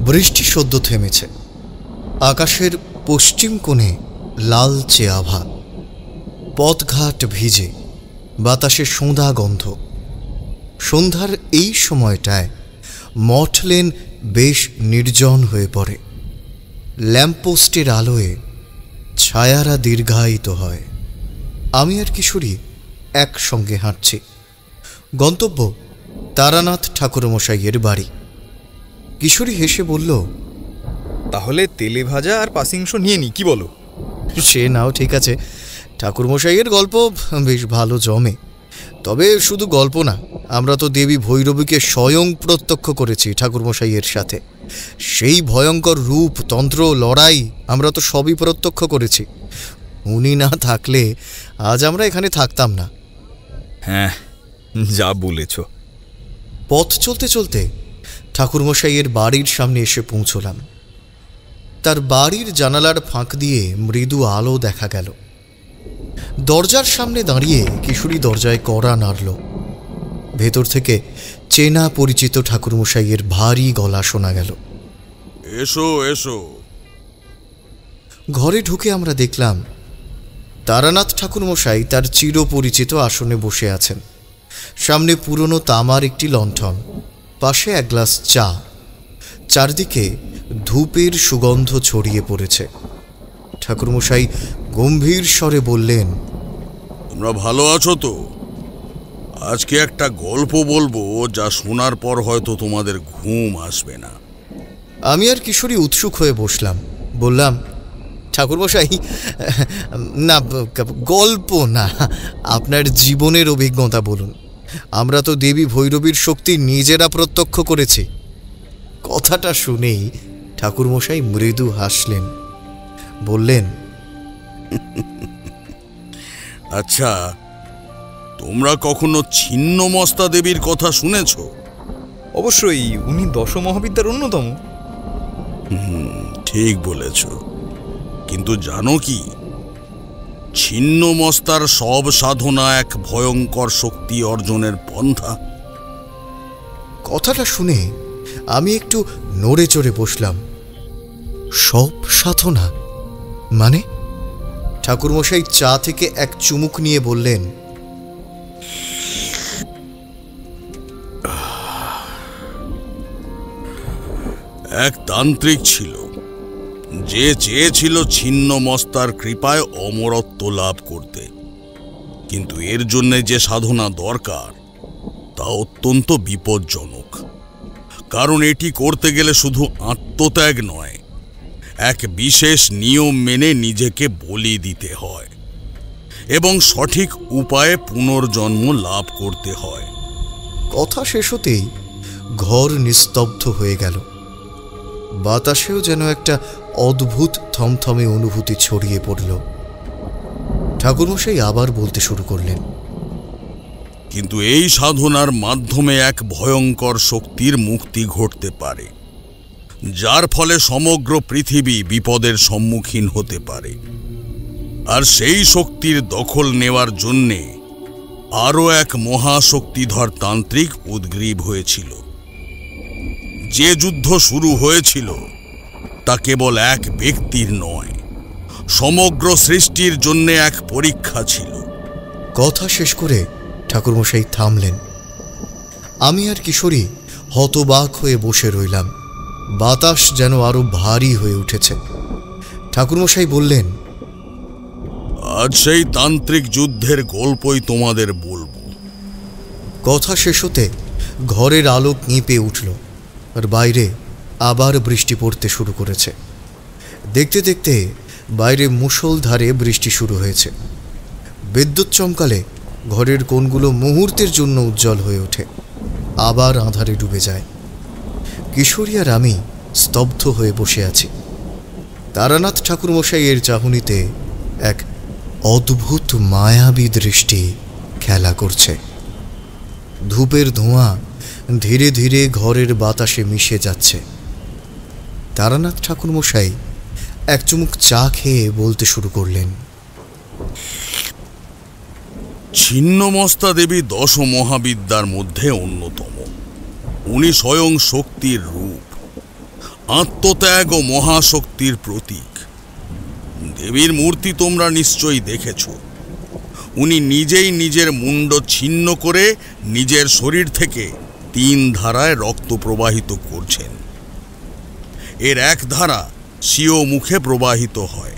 বৃষ্টি সদ্য থেমেছে। আকাশের পশ্চিম কোণে লালচে আভা, পথঘাট ভিজে, বাতাসে সোঁদা গন্ধ। সন্ধ্যার এই সময়টায় মঠ লেন বেশ নির্জন হয়ে পড়ে। ল্যাম্পপোস্টের আলোয় ছায়ারা দীর্ঘায়িত হয়। আমি আর কিশোরী একসঙ্গে হাঁটছি। গন্তব্য তারানাথ ঠাকুরমশাইয়ের বাড়ি। কিশোরী হেসে বলল, তাহলে তেলে ভাজা আর পাসিংশ নিয়ে নি, কি বলো? সে নাও ঠিক আছে, ঠাকুরমশাইয়ের গল্প বেশ ভালো জমে। তবে শুধু গল্প না, আমরা তো দেবী ভৈরবীকে স্বয়ং প্রত্যক্ষ করেছি ঠাকুরমশাইয়ের সাথে। সেই ভয়ঙ্কর রূপ, তন্ত্র, লড়াই আমরা তো সবই প্রত্যক্ষ করেছি। উনি না থাকলে আজ আমরা এখানে থাকতাম না। হ্যাঁ, যা বলেছ। পথ চলতে চলতে ঠাকুরমশাইয়ের বাড়ির সামনে এসে পৌঁছলাম। তার বাড়ির জানালার ফাঁক দিয়ে মৃদু আলো দেখা গেল। দরজার সামনে দাঁড়িয়ে কিশোরী দরজায় কড়া নাড়ল। ভেতর থেকে চেনা পরিচিত ঠাকুরমশাইয়ের ভারী গলা শোনা গেল, এসো এসো। ঘরে ঢুকে আমরা দেখলাম তারানাথ ঠাকুরমশাই তার চিরপরিচিত আসনে বসে আছেন। সামনে পুরনো তামার একটি লণ্ঠন, পাশে এক গ্লাস চা। চারদিকে ধূপের সুগন্ধ ছড়িয়ে পড়েছে। ঠাকুরমশাই গম্ভীর স্বরে বললেন, তোমরা ভালো আছো তো? আজকে একটা গল্প বলবো, যা শোনার পর হয়তো তোমাদের ঘুম আসবে না। আমি আর কিশোরী উৎসুক হয়ে বসলাম। বললাম, ঠাকুরমশাই, না, গল্প না, আপনার জীবনের অভিজ্ঞতা বলুন। আমরা তো দেবী ভৈরবীর শক্তি নিজেরা প্রত্যক্ষ করেছি। কথাটা শুনেই ঠাকুরমশাই মৃদু হাসলেন, বললেন, আচ্ছা, তোমরা কখনো ছিন্নমস্তা দেবীর কথা শুনেছ? অবশ্যই, উনি দশমহাবিদ্যার অন্যতম। ঠিক বলেছ, কিন্তু জানো কি, ছিন্নমস্তার সব সাধনা এক ভয়ঙ্কর শক্তি অর্জনের পন্থা। কথাটা শুনে আমি একটু নড়ে চড়ে বসলাম। সব সাধনা মানে? ঠাকুরমশাই চা থেকে এক চুমুক নিয়ে বললেন, এক তান্ত্রিক ছিল, যে চেয়েছিল ছিন্নমস্তার কৃপায় অমরত্ব লাভ করতে। কিন্তু এর জন্য যে সাধনা দরকার তা অত্যন্ত বিপজ্জনক। কারণ এটি করতে গেলে শুধু আত্মত্যাগ নয়, এক বিশেষ নিয়ম মেনে নিজেকে বলি দিতে হয় এবং সঠিক উপায়ে পুনর্জন্ম লাভ করতে হয়। কথা শেষ হতেই ঘর নিস্তব্ধ হয়ে গেল। বাতাসেও যেন একটা অদ্ভুত থমথমে অনুভূতি ছড়িয়ে পড়ল। ঠাকুরমশাই আবার বলতে শুরু করলেন, কিন্তু এই সাধনার মাধ্যমে এক ভয়ঙ্কর শক্তির মুক্তি ঘটতে পারে, যার ফলে সমগ্র পৃথিবী বিপদের সম্মুখীন হতে পারে। আর সেই শক্তির দখল নেওয়ার জন্যে আরও এক মহাশক্তিধর তান্ত্রিক উদ্গ্রীব হয়েছিল। যে যুদ্ধ শুরু হয়েছিল তা কেবল এক ব্যক্তির নয়, সমগ্র সৃষ্টির জন্য এক পরীক্ষা ছিল। কথা শেষ করে ঠাকুরমশাই থামলেন। আমি আর কিশোরী হতবাক হয়ে বসে রইলাম। বাতাস যেন আরো ভারী হয়ে উঠেছে। ঠাকুরমশাই বললেন, আজ সেই তান্ত্রিক যুদ্ধের গল্পই তোমাদের বলবো। কথা শেষ হতে ঘরের আলো কেঁপে উঠল, আর বাইরে আবার বৃষ্টি পড়তে শুরু করেছে। দেখতে দেখতে বাইরে মুষলধারে বৃষ্টি শুরু হয়েছে। বিদ্যুৎ চমকালে ঘরের কোণগুলো মুহূর্তের জন্য উজ্জ্বল হয়ে ওঠে, আবার আঁধারে ডুবে যায়। কিশোরী আর আমি স্তব্ধ হয়ে বসে আছি। তারানাথ ঠাকুরমশাইয়ের চাহনিতে এক অদ্ভুত মায়াবী দৃষ্টি খেলা করছে। ধূপের ধোঁয়া ধীরে ধীরে ঘরের বাতাসে মিশে যাচ্ছে। তারানাথ ঠাকুরমশাই এক চুমুক চা খেয়ে বলতে শুরু করলেন, ছিন্নমস্তা দেবী দশ মহাবিদ্যার মধ্যে অন্যতম। উনি স্বয়ং শক্তির রূপ। আত্মত্যাগ ও মহাশক্তির প্রতীক। দেবীর মূর্তি তোমরা নিশ্চয়ই দেখেছ। উনি নিজেই নিজের মুন্ড ছিন্ন করে নিজের শরীর থেকে 3 ধারায় রক্ত প্রবাহিত করছেন। এর এক ধারা স্বীয় মুখে প্রবাহিত হয়,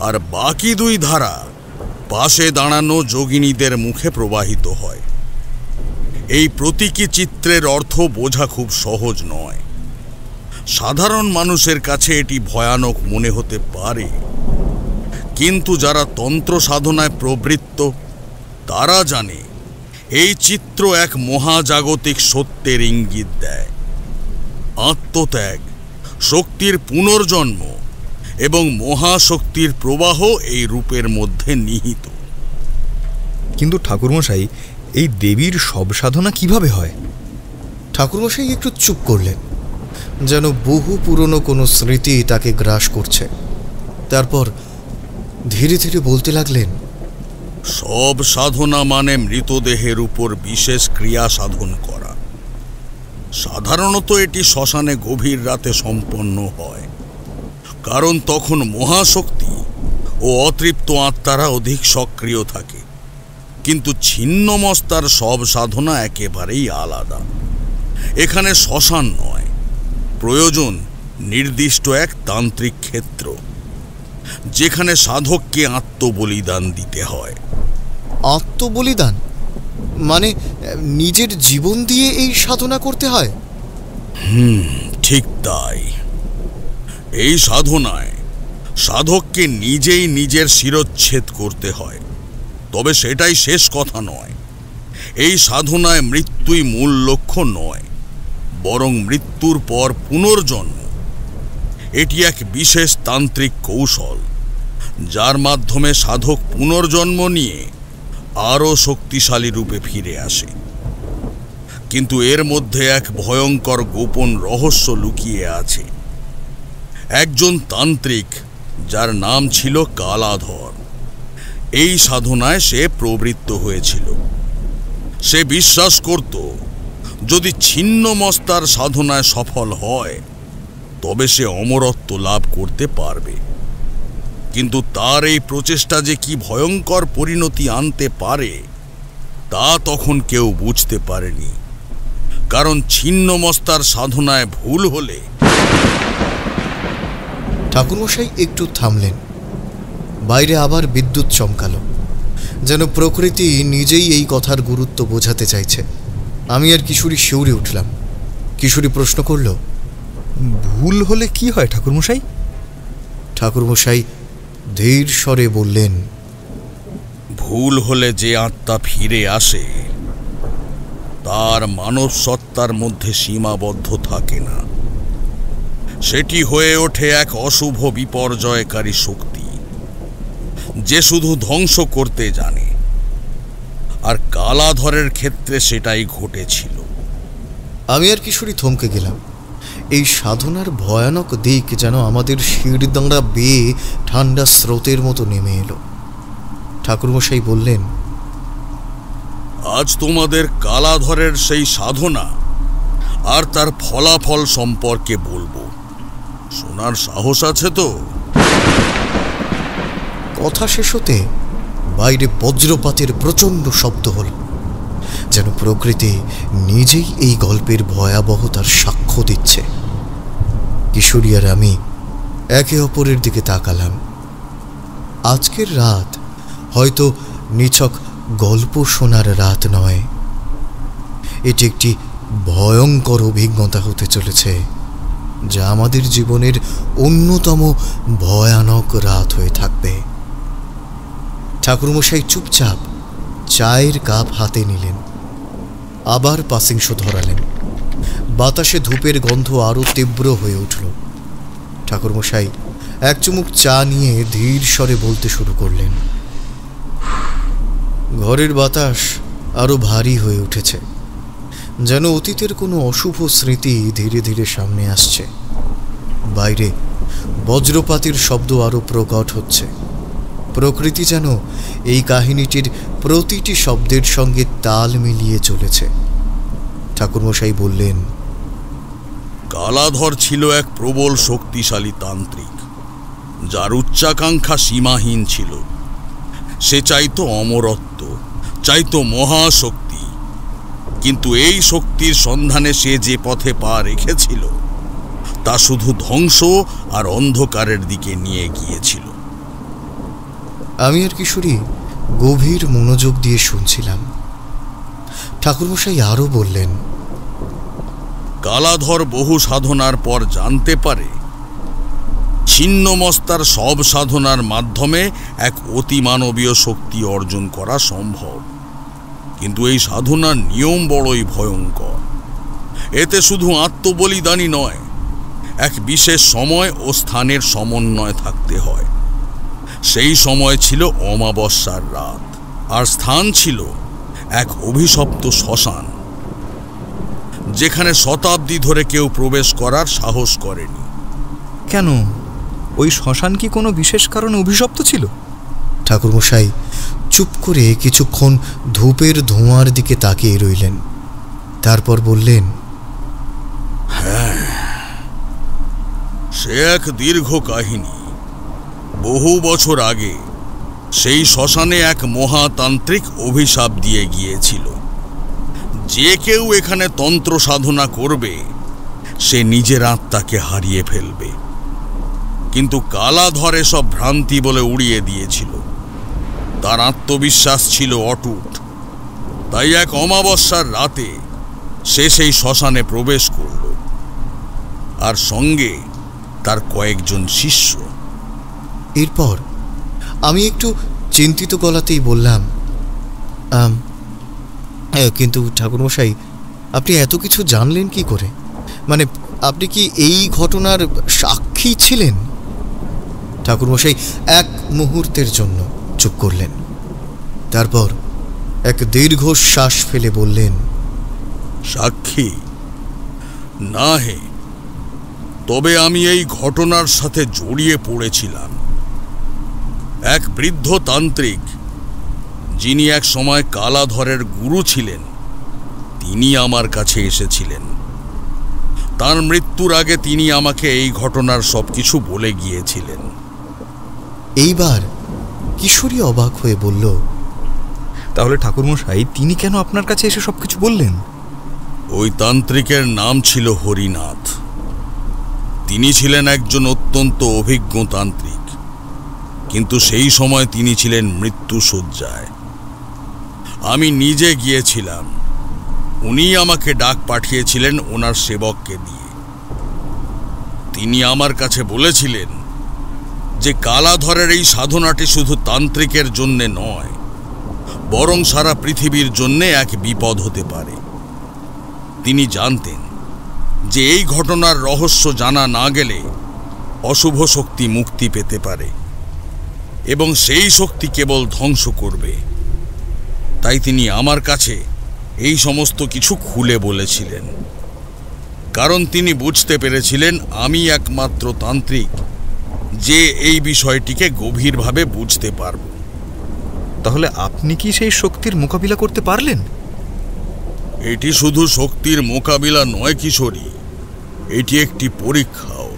আর বাকি 2 ধারা পাশে দাঁড়ানো যোগিনীদের মুখে প্রবাহিত হয়। এই প্রতীকী চিত্রের অর্থ বোঝা খুব সহজ নয়। সাধারণ মানুষের কাছে এটি ভয়ানক মনে হতে পারে, কিন্তু যারা তন্ত্র সাধনায় প্রবৃত্ত তারা জানে এই চিত্র এক মহাজাগতিক সত্যের ইঙ্গিত দেয়। আত্মত্যাগ, শক্তির পুনর্জন্ম এবং মহাশক্তির প্রবাহ এই রূপের মধ্যে নিহিত। কিন্তু ঠাকুরমশাই, এই দেবীর সব সাধনা কিভাবে হয়? ঠাকুরমশাই একটু চুপ করলেন, যেন বহু পুরনো কোনো স্মৃতি তাকে গ্রাস করছে। তারপর ধীরে ধীরে বলতে লাগলেন, সব সাধনা মানে মৃতদেহের উপর বিশেষ ক্রিয়া সাধন করা। সাধারণত এটি শ্মশানে গভীর রাতে সম্পন্ন হয়, কারণ তখন মহাশক্তি ও অতৃপ্ত আত্মারা অধিক সক্রিয় থাকে। কিন্তু ছিন্নমস্তার সব সাধনা একেবারেই আলাদা। এখানে শ্মশান নয়, প্রয়োজন নির্দিষ্ট এক তান্ত্রিক ক্ষেত্র, যেখানে সাধককে আত্মবলিদান দিতে হয়। আত্মবলিদান মানে নিজের জীবন দিয়ে এই সাধনা করতে হয়? ঠিক তাই। এই সাধনায় সাধককে নিজেই নিজের শিরচ্ছেদ করতে হয়। তবে সেটাই শেষ কথা নয়। এই সাধনায় মৃত্যুই মূল লক্ষ্য নয়, বরং মৃত্যুর পর পুনর্জন্ম। এটি এক বিশেষ তান্ত্রিক কৌশল, যার মাধ্যমে সাধক পুনর্জন্ম নিয়ে আরও শক্তিশালী রূপে ফিরে আসে। কিন্তু এর মধ্যে এক ভয়ঙ্কর গোপন রহস্য লুকিয়ে আছে। একজন তান্ত্রিক, যার নাম ছিল কালাধর, এই সাধনায় সে প্রবৃত্ত হয়েছিল। সে বিশ্বাস করত, যদি ছিন্নমস্তার সাধনায় সফল হয় তবে সে অমরত্ব লাভ করতে পারবে। কিন্তু তার এই প্রচেষ্টা যে কি ভয়ঙ্কর পরিণতি আনতে পারে তা তখন কেউ বুঝতে পারেনি। কারণ ছিন্নমস্তার সাধনায় ভুল হলে। ঠাকুরমশাই একটু থামলেন। বাইরে আবার বিদ্যুৎ চমকালো, যেন প্রকৃতি নিজেই এই কথার গুরুত্ব বোঝাতে চাইছে। আমি আর কিশোরী শিউরে উঠলাম। কিশোরী প্রশ্ন করল, ভুল হলে কি হয় ঠাকুরমশাই? ঠাকুরমশাই ধীর স্বরে বললেন, ভুল হলে যে আত্মা ফিরে আসে তার মানব সত্তার মধ্যে সীমাবদ্ধ থাকে না। সেটি হয়ে ওঠে এক অশুভ বিপর্যয়কারী শক্তি, যে শুধু ধ্বংস করতে জানে। আর কালাধরের ক্ষেত্রে সেটাই ঘটেছিল। আমি আর কিশোরী থমকে গেলাম। এই সাধনার ভয়ানক দিক যেন আমাদের শিরদাঁড়া বেয়ে ঠান্ডা স্রোতের মতো নেমে এলো। ঠাকুরমশাই বললেন, আজ তোমাদের কালাধরের সেই সাধনা আর তার ফলাফল সম্পর্কে বলবো। শোনার সাহস আছে তো? কথা শেষ হতে বাইরে বজ্রপাতের প্রচণ্ড শব্দ হল, যেন প্রকৃতি নিজেই এই গল্পের ভয়াবহতার সাক্ষ্য দিচ্ছে। কিশোরী আর আমি একে অপরের দিকে তাকালাম। আজকের রাত হয়তো নিছক গল্প শোনার রাত নয়, এটি একটি ভয়ঙ্কর অভিজ্ঞতা হতে চলেছে, যা আমাদের জীবনের অন্যতম ভয়ানক রাত হয়ে থাকবে। ঠাকুরমশাই চুপচাপ চায়ের কাপ হাতে নিলেন, আবার পাসিং শো ধরালেন। বাতাসে ধূপের গন্ধ আরো তীব্র হয়ে উঠল। ঠাকুরমশাই এক চুমুক চা নিয়ে ধীর স্বরে বলতে শুরু করলেন, ঘরের বাতাস আরো ভারী হয়ে উঠেছে, যেন অতীতের কোনো অশুভ স্মৃতি ধীরে ধীরে সামনে আসছে। বাইরে বজ্রপাতের শব্দ আরো প্রকট হচ্ছে। প্রকৃতি যেন এই কাহিনীটির প্রতিটি শব্দের সঙ্গে তাল মিলিয়ে চলেছে। ঠাকুরমশাই বললেন, কালাধর ছিল এক প্রবল শক্তিশালী তান্ত্রিক, যার উচ্চাকাঙ্ক্ষা সীমাহীন ছিল। সে চাইতো অমরত্ব, চাইতো মহাশক্তি, কিন্তু এই শক্তির সন্ধানে সে যে পথে পা রেখেছিল তা শুধু ধ্বংস আর অন্ধকারের দিকে নিয়ে গিয়েছিল। আমি আর কিশোরী গভীর মনোযোগ দিয়ে শুনছিলাম। ঠাকুরমশাই আরও বললেন, কালাধর বহু সাধনার পর জানতে পারে ছিন্নমস্তার সব সাধনার মাধ্যমে এক অতিমানবীয় শক্তি অর্জন করা সম্ভব, কিন্তু এই সাধনার নিয়ম বড়ই ভয়ঙ্কর। এতে শুধু আত্মবলিদানই নয়, এক বিশেষ সময় ও স্থানের সমন্বয় থাকতে হয়। সেই সময় ছিল অমাবস্যার রাত, আর স্থান ছিল এক অভিশপ্ত শ্মশান, যেখানে শতাব্দী ধরে কেউ প্রবেশ করার সাহস করেনি। কেন, ওই শ্মশান কি কোনো বিশেষ কারণে অভিশপ্ত ছিল? ঠাকুরমশাই চুপ করে কিছুক্ষণ ধূপের ধোঁয়ার দিকে তাকিয়ে রইলেন। তারপর বললেন, হ্যাঁ, সে এক দীর্ঘ কাহিনী। বহু বছর আগে সেই শ্মশানে এক মহাতান্ত্রিক অভিশাপ দিয়ে গিয়েছিল, যে কেউ এখানে তন্ত্র সাধনা করবে সে নিজের আত্মাকে হারিয়ে ফেলবে। কিন্তু কালাধর এসব ভ্রান্তি বলে উড়িয়ে দিয়েছিল। তার আত্মবিশ্বাস ছিল অটুট। তাই এক অমাবস্যার রাতে সে সেই শ্মশানে প্রবেশ করল, আর সঙ্গে তার কয়েকজন শিষ্য। এরপর আমি একটু চিন্তিত গলাতেই বললাম, কিন্তু ঠাকুরমশাই, আপনি এত কিছু জানলেন কি করে? মানে আপনি কি এই ঘটনার সাক্ষী ছিলেন? ঠাকুরমশাই এক মুহূর্তের জন্য চুপ করলেন। তারপর এক দীর্ঘশ্বাস ফেলে বললেন, সাক্ষী না হে, তবে আমি এই ঘটনার সাথে জড়িয়ে পড়েছিলাম। এক বৃদ্ধ তান্ত্রিক, যিনি এক সময় কালাধরের গুরু ছিলেন, তিনি আমার কাছে এসেছিলেন। তার মৃত্যুর আগে তিনি আমাকে এই ঘটনার সবকিছু বলে গিয়েছিলেন। এইবার কিশোরী অবাক হয়ে বলল, তাহলে ঠাকুরমশাই তিনি কেন আপনার কাছে এসে সবকিছু বললেন? ওই তান্ত্রিকের নাম ছিল হরিনাথ। তিনি ছিলেন একজন অত্যন্ত অভিজ্ঞ তান্ত্রিক, কিন্তু সেই সময় তিনি ছিলেন মৃত্যুশয্যায়। আমি নিজে গিয়েছিলাম। উনি আমাকে ডাক পাঠিয়েছিলেন ওনার সেবককে দিয়ে। তিনি আমার কাছে বলেছিলেন যে কালাধরের এই সাধনাটি শুধু তান্ত্রিকের জন্যে নয়, বরং সারা পৃথিবীর জন্যে এক বিপদ হতে পারে। তিনি জানতেন যে এই ঘটনার রহস্য জানা না গেলে অশুভ শক্তি মুক্তি পেতে পারে, এবং সেই শক্তি কেবল ধ্বংস করবে। তাই তিনি আমার কাছে এই সমস্ত কিছু খুলে বলেছিলেন, কারণ তিনি বুঝতে পেরেছিলেন আমি একমাত্র তান্ত্রিক যে এই বিষয়টিকে গভীরভাবে বুঝতে পারব। তাহলে আপনি কি সেই শক্তির মোকাবিলা করতে পারলেন? এটি শুধু শক্তির মোকাবিলা নয় কিশোরী, এটি একটি পরীক্ষাও।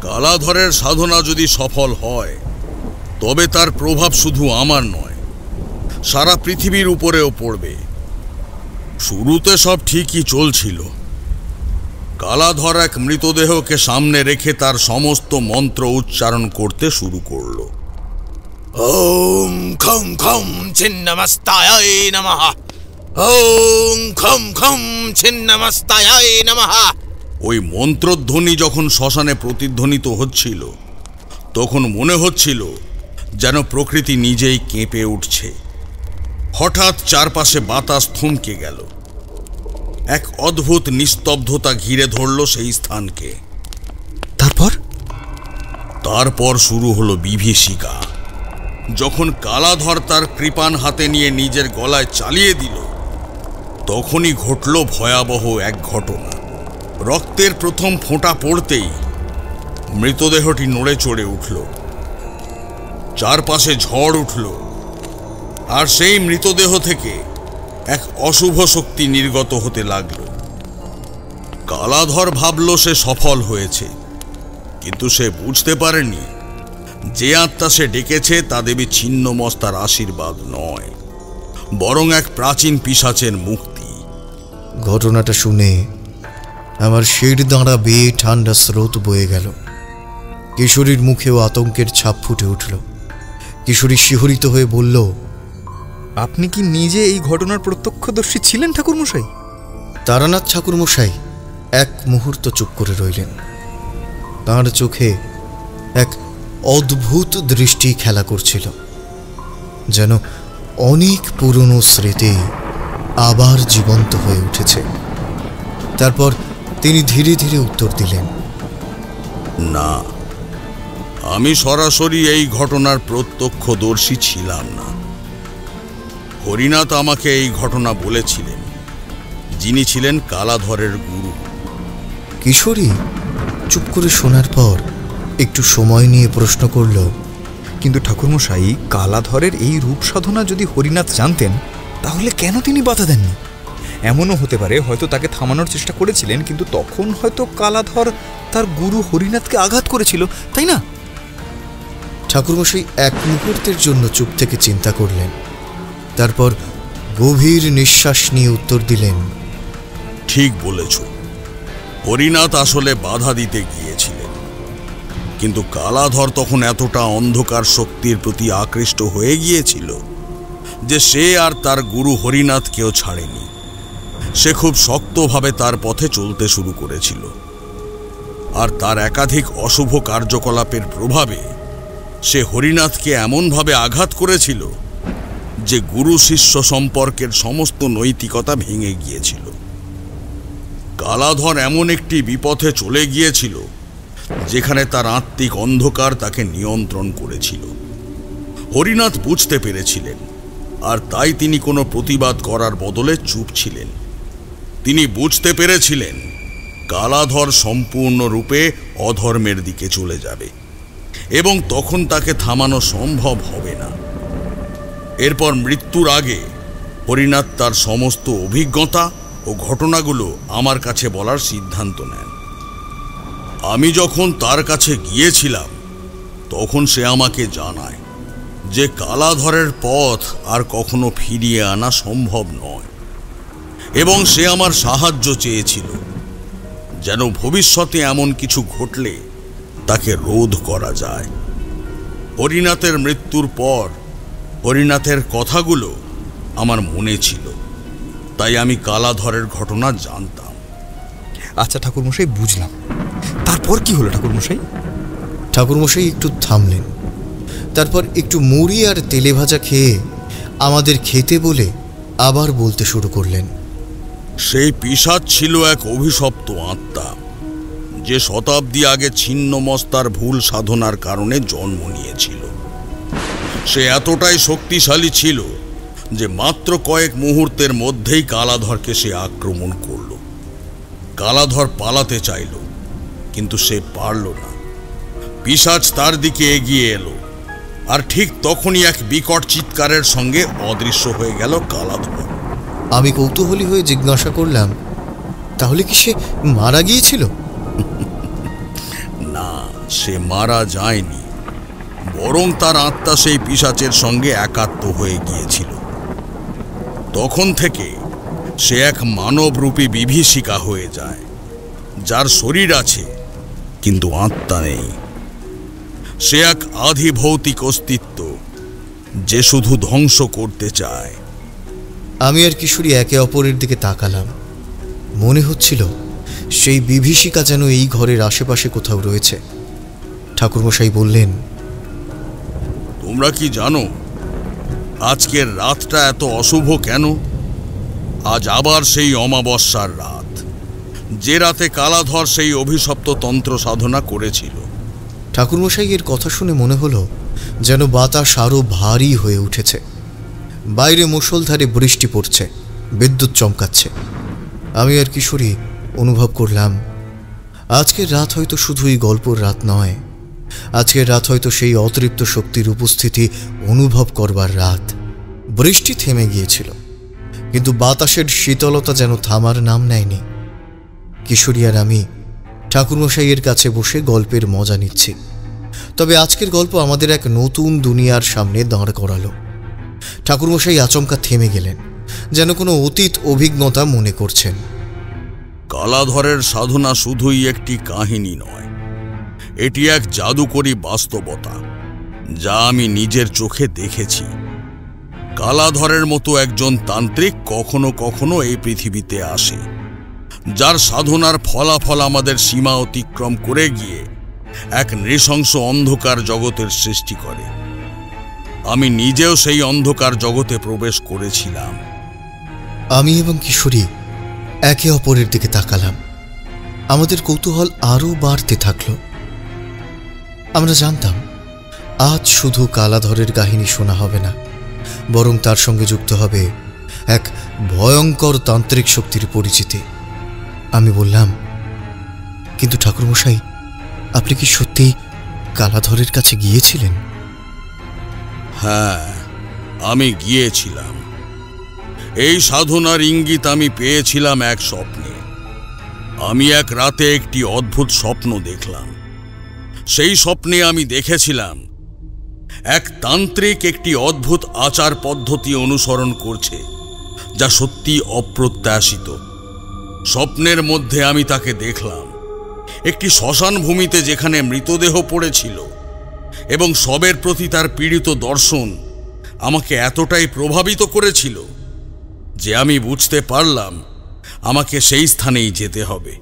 কালাধরের সাধনা যদি সফল হয়, তবে তার প্রভাব শুধু আমার নয়, সারা পৃথিবীর উপরেও পড়বে। শুরুতে সব ঠিকই চলছিল। কালাধর এক মৃতদেহকে সামনে রেখে তার সমস্ত মন্ত্র উচ্চারণ করতে শুরু করল। ওম খম খম ছিন্নমস্তায় নমঃ, ওম খম খম ছিন্নমস্তায় নমঃ। ওই মন্ত্রধ্বনি যখন শ্মশানে প্রতিধ্বনিত হচ্ছিল, তখন মনে হচ্ছিল যেন প্রকৃতি নিজেই কেঁপে উঠছে। হঠাৎ চারপাশে বাতাস থমকে গেল। এক অদ্ভুত নিস্তব্ধতা ঘিরে ধরল সেই স্থানকে। তারপর শুরু হলো বিভীষিকা। যখন কালাধর তার কৃপাণ হাতে নিয়ে নিজের গলায় চালিয়ে দিল, তখনই ঘটল ভয়াবহ এক ঘটনা। রক্তের প্রথম ফোঁটা পড়তেই মৃতদেহটি নড়ে চড়ে উঠল। চারপাশে ঝড় উঠল, আর সেই মৃতদেহ থেকে এক অশুভ শক্তি নির্গত হতে লাগল। কালাধর ভাবল সে সফল হয়েছে, কিন্তু সে বুঝতে পারেনি যে আত্মা সে ডেকেছে তা দেবী ছিন্নমস্তার আশীর্বাদ নয়, বরং এক প্রাচীন পিশাচের মুক্তি। ঘটনাটা শুনে আমার শির দাঁড়া বেয়ে ঠান্ডা স্রোত বয়ে গেল। কিশোরীর মুখেও আতঙ্কের ছাপ ফুটে উঠল। কিশোরী শিহরিত হয়ে বলল, আপনি কি নিজে এই ঘটনার প্রত্যক্ষদর্শী ছিলেন ঠাকুরমশাই? তারানাথ ঠাকুরমশাই এক মুহূর্ত চুপ করে রইলেন। তাঁর চোখে এক অদ্ভুত দৃষ্টি খেলা করছিল, যেন অনেক পুরনো স্মৃতি আবার জীবন্ত হয়ে উঠেছে। তারপর তিনি ধীরে ধীরে উত্তর দিলেন, না, আমি সরাসরি এই ঘটনার প্রত্যক্ষদর্শী ছিলাম না। হরিনাথ আমাকে এই ঘটনা বলেছিলেন, যিনি ছিলেন কালাধরের গুরু। কিশোরী চুপ করে শোনার পর একটু সময় নিয়ে প্রশ্ন করল, কিন্তু ঠাকুরমশাই, কালাধরের এই রূপ সাধনা যদি হরিনাথ জানতেন, তাহলে কেন তিনি বাধা দেননি? এমনও হতে পারে হয়তো তাকে থামানোর চেষ্টা করেছিলেন, কিন্তু তখন হয়তো কালাধর তার গুরু হরিনাথকে আঘাত করেছিল, তাই না? ঠাকুরমশাই এক মুহূর্তের জন্য চুপ থেকে চিন্তা করলেন। তারপর গভীর নিঃশ্বাস নিয়ে উত্তর দিলেন, ঠিক বলেছ, হরিনাথ আসলে বাধা দিতে গিয়েছিলেন, কিন্তু কালাধর তখন এতটা অন্ধকার শক্তির প্রতি আকৃষ্ট হয়ে গিয়েছিল যে সে আর তার গুরু হরিনাথকেও ছাড়েনি। সে খুব শক্তভাবে তার পথে চলতে শুরু করেছিল, আর তার একাধিক অশুভ কার্যকলাপের প্রভাবে সে হরিনাথকে এমনভাবে আঘাত করেছিল যে গুরু শিষ্য সম্পর্কের সমস্ত নৈতিকতা ভেঙে গিয়েছিল। কালাধর এমন একটি বিপথে চলে গিয়েছিল যেখানে তার আত্মিক অন্ধকার তাকে নিয়ন্ত্রণ করেছিল। হরিনাথ বুঝতে পেরেছিলেন, আর তাই তিনি কোনো প্রতিবাদ করার বদলে চুপ ছিলেন। তিনি বুঝতে পেরেছিলেন কালাধর সম্পূর্ণরূপে অধর্মের দিকে চলে যাবে এবং তখন তাকে থামানো সম্ভব হবে না। এরপর মৃত্যুর আগে হরিনাথ তার সমস্ত অভিজ্ঞতা ও ঘটনাগুলো আমার কাছে বলার সিদ্ধান্ত নেন। আমি যখন তার কাছে গিয়েছিলাম তখন সে আমাকে জানায় যে কালাধরের পথ আর কখনো ফিরিয়ে আনা সম্ভব নয়, এবং সে আমার সাহায্য চেয়েছিল যেন ভবিষ্যতে এমন কিছু ঘটলে তাকে রোধ করা যায়। হরিনাথের মৃত্যুর পর হরিনাথের কথাগুলো আমার মনে ছিল, তাই আমি কালাধরের ঘটনা জানতাম। আচ্ছা ঠাকুরমশাই, বুঝলাম। তারপর কি হলো ঠাকুরমশাই? ঠাকুরমশাই একটু থামলেন। তারপর একটু মুড়ি আর তেলে ভাজা খেয়ে আমাদের খেতে বলে আবার বলতে শুরু করলেন, সেই পিশাচ ছিল এক অভিশপ্ত আত্মা, যে শতাব্দী আগে ছিন্নমস্তার ভুল সাধনার কারণে জন্ম নিয়েছিল। সে এতটাই শক্তিশালী ছিল যে মাত্র কয়েক মুহূর্তের মধ্যেই কালাধরকে সে আক্রমণ করল। কালাধর পালাতে চাইল, কিন্তু সে পারল না। পিশাচ তার দিকে এগিয়ে এলো, আর ঠিক তখনই এক বিকট চিৎকারের সঙ্গে অদৃশ্য হয়ে গেল কালাধর। আমি কৌতূহলী হয়ে জিজ্ঞাসা করলাম, তাহলে কি সে মারা গিয়েছিল? না, সে মারা যায়নি, বরং তার আত্মা সেই পিশাচের সঙ্গে একাত্ম হয়ে গিয়েছিল। তখন থেকে সে এক মানবরূপী বিভীষিকা হয়ে যায়, যার শরীর আছে কিন্তু আত্মা নেই। সে এক আধিভৌতিক অস্তিত্ব যে শুধু ধ্বংস করতে চায়। আমি আর কিশোরী একে অপরের দিকে তাকালাম। মনে হচ্ছিল সেই বিভীষিকা যেন এই ঘরের আশেপাশে কোথাও রয়েছে। ঠাকুরমশাই বললেন, তোমরা কি জানো আজকের রাতটা এত অশুভ কেন? আজ আবার সেই অমাবস্যার রাত, যে রাতে কালাধর সেই অভিশপ্ত তন্ত্র সাধনা করেছিল। ঠাকুরমশাই এর কথা শুনে মনে হলো যেন বাতাস আরো ভারী হয়ে উঠেছে। বাইরে মুষলধারে বৃষ্টি পড়ছে, বিদ্যুৎ চমকাচ্ছে। আমি আর কিশোরী অনুভব করলাম আজকের রাত হয়তো শুধুই গল্পর রাত নয়, আজকের রাত হয়তো সেই অতৃপ্ত শক্তির উপস্থিতি অনুভব করবার রাত। বৃষ্টি থেমে গিয়েছিল, কিন্তু বাতাসের শীতলতা যেন থামার নাম নেয়নি। কিশোরী আর আমি ঠাকুরমশাইয়ের কাছে বসে গল্পের মজা নিচ্ছি। তবে আজকের গল্প আমাদের এক নতুন দুনিয়ার সামনে দাঁড় করালো। ঠাকুরমশাই আচমকা থেমে গেলেন, যেন কোনো অতীত অভিজ্ঞতা মনে করছেন। কালাধরের সাধনা শুধুই একটি কাহিনী নয়, এটি এক জাদুকরী বাস্তবতা, যা আমি নিজের চোখে দেখেছি। কালাধরের মতো একজন তান্ত্রিক কখনো কখনো এই পৃথিবীতে আসে, যার সাধনার ফলাফল আমাদের সীমা অতিক্রম করে গিয়ে এক নৃশংস অন্ধকার জগতের সৃষ্টি করে। আমি নিজেও সেই অন্ধকার জগতে প্রবেশ করেছিলাম। আমি এবং কিশোরী একে অপরের দিকে তাকালাম। আমাদের কৌতূহল আরও বাড়তে থাকল। আমরা জানতাম আজ শুধু কালাধরের কাহিনী শোনা হবে না, বরং তার সঙ্গে যুক্ত হবে এক ভয়ঙ্কর তান্ত্রিক শক্তির পরিচিতি। আমি বললাম, কিন্তু ঠাকুরমশাই, আপনি কি সত্যিই কালাধরের কাছে গিয়েছিলেন? হ্যাঁ, আমি গিয়েছিলাম। এই সাধনার ইঙ্গিত আমি পেয়েছিলাম এক স্বপ্নে। আমি এক রাতে একটি অদ্ভুত স্বপ্ন দেখলাম। সেই স্বপ্নে আমি দেখেছিলাম এক তান্ত্রিক একটি অদ্ভুত আচার পদ্ধতি অনুসরণ করছে, যা সত্যি অপ্রত্যাশিত। স্বপ্নের মধ্যে আমি তাকে দেখলাম একটি শ্মশান ভূমিতে, যেখানে মৃতদেহ পড়েছিল, এবং শবের প্রতি তার পীড়িত দর্শন আমাকে এতটাই প্রভাবিত করেছিল যে আমি বুঝতে পারলাম আমাকে সেই স্থানেই যেতে হবে।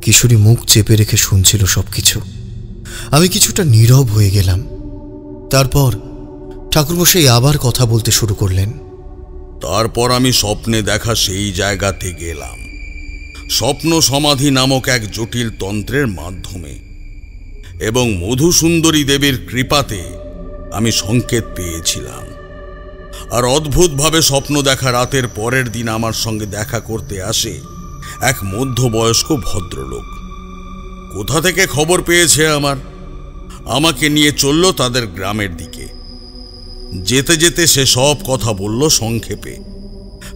কিশোরী মুখ চেপে রেখে শুনছিল সবকিছু। আমি কিছুটা নীরব হয়ে গেলাম। তারপর ঠাকুরমশাই আবার কথা বলতে শুরু করলেন। তারপর আমি স্বপ্নে দেখা সেই জায়গাতে গেলাম, স্বপ্ন সমাধি নামক এক জটিল তন্ত্রের মাধ্যমে, এবং মধুসুন্দরী দেবীর কৃপাতে আমি সংকেত পেয়েছিলাম। আর অদ্ভুতভাবে স্বপ্ন দেখা রাতের পরের দিন আমার সঙ্গে দেখা করতে আসে এক মধ্যবয়স্ক ভদ্রলোক। কোথা থেকে খবর পেয়েছে আমাকে নিয়ে চলল তাদের গ্রামের দিকে। যেতে যেতে সে সব কথা বলল সংক্ষেপে।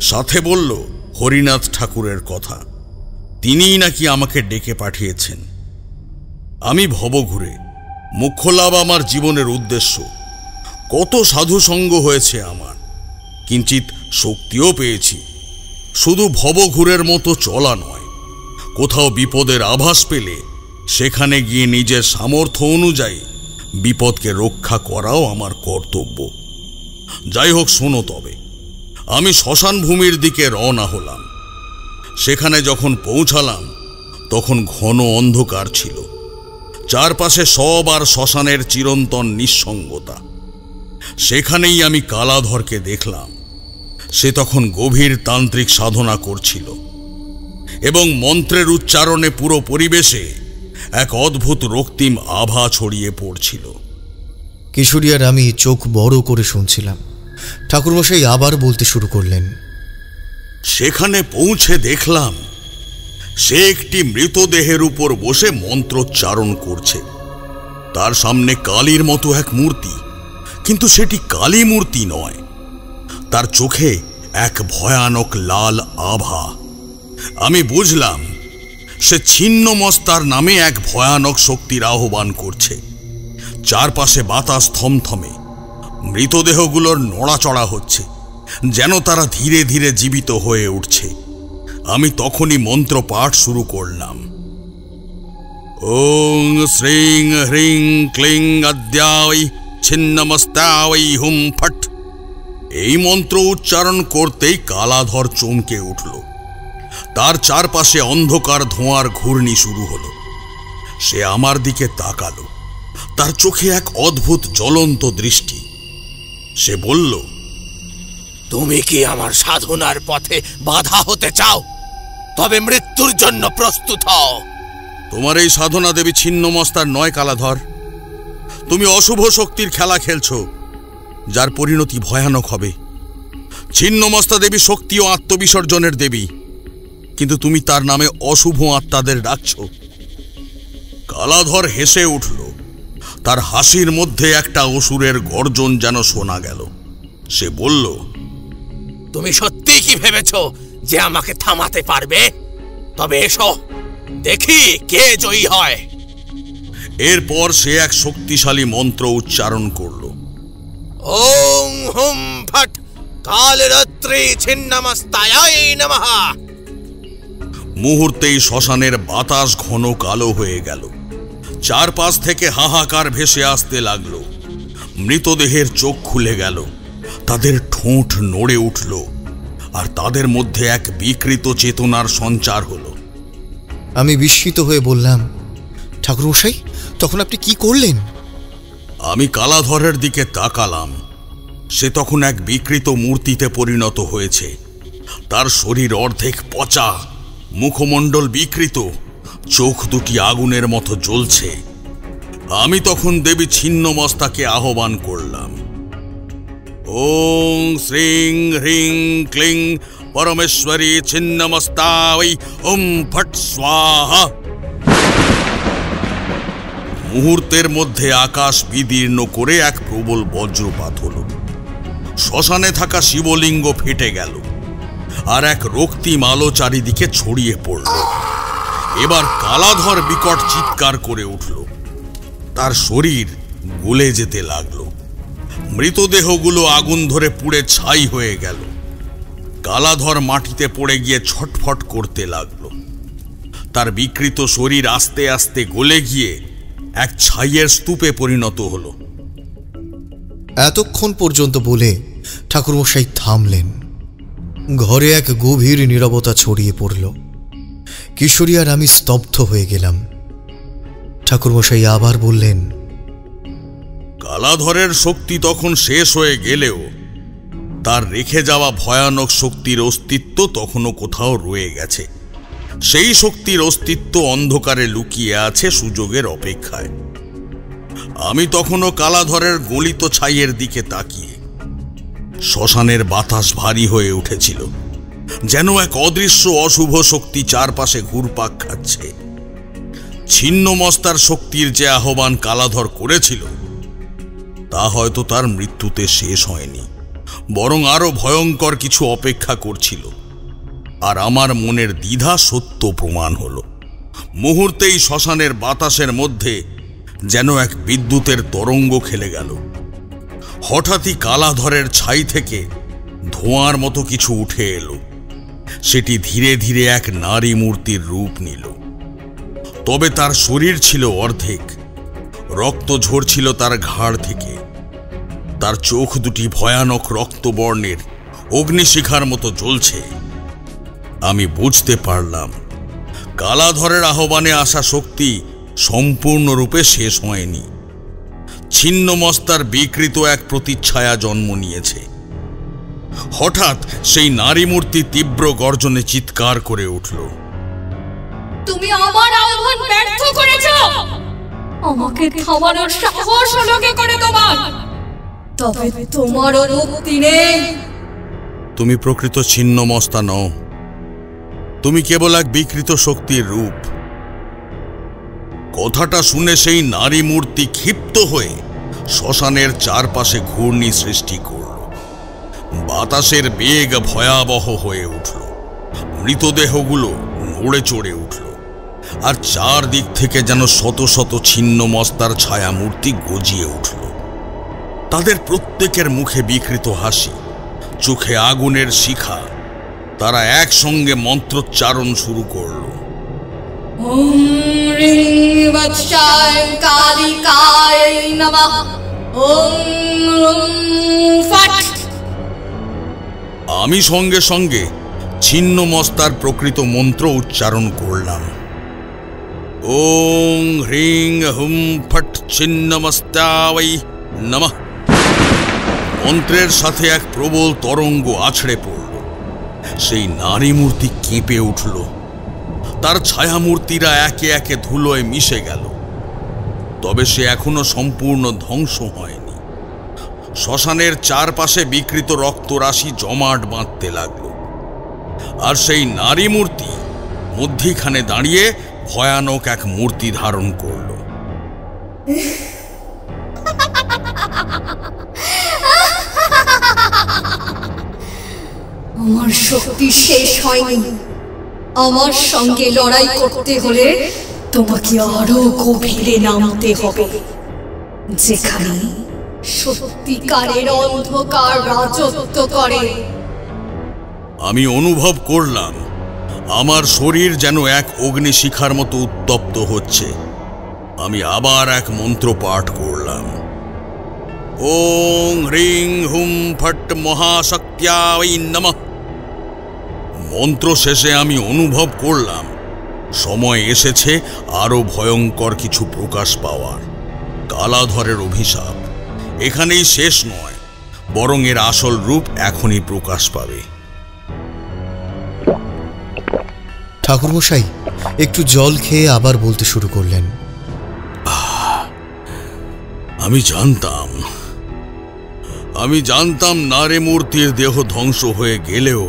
সাথে বলল হরিনাথ ঠাকুরের কথা। তিনিই নাকি আমাকে ডেকে পাঠিয়েছেন। আমি ভবঘুরে, মুখ্য লাভ আমার জীবনের উদ্দেশ্য। কত সাধুসঙ্গ হয়েছে আমার, কিঞ্চিত শক্তিও পেয়েছি। শুধু ভবঘুরের মতো চলা নয়, কোথাও বিপদের আভাস পেলে সেখানে গিয়ে নিজের সামর্থ্য অনুযায়ী বিপদকে রক্ষা করাও আমার কর্তব্য। যাই হোক, শোনো তবে। আমি শ্মশান ভূমির দিকে রওনা হলাম। সেখানে যখন পৌঁছালাম তখন ঘন অন্ধকার ছিল। চারপাশে সব আর শ্মশানের চিরন্তন নিঃসঙ্গতা। সেখানেই আমি কালাধরকে দেখলাম। সে তখন গভীর তান্ত্রিক সাধনা করছিল, এবং মন্ত্রের উচ্চারণে পুরো পরিবেশে এক অদ্ভুত রক্তিম আভা ছড়িয়ে পড়ছিল। কিশোরী আর আমি চোখ বড় করে শুনছিলাম। ঠাকুরমশাই আবার বলতে শুরু করলেন। সেখানে পৌঁছে দেখলাম সে একটি মৃতদেহের উপর বসে মন্ত্রোচ্চারণ করছে। তার সামনে কালীর মতো এক মূর্তি, কিন্তু সেটি কালী মূর্তি নয়। তার চোখে এক ভয়ানক লাল আভা। আমি বুঝলাম সে ছিন্নমস্তার নামে এক ভয়ানক শক্তির আহ্বান করছে। চারপাশে বাতাস থমথমে। মৃতদেহগুলোর নড়াচড়া হচ্ছে, যেন তারা ধীরে ধীরে জীবিত হয়ে উঠছে। আমি তখনই মন্ত্র পাঠ শুরু করলাম। ওং শ্রীং হ্রিং ক্লিং আদ্যায় ছিন্নমস্তায় হুম ফট। এই মন্ত্র উচ্চারণ করতেই কালাধর চমকে উঠল। তার চারপাশে অন্ধকার ধোঁয়ার ঘূর্ণি শুরু হলো। সে আমার দিকে তাকালো। তার চোখে এক অদ্ভুত জ্বলন্ত দৃষ্টি। সে বলল, তুমি কি আমার সাধনার পথে বাধা হতে চাও? তবে মৃত্যুর জন্য প্রস্তুত হও। তোমার এই সাধনা দেবী ছিন্নমস্তার নয় কালাধর। তুমি অশুভ শক্তির খেলা খেলছো, যার পরিণতি ভয়ানক হবে। ছিন্নমস্তা দেবী শক্তি ও আত্মবিসর্জনের দেবী, কিন্তু তুমি তার নামে অশুভ আত্মাদের ডাকছ। কালাধর হেসে উঠল। তার হাসির মধ্যে একটা অসুরের গর্জন যেন শোনা গেল। সে বলল, তুমি সত্যি কি ভেবেছ যে আমাকে থামাতে পারবে? তবে এসো, দেখি কে জয়ী হয়। এরপর সে এক শক্তিশালী মন্ত্র উচ্চারণ করল। ওং হুম ফট কালরাত্রি ছিন্নমস্তায় নমঃ। মুহূর্তেই শ্মশানের বাতাস ঘন কালো হয়ে গেল। চারপাশ থেকে হাহাকার ভেসে আসতে লাগলো। মৃতদেহের চোখ খুলে গেল, তাদের ঠোঁট নড়ে উঠল, আর তাদের মধ্যে এক বিকৃত চেতনার সঞ্চার হলো। আমি বিস্মিত হয়ে বললাম, ঠাকুরমশাই, তখন আপনি কি করলেন? আমি কালাধরের দিকে তাকালাম। সে তখন এক বিকৃত মূর্তিতে পরিণত হয়েছে। তার শরীর অর্ধেক পচা, মুখমণ্ডল বিকৃত, চোখ দুটি আগুনের মতো জ্বলছে। আমি তখন দেবী ছিন্নমস্তাকে আহ্বান করলাম। ওং শ্রীং হ্রিং ক্লিং পরমেশ্বরী ছিন্নমস্তায় ওম ফট স্বাহা। মুহূর্তের মধ্যে আকাশ বিদীর্ণ করে এক প্রবল বজ্রপাত হলো। শ্মশানে থাকা শিবলিঙ্গ ফেটে গেল, আর এক রক্তিম আলো চারিদিকে ছড়িয়ে পড়ল। এবার কালাধর বিকট চিৎকার করে উঠল। তার শরীর গলে যেতে লাগলো। মৃতদেহগুলো আগুন ধরে পুড়ে ছাই হয়ে গেল। কালাধর মাটিতে পড়ে গিয়ে ছটফট করতে লাগলো। তার বিকৃত শরীর আস্তে আস্তে গলে গিয়ে এক ছাইয়ের স্তূপে পরিণত হলো। এতক্ষণ পর্যন্ত বলে ঠাকুরমশাই থামলেন। ঘরে এক গভীর নীরবতা ছড়িয়ে পড়ল। কিশোরী আর আমি স্তব্ধ হয়ে গেলাম। ঠাকুরমশাই আবার বললেন, কালাধরের শক্তি তখন শেষ হয়ে গেলেও তার রেখে যাওয়া ভয়ানক শক্তির অস্তিত্ব তখনও কোথাও রয়ে গেছে। সেই শক্তির অস্তিত্ব অন্ধকারে লুকিয়ে আছে সুযোগের অপেক্ষায়। আমি তখনও কালাধরের গলিত ছাইয়ের দিকে তাকিয়ে। শ্মশানের বাতাস ভারী হয়ে উঠেছিল, যেন এক অদৃশ্য অশুভ শক্তি চারপাশে ঘুরপাক খাচ্ছে। ছিন্নমস্তার শক্তির যে আহ্বান কালাধর করেছিল, তা হয়তো তার মৃত্যুতে শেষ হয়নি, বরং আরো ভয়ঙ্কর কিছু অপেক্ষা করছিল। আর আমার মনের দ্বিধা সত্য প্রমাণ হলো। মুহূর্তেই শ্মশানের বাতাসের মধ্যে যেন এক বিদ্যুতের তরঙ্গ খেলে গেল। হঠাৎই কালাধরের ছাই থেকে ধোঁয়ার মতো কিছু উঠে এলো। সেটি ধীরে ধীরে এক নারী মূর্তির রূপ নিল। তবে তার শরীর ছিল অর্ধেক, রক্ত ঝরছিল তার ঘাড় থেকে। তার চোখ দুটি ভয়ানক রক্তবর্ণের, অগ্নিশিখার মতো জ্বলছে। আমি বুঝতে পারলাম, কালাধরের আহ্বানে আসা শক্তি সম্পূর্ণরূপে শেষ হয়নি। ছিন্নমস্তার বিকৃত এক প্রতিচ্ছায়া জন্ম নিয়েছে। হঠাৎ সেই নারী মূর্তি তীব্র গর্জনে চিৎকার করে উঠল। তুমি আমার আহ্বান ব্যর্থ করেছো। আমাকে থামানোর সাহস হলো কি করে তোমার? তবে তোমারও মুক্তি নেই। তুমি প্রকৃত ছিন্নমস্তা নও, তুমি কেবল এক বিকৃত শক্তির রূপ। কথাটা শুনে সেই নারী মূর্তি ক্ষিপ্ত হয়ে শ্মশানের চারপাশে ঘূর্ণি সৃষ্টি করল। বাতাসের বেগ ভয়াবহ হয়ে উঠল। মৃতদেহগুলো নড়ে চড়ে উঠল, আর চারদিক থেকে যেন শত শত ছিন্নমস্তার ছায়া মূর্তি গজিয়ে উঠল। তাদের প্রত্যেকের মুখে বিকৃত হাসি, চোখে আগুনের শিখা। তারা একসঙ্গে মন্ত্রোচ্চারণ শুরু করল। ওম রিং বৎসায় কালিকায় নমঃ। ওম রুং ফট। আমি সঙ্গে সঙ্গে ছিন্নমস্তার প্রকৃত মন্ত্র উচ্চারণ করলাম। ওং হ্রিং হুম ফট ছিন্নমস্তায় নমঃ। মন্ত্রের সাথে এক প্রবল তরঙ্গ আছড়ে পড়ল। সেই নারী মূর্তি কেঁপে উঠল। তার ছায়ামূর্তিরা একে একে ধুলোয় মিশে গেল। তবে সে এখনো সম্পূর্ণ ধ্বংস হয়নি। শ্মশানের চারপাশে বিকৃত রক্তরাশি জমাট বাঁধতে লাগল, আর সেই নারী মূর্তি মধ্যিখানে দাঁড়িয়ে ভয়ানক এক মূর্তি ধারণ করল। আমার শক্তি শেষ হয়নি। আমার সঙ্গে লড়াই করতে হলে তোমাকে আরো গভীরে নামতে হবে, যেখানে সত্যিকারের অন্ধকার রাজত্ব করে। আমি অনুভব করলাম আমার শরীর যেন এক অগ্নিশিখার মতো উত্তপ্ত হচ্ছে। আমি আবার এক মন্ত্র পাঠ করলাম, ওং হ্রিং হুম ফট মহাশক্ত্যায় নমঃ। মন্ত্র শেষে আমি অনুভব করলাম সময় এসেছে আরো ভয়ঙ্কর কিছু প্রকাশ পাওয়ার। কালাধরের অভিশাপ এখানেই শেষ নয়, বরং এর আসল রূপ এখনই প্রকাশ পাবে। ঠাকুরমশাই একটু জল খেয়ে আবার বলতে শুরু করলেন, আমি জানতাম নারীমূর্তির দেহ ধ্বংস হয়ে গেলেও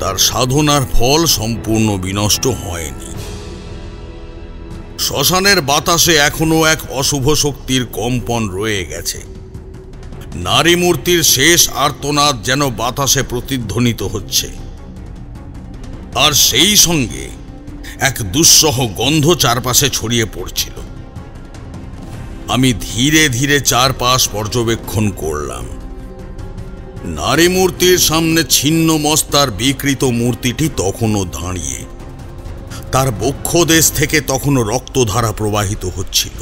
তার সাধনার ফল সম্পূর্ণ বিনষ্ট হয়নি। শ্মশানের বাতাসে এখনো এক অশুভ শক্তির কম্পন রয়ে গেছে। নারীমূর্তির শেষ আর্তনাদ যেন বাতাসে প্রতিধ্বনিত হচ্ছে, আর সেই সঙ্গে এক দুঃসহ গন্ধ চারপাশে ছড়িয়ে পড়ছিল। আমি ধীরে ধীরে চারপাশ পর্যবেক্ষণ করলাম। নারী মূর্তির সামনে ছিন্ন মস্তার বিকৃত মূর্তিটি তখনও দাঁড়িয়ে, তার বক্ষদেশ থেকে তখনও রক্তধারা প্রবাহিত হচ্ছিল,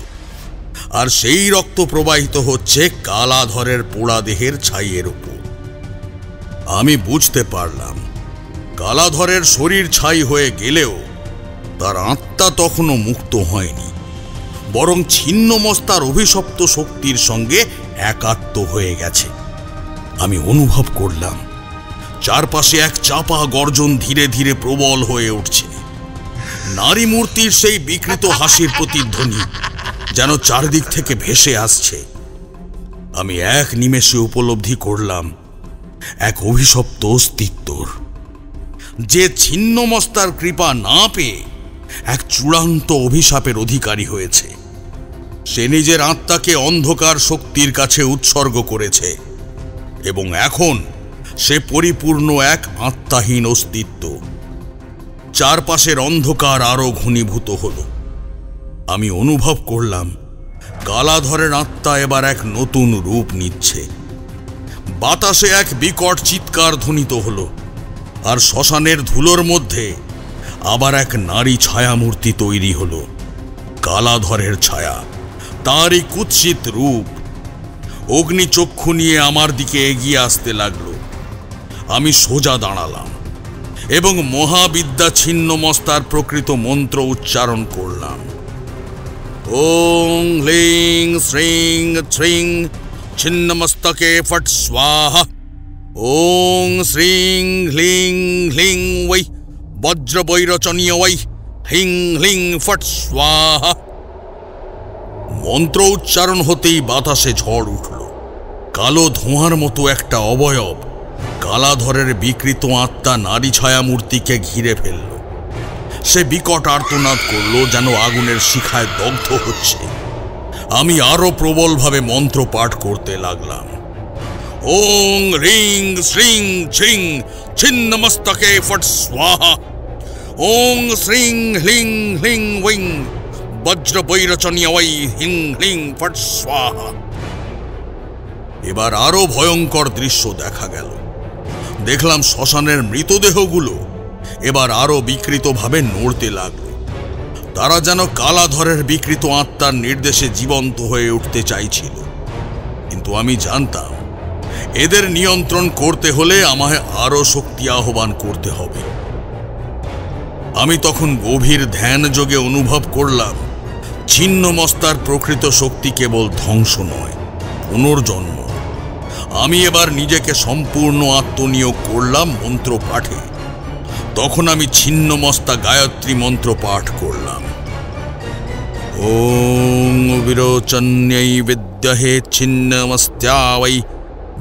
আর সেই রক্ত প্রবাহিত হচ্ছে কালাধরের পোড়া দেহের ছাইয়ের উপর। আমি বুঝতে পারলাম কালাধরের শরীর ছাই হয়ে গেলেও তার আত্মা তখনও মুক্ত হয়নি, বরং ছিন্ন মস্তার অভিশপ্ত শক্তির সঙ্গে একাত্ম হয়ে গেছে। আমি অনুভব করলাম চারপাশে এক চাপা গর্জন ধীরে ধীরে প্রবল হয়ে উঠছে। নারী মূর্তির সেই বিকৃত হাসির প্রতিধ্বনি যেন চারদিক থেকে ভেসে আসছে। আমি এক নিমেষে উপলব্ধি করলাম এক অভিশপ্ত অস্তিত্বর, যে ছিন্ন মস্তার কৃপা না পেয়ে এক চূড়ান্ত অভিশাপের অধিকারী হয়েছে। সে নিজের আত্মাকে অন্ধকার শক্তির কাছে উৎসর্গ করেছে এবং এখন সে পরিপূর্ণ এক আত্মাহীন অস্তিত্ব। চারপাশের অন্ধকার আরো ঘনীভূত হল। আমি অনুভব করলাম কালাধরের আত্মা এবার এক নতুন রূপ নিচ্ছে। বাতাসে এক বিকট চিৎকার ধ্বনিত হল, আর শ্মশানের ধুলোর মধ্যে আবার এক নারী ছায়ামূর্তি তৈরি হল। কালাধরের ছায়া, তারই কুৎসিত রূপ অগ্নিচক্ষু নিয়ে আমার দিকে এগিয়ে আসতে লাগল। আমি সোজা দাঁড়ালাম এবং মহাবিদ্যা ছিন্ন মস্তার প্রকৃত মন্ত্র উচ্চারণ করলাম। ওং হ্লিং শ্রিং শ্রিং ছিন্নমস্তকে ফট স্বাহা। ওং শ্রিং হ্লিং হ্লিং ওই বজ্রবৈরচনীয় ওই হিং হ্লিং ফট স্বাহা। মন্ত্র উচ্চারণ হতেই বাতাসে ঝড় উঠল। কালো ধোঁয়ার মতো একটা অবয়ব কালাধরের বিকৃত আত্মা নারী ছায়ামূর্তিকে ঘিরে ফেলল। সে বিকট আর্তনাদ করল, যেন আগুনের শিখায় দগ্ধ হচ্ছে। আমি আরো প্রবলভাবে মন্ত্র পাঠ করতে লাগলাম। ওং হ্রিং শ্রিং শ্রিং ছিন্নমস্তকে ফট স্বাহা। ওং শ্রিং হ্লিং হ্লিং ওইং বজ্রবৈরচনীয় ওই হিং হ্লিং ফট স্বাহা। এবার আরো ভয়ঙ্কর দৃশ্য দেখা গেল। দেখলাম শ্মশানের মৃতদেহগুলো এবার আরো বিকৃতভাবে নড়তে লাগলো। তারা যেন কালাধরের বিকৃত আত্মার নির্দেশে জীবন্ত হয়ে উঠতে চাইছিল। কিন্তু আমি জানতাম এদের নিয়ন্ত্রণ করতে হলে আমায় আরো শক্তি আহ্বান করতে হবে। আমি তখন গভীর ধ্যান যোগে অনুভব করলাম ছিন্ন মস্তার প্রকৃত শক্তি কেবল ধ্বংস নয়, পুনর্জন্ম। আমি এবার নিজেকে সম্পূর্ণ আত্মনিয়োগ করলাম মন্ত্র পাঠে। তখন আমি ছিন্ন মস্তা গায়ত্রী মন্ত্র পাঠ করলাম। ওং বিরোচন্যৈ বিদ্মহে ছিন্নমস্ত্যায়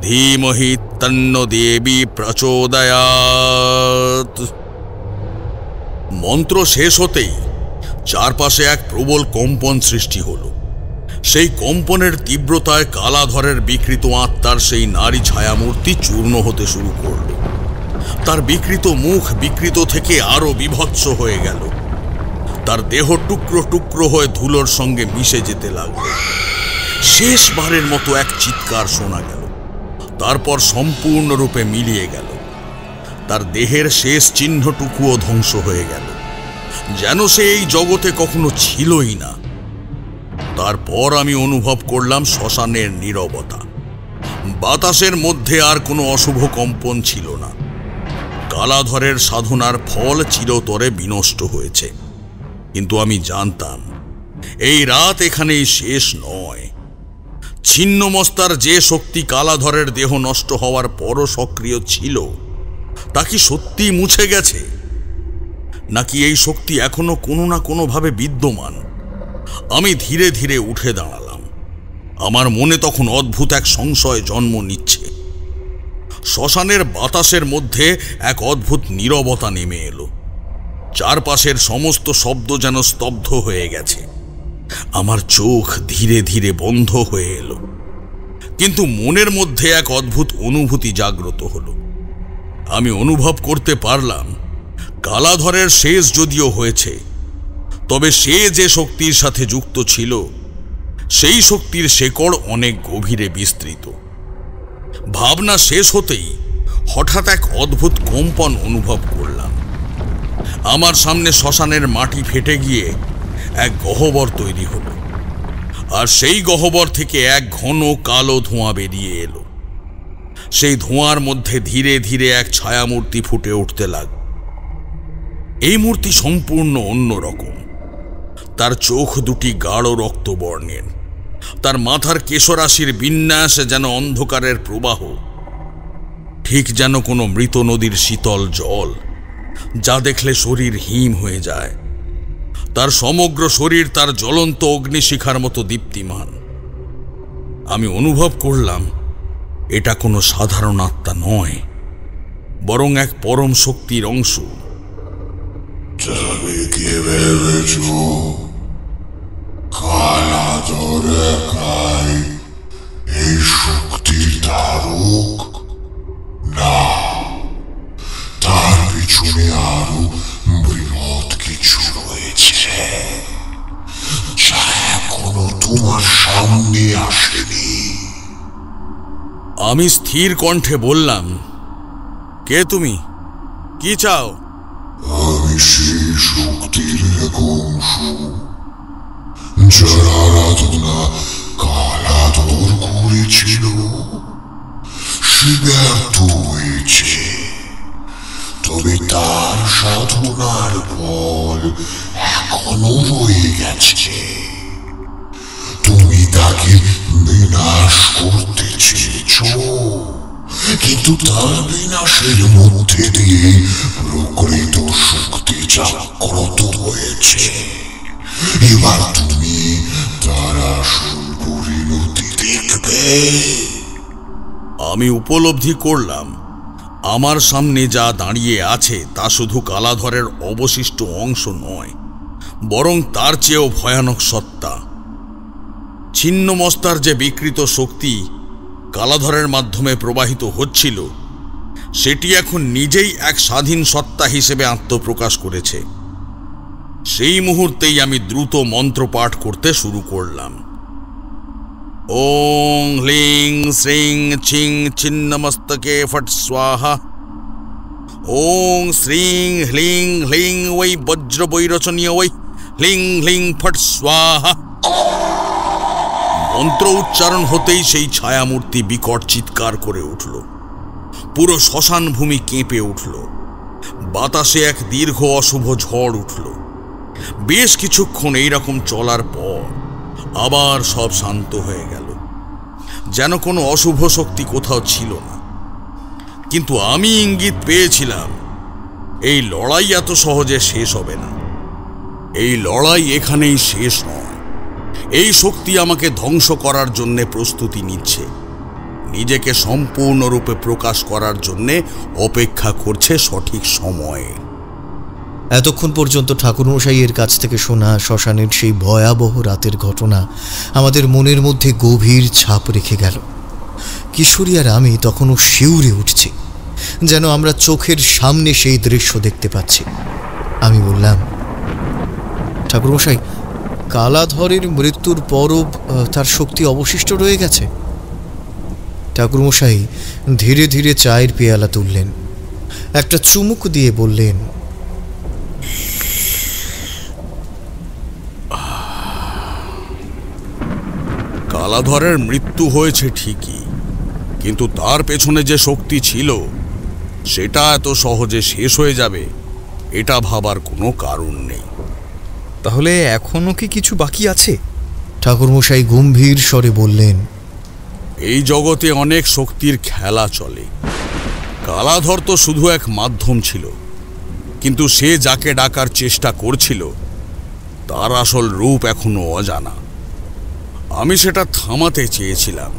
ধীমহি তন্নো দেবী প্রচোদয়াৎ। মন্ত্র শেষ হতেই চারপাশে এক প্রবল কম্পন সৃষ্টি হল। সেই কম্পনের তীব্রতায় কালাধরের বিকৃত আত্মার সেই নারী ছায়ামূর্তি চূর্ণ হতে শুরু করল। তার বিকৃত মুখ বিকৃত থেকে আরো বিভৎস হয়ে গেল। তার দেহ টুকরো টুকরো হয়ে ধুলোর সঙ্গে মিশে যেতে লাগলো। শেষবারের মতো এক চিৎকার শোনা গেল, তারপর সম্পূর্ণরূপে মিলিয়ে গেল। তার দেহের শেষ চিহ্নটুকুও ধ্বংস হয়ে গেল, যেন সে এই জগতে কখনো ছিলই না। তারপর আমি অনুভব করলাম শ্মশানের নীরবতা। বাতাসের মধ্যে আর কোনো অশুভ কম্পন ছিল না। কালাধরের সাধনার ফল চিরতরে বিনষ্ট হয়েছে। কিন্তু আমি জানতাম এই রাত এখানেই শেষ নয়। ছিন্নমস্তার যে শক্তি কালাধরের দেহ নষ্ট হওয়ার পরও সক্রিয় ছিল, তা কি সত্যি মুছে গেছে, নাকি এই শক্তি এখনো কোনো না কোনোভাবে বিদ্যমান? আমি ধীরে ধীরে উঠে দাঁড়ালাম। আমার মনে তখন অদ্ভুত এক সংশয় জন্ম নিচ্ছে। শ্মশানের বাতাসের মধ্যে এক অদ্ভুত নীরবতা নেমে এলো। চারপাশের সমস্ত শব্দ যেন স্তব্ধ হয়ে গেছে। আমার চোখ ধীরে ধীরে বন্ধ হয়ে এলো, কিন্তু মনের মধ্যে এক অদ্ভুত অনুভূতি জাগ্রত হলো। আমি অনুভব করতে পারলাম কালাধরের শেষ যদিও হয়েছে, তবে সে যে শক্তির সাথে যুক্ত ছিল সেই শক্তির শেকড় অনেক গভীরে বিস্তৃত। ভাবনা শেষ হতেই হঠাৎ এক অদ্ভুত কম্পন অনুভব করলাম। আমার সামনে শ্মশানের মাটি ফেটে গিয়ে এক গহ্বর তৈরি হলো, আর সেই গহ্বর থেকে এক ঘন কালো ধোঁয়া বেরিয়ে এলো। সেই ধোঁয়ার মধ্যে ধীরে ধীরে এক ছায়ামূর্তি ফুটে উঠতে লাগল। এই মূর্তি সম্পূর্ণ অন্যরকম। তার চোখ দুটি গাঢ় রক্তবর্ণের, তার মাথার কেশরাশির বিন্যাস যেন অন্ধকারের প্রবাহ, ঠিক যেন কোনো মৃত নদীর শীতল জল, যা দেখলে শরীর হিম হয়ে যায়। তার সমগ্র শরীর তার জ্বলন্ত অগ্নিশিখার মতো দীপ্তিমান। আমি অনুভব করলাম এটা কোনো সাধারণ আত্মা নয়, বরং এক পরম শক্তির অংশ। তুমি কি ভেবেছ কালাধর একাই এই শক্তির ধারক? না, তার পিছনে আরো বৃহৎ কিছু রয়েছে, যা এখনো তোমার সামনে আসেনি। আমি স্থির কণ্ঠে বললাম, কে তুমি? কি চাও? আমি সেই শক্তির এক অংশ, যার আরাধনা কালাধর করেছিল। সে ব্যর্থ হয়েছে, তবে তার সাধনার ফল এখনো রয়ে গেছে। তুমি তাকে বিনাশ করতে চেয়েছ, কিন্তু তার বিনাশের মধ্যে দিয়ে প্রকৃত শক্তি জাগ্রত হয়েছে। এবার তুমি তার আসল পরিণতি দেখবে। আমি উপলব্ধি করলাম আমার সামনে যা দাঁড়িয়ে আছে তা শুধু কালাধরের অবশিষ্ট অংশ নয়, বরং তার চেয়েও ভয়ানক সত্তা। ছিন্নমস্তার যে বিকৃত শক্তি কালাধরের মাধ্যমে প্রবাহিত হচ্ছিল, সেটি এখন নিজেই এক স্বাধীন সত্তা হিসেবে আত্মপ্রকাশ করেছে। সেই মুহূর্তেই আমি দ্রুত মন্ত্র পাঠ করতে শুরু করলাম। ওং হ্লিং শ্রিং ছিং ছিন্নমস্তকে ফট স্বাহা। ওং শ্রিং হ্লিং হ্লিং ওই বজ্র বৈরচনীয় ওই হ্লিং হ্লিং ফট স্বাহা। মন্ত্র উচ্চারণ হতেই সেই ছায়ামূর্তি বিকট চিৎকার করে উঠল। পুরো শ্মশান ভূমি কেঁপে উঠল। বাতাসে এক দীর্ঘ অশুভ ঝড় উঠল। বেশ কিছুক্ষণ এইরকম চলার পর আবার সব শান্ত হয়ে গেল, যেন কোনো অশুভ শক্তি কোথাও ছিল না। কিন্তু আমি ইঙ্গিত পেয়েছিলাম এই লড়াই এত সহজে শেষ হবে না। এই লড়াই এখানেই শেষ নয়। এই শক্তি আমাকে ধ্বংস করার জন্য প্রস্তুতি নিচ্ছে, নিজেকে সম্পূর্ণরূপে প্রকাশ করার জন্য অপেক্ষা করছে সঠিক সময়ে। এতক্ষণ পর্যন্ত ঠাকুরমশাইয়ের কাছ থেকে শোনা শ্মশানের সেই ভয়াবহ রাতের ঘটনা আমাদের মনের মধ্যে গভীর ছাপ রেখে গেল। কিশোরী আর আমি তখনও শিউরে উঠছি। যেন আমরা চোখের সামনে সেই দৃশ্য দেখতে পাচ্ছি। আমি বললাম, ঠাকুরমশাই, কালাধরের মৃত্যুর পরও তার শক্তি অবশিষ্ট রয়ে গেছে? ঠাকুরমশাই ধীরে ধীরে চায়ের পেয়ালা তুললেন, একটা চুমুক দিয়ে বললেন, কালাধরের মৃত্যু হয়েছে ঠিকই, কিন্তু তার পেছনে যে শক্তি ছিল সেটা এত সহজে শেষ হয়ে যাবে এটা ভাবার কোনো কারণ নেই। তাহলে এখনো কি কিছু বাকি আছে? ঠাকুরমশাই গম্ভীর স্বরে বললেন, এই জগতে অনেক শক্তির খেলা চলে। কালাধর তো শুধু এক মাধ্যম ছিল, কিন্তু সে যাকে ডাকার চেষ্টা করছিল তার আসল রূপ এখনো অজানা। আমি সেটা থামাতে চেয়েছিলাম,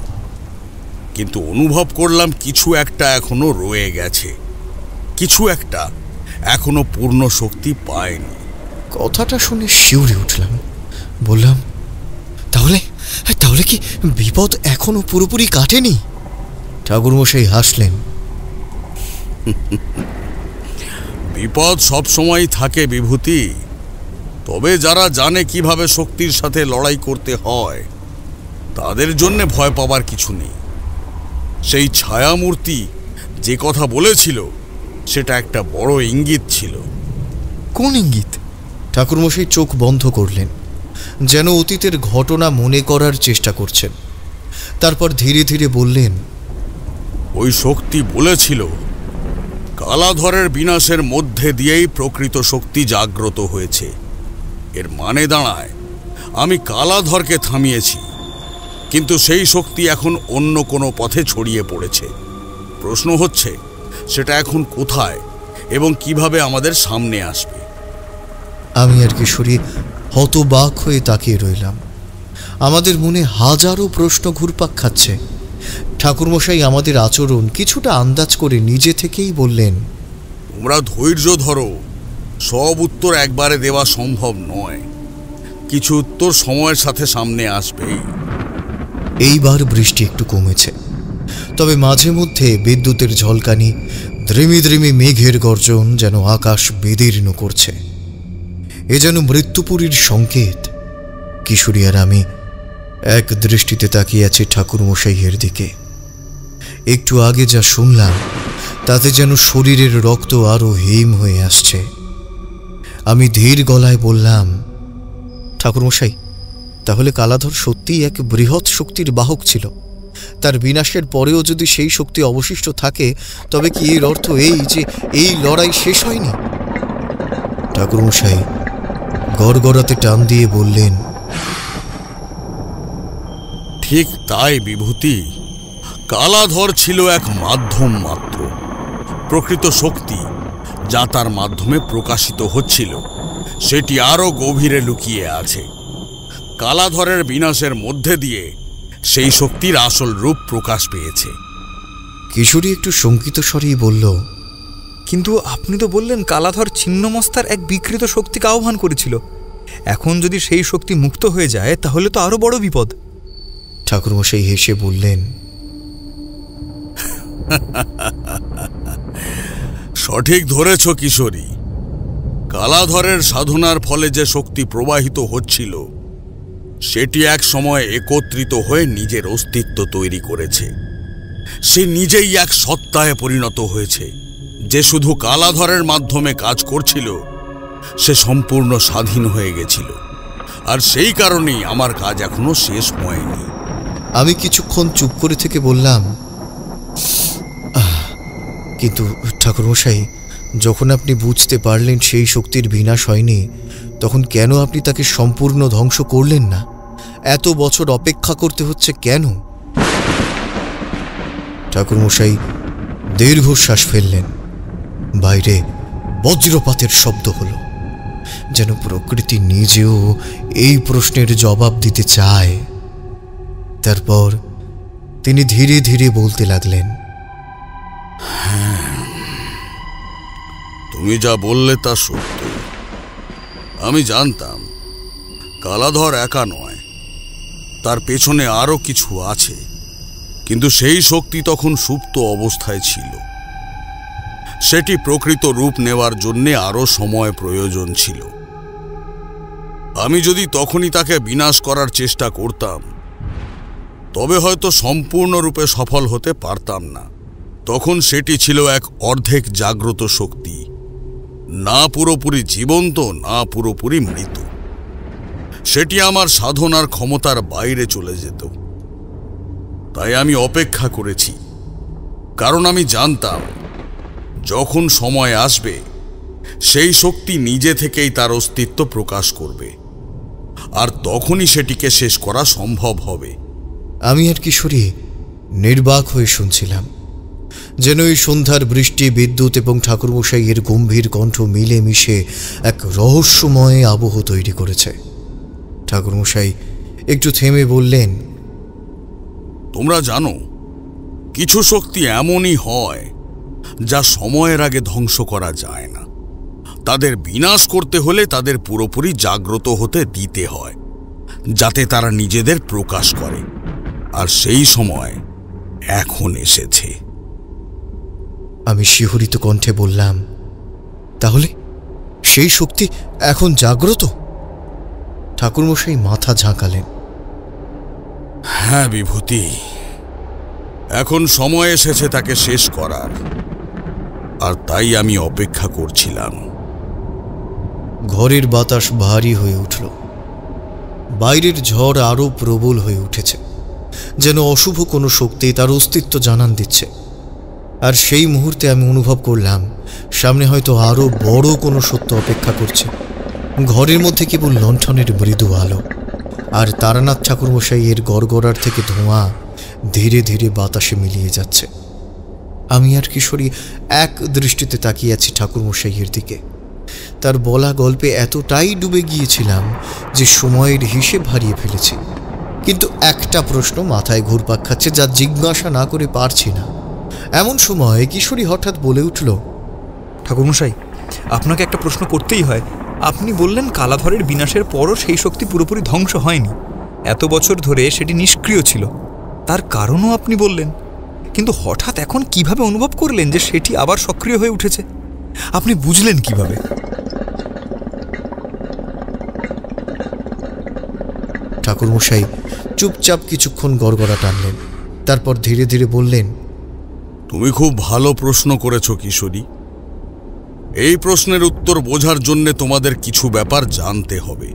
কিন্তু অনুভব করলাম কিছু একটা এখনো রয়ে গেছে, কিছু একটা এখনো পূর্ণ শক্তি পায়নি। কথাটা শুনে শিউরে উঠলাম। বললাম, তাহলে তাহলে কি বিপদ এখনো পুরোপুরি কাটেনি? ঠাকুরমশাই হাসলেন। বিপদ সবসময় থাকে বিভূতি, তবে যারা জানে কিভাবে শক্তির সাথে লড়াই করতে হয় তাদের জন্য ভয় পাবার কিছু নেই। সেই ছায়ামূর্তি যে কথা বলেছিল সেটা একটা বড় ইঙ্গিত ছিল। কোন ইঙ্গিত? ঠাকুরমশাই চোখ বন্ধ করলেন, যেন অতীতের ঘটনা মনে করার চেষ্টা করছেন। তারপর ধীরে ধীরে বললেন, ওই শক্তি বলেছিল কালাধরের বিনাশের মধ্যে দিয়েই প্রকৃত শক্তি জাগ্রত হয়েছে। এর মানে দাঁড়ায় আমি কালাধরকে থামিয়েছি, কিন্তু সেই শক্তি এখন অন্য কোনো পথে ছড়িয়ে পড়েছে। প্রশ্ন হচ্ছে সেটা এখন কোথায় এবং কিভাবে আমাদের সামনে আসবে। আমি আর কিশোরী হতবাক হয়ে তাকিয়ে রইলাম। আমাদের মনে হাজারো প্রশ্ন ঘুরপাক খাচ্ছে। ঠাকুরমশাই আমাদের আচরণ কিছুটা আন্দাজ করে নিজে থেকেই বললেন, তোমরা ধৈর্য ধরো, সব উত্তর একবারে দেওয়া সম্ভব নয়, কিছু উত্তর সময়ের সাথে সামনে আসবেই। এইবার বৃষ্টি একটু কমেছে, তবে মাঝে মধ্যে বিদ্যুতের ঝলকানি, দ্রিমি দ্রিমি মেঘের গর্জন যেন আকাশ বিদীর্ণ করছে। এ যেন মৃত্যুপুরীর সংকেত। কিশোরী আর আমি এক দৃষ্টিতে তাকিয়ে আছি ঠাকুরমশাইয়ের দিকে। একটু আগে যা শুনলাম তাতে যেন শরীরের রক্ত আরো হিম হয়ে আসছে। আমি ধীর গলায় বললাম, ঠাকুরমশাই, তাহলে কালাধর সত্যিই এক বৃহৎ শক্তির বাহক ছিল। তার বিনাশের পরেও যদি সেই শক্তি অবশিষ্ট থাকে, তবে কি এর অর্থ এই যে এই লড়াই শেষ হয়নি? ঠাকুরমশাই গড়গড়াতে টান দিয়ে বললেন, ঠিক তাই বিভূতি, কালাধর ছিল এক মাধ্যম মাত্র। প্রকৃত শক্তি যা তার মাধ্যমে প্রকাশিত হচ্ছিল সেটি আরো গভীরে লুকিয়ে আছে। কালাধরের বিনাশের মধ্যে দিয়ে সেই শক্তির আসল রূপ প্রকাশ পেয়েছে। কিশোরী একটু শঙ্কিত স্বরেই বলল, কিন্তু আপনি তো বললেন কালাধর ছিন্নমস্তার এক বিকৃত শক্তিকে আহ্বান করেছিল। এখন যদি সেই শক্তি মুক্ত হয়ে যায় তাহলে তো আরো বড় বিপদ। ঠাকুরমশাই হেসে বললেন, সঠিক ধরেছ কিশোরী। কালাধরের সাধনার ফলে যে শক্তি প্রবাহিত হচ্ছিল সেটি এক সময় একত্রিত হয়ে নিজের অস্তিত্ব তৈরি করেছে। সে নিজেই এক সত্তায় পরিণত হয়েছে। যে শুধু কালাধরের মাধ্যমে কাজ করছিল সে সম্পূর্ণ স্বাধীন হয়ে গেছিল, আর সেই কারণেই আমার কাজ এখনো শেষ হয়নি। আমি কিছুক্ষণ চুপ করে থেকে বললাম, কিন্তু ঠাকুরমশাই, যখন আপনি বুঝতে পারলেন সেই শক্তির বিনাশ হয়নি, তখন কেন আপনি তাকে সম্পূর্ণ ধ্বংস করলেন না? এত বছর অপেক্ষা করতে হচ্ছে কেন? ঠাকুরমশাই দীর্ঘশ্বাস ফেললেন। বাইরে বজ্রপাতের শব্দ হলো, যেন প্রকৃতি নিজেও এই প্রশ্নের জবাব দিতে চায়। তারপর তিনি ধীরে ধীরে বলতে লাগলেন, তুমি যা বললে তা সত্য। আমি জানতাম কালাধর একা নয়, তার পেছনে আরো কিছু আছে, কিন্তু সেই শক্তি তখন সুপ্ত অবস্থায় ছিল। সেটি প্রকৃত রূপ নেওয়ার জন্য আরো সময় প্রয়োজন ছিল। আমি যদি তখনই তাকে বিনাশ করার চেষ্টা করতাম তবে হয়তো সম্পূর্ণরূপে সফল হতে পারতাম না। তখন সেটি ছিল এক অর্ধেক জাগ্রত শক্তি, না পুরোপুরি জীবন্ত না পুরোপুরি মৃত। সেটি আমার সাধনার ক্ষমতার বাইরে চলে যেত। তাই আমি অপেক্ষা করেছি, কারণ আমি জানতাম যখন সময় আসবে সেই শক্তি নিজে থেকেই তার অস্তিত্ব প্রকাশ করবে, আর তখনই সেটিকে শেষ করা সম্ভব হবে। আমি আর কিশোরী নির্বাক হয়ে শুনছিলাম, যেন এই সন্ধ্যার বৃষ্টি, বিদ্যুৎ এবং ঠাকুরমশাইয়ের গম্ভীর কণ্ঠ মিলে মিশে এক রহস্যময় আবহ তৈরি করেছে। ঠাকুরমশাই একটু থেমে বললেন, তোমরা জানো, কিছু শক্তি এমনই হয় যা সময়ের আগে ধ্বংস করা যায় না। তাদের বিনাশ করতে হলে তাদের পুরোপুরি জাগ্রত হতে দিতে হয়, যাতে তারা নিজেদের প্রকাশ করে। আর সেই সময় এখন এসেছে। আমি শিহরিত কণ্ঠে বললাম, তাহলে সেই শক্তি এখন জাগ্রত? ঠাকুরমশাই মাথা ঝাঁকালেন। হ্যাঁ বিভূতি, এখন সময় এসেছে তাকে শেষ করার, আর তাই আমি অপেক্ষা করছিলাম। ঘরের বাতাস ভারী হয়ে উঠল। বাইরের ঝড় আরো প্রবল হয়ে উঠেছে, যেন অশুভ কোনো শক্তি তার অস্তিত্ব জানান দিচ্ছে। আর সেই মুহূর্তে আমি অনুভব করলাম সামনে হয়তো আরো বড় কোনো সত্য অপেক্ষা করছে। ঘরের মধ্যে কেবল লণ্ঠনের মৃদু আলো, আর তারানাথ ঠাকুরমশাইয়ের গড়গড়ার থেকে ধোঁয়া ধীরে ধীরে বাতাসে মিলিয়ে যাচ্ছে। আমি আর কিশোরী এক দৃষ্টিতে তাকিয়ে আছি ঠাকুরমশাইয়ের দিকে। তার বলা গল্পে এতটাই ডুবে গিয়েছিলাম যে সময়ের হিসেব হারিয়ে ফেলেছি। কিন্তু একটা প্রশ্ন মাথায় ঘুরপাক খাচ্ছে, যা জিজ্ঞাসা না করে পারছি না। এমন সময় কিশোরী হঠাৎ বলে উঠল, ঠাকুরমশাই, আপনাকে একটা প্রশ্ন করতেই হয়। আপনি বললেন কালাধরের বিনাশের পরও সেই শক্তি পুরোপুরি ধ্বংস হয়নি, এত বছর ধরে সেটি নিষ্ক্রিয় ছিল। তার কারণও আপনি বললেন, কিন্তু হঠাৎ এখন কিভাবে অনুভব করলেন যে সেটি আবার সক্রিয় হয়ে উঠেছে? আপনি বুঝলেন কিভাবে? ঠাকুরমশাই চুপচাপ কিছুক্ষণ গড়গড়া টানলেন, তারপর ধীরে ধীরে বললেন, তুমি খুব ভালো প্রশ্ন করেছ কিশোরী। এই প্রশ্নের উত্তর বোঝার জন্য তোমাদের কিছু ব্যাপার জানতে হবে।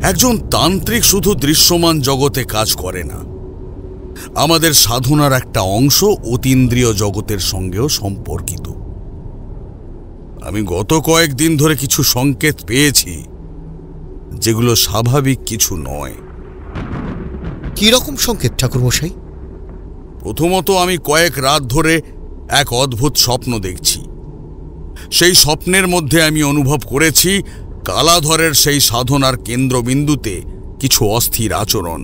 একজন তান্ত্রিক শুধু দৃশ্যমান জগতে কাজ করে না, আমাদের সাধনার একটা অংশ অতীন্দ্রিয় জগতের সঙ্গেও সম্পর্কিত। আমি গত কয়েকদিন ধরে কিছু সংকেত পেয়েছি যেগুলো স্বাভাবিক কিছু নয়। কি রকম সংকেত ঠাকুরমশাই? প্রথমত, আমি কয়েক রাত ধরে এক অদ্ভুত স্বপ্ন দেখছি। সেই স্বপ্নের মধ্যে আমি অনুভব করেছি কালাধরের সেই সাধনার কেন্দ্রবিন্দুতে কিছু অস্থির আচরণ,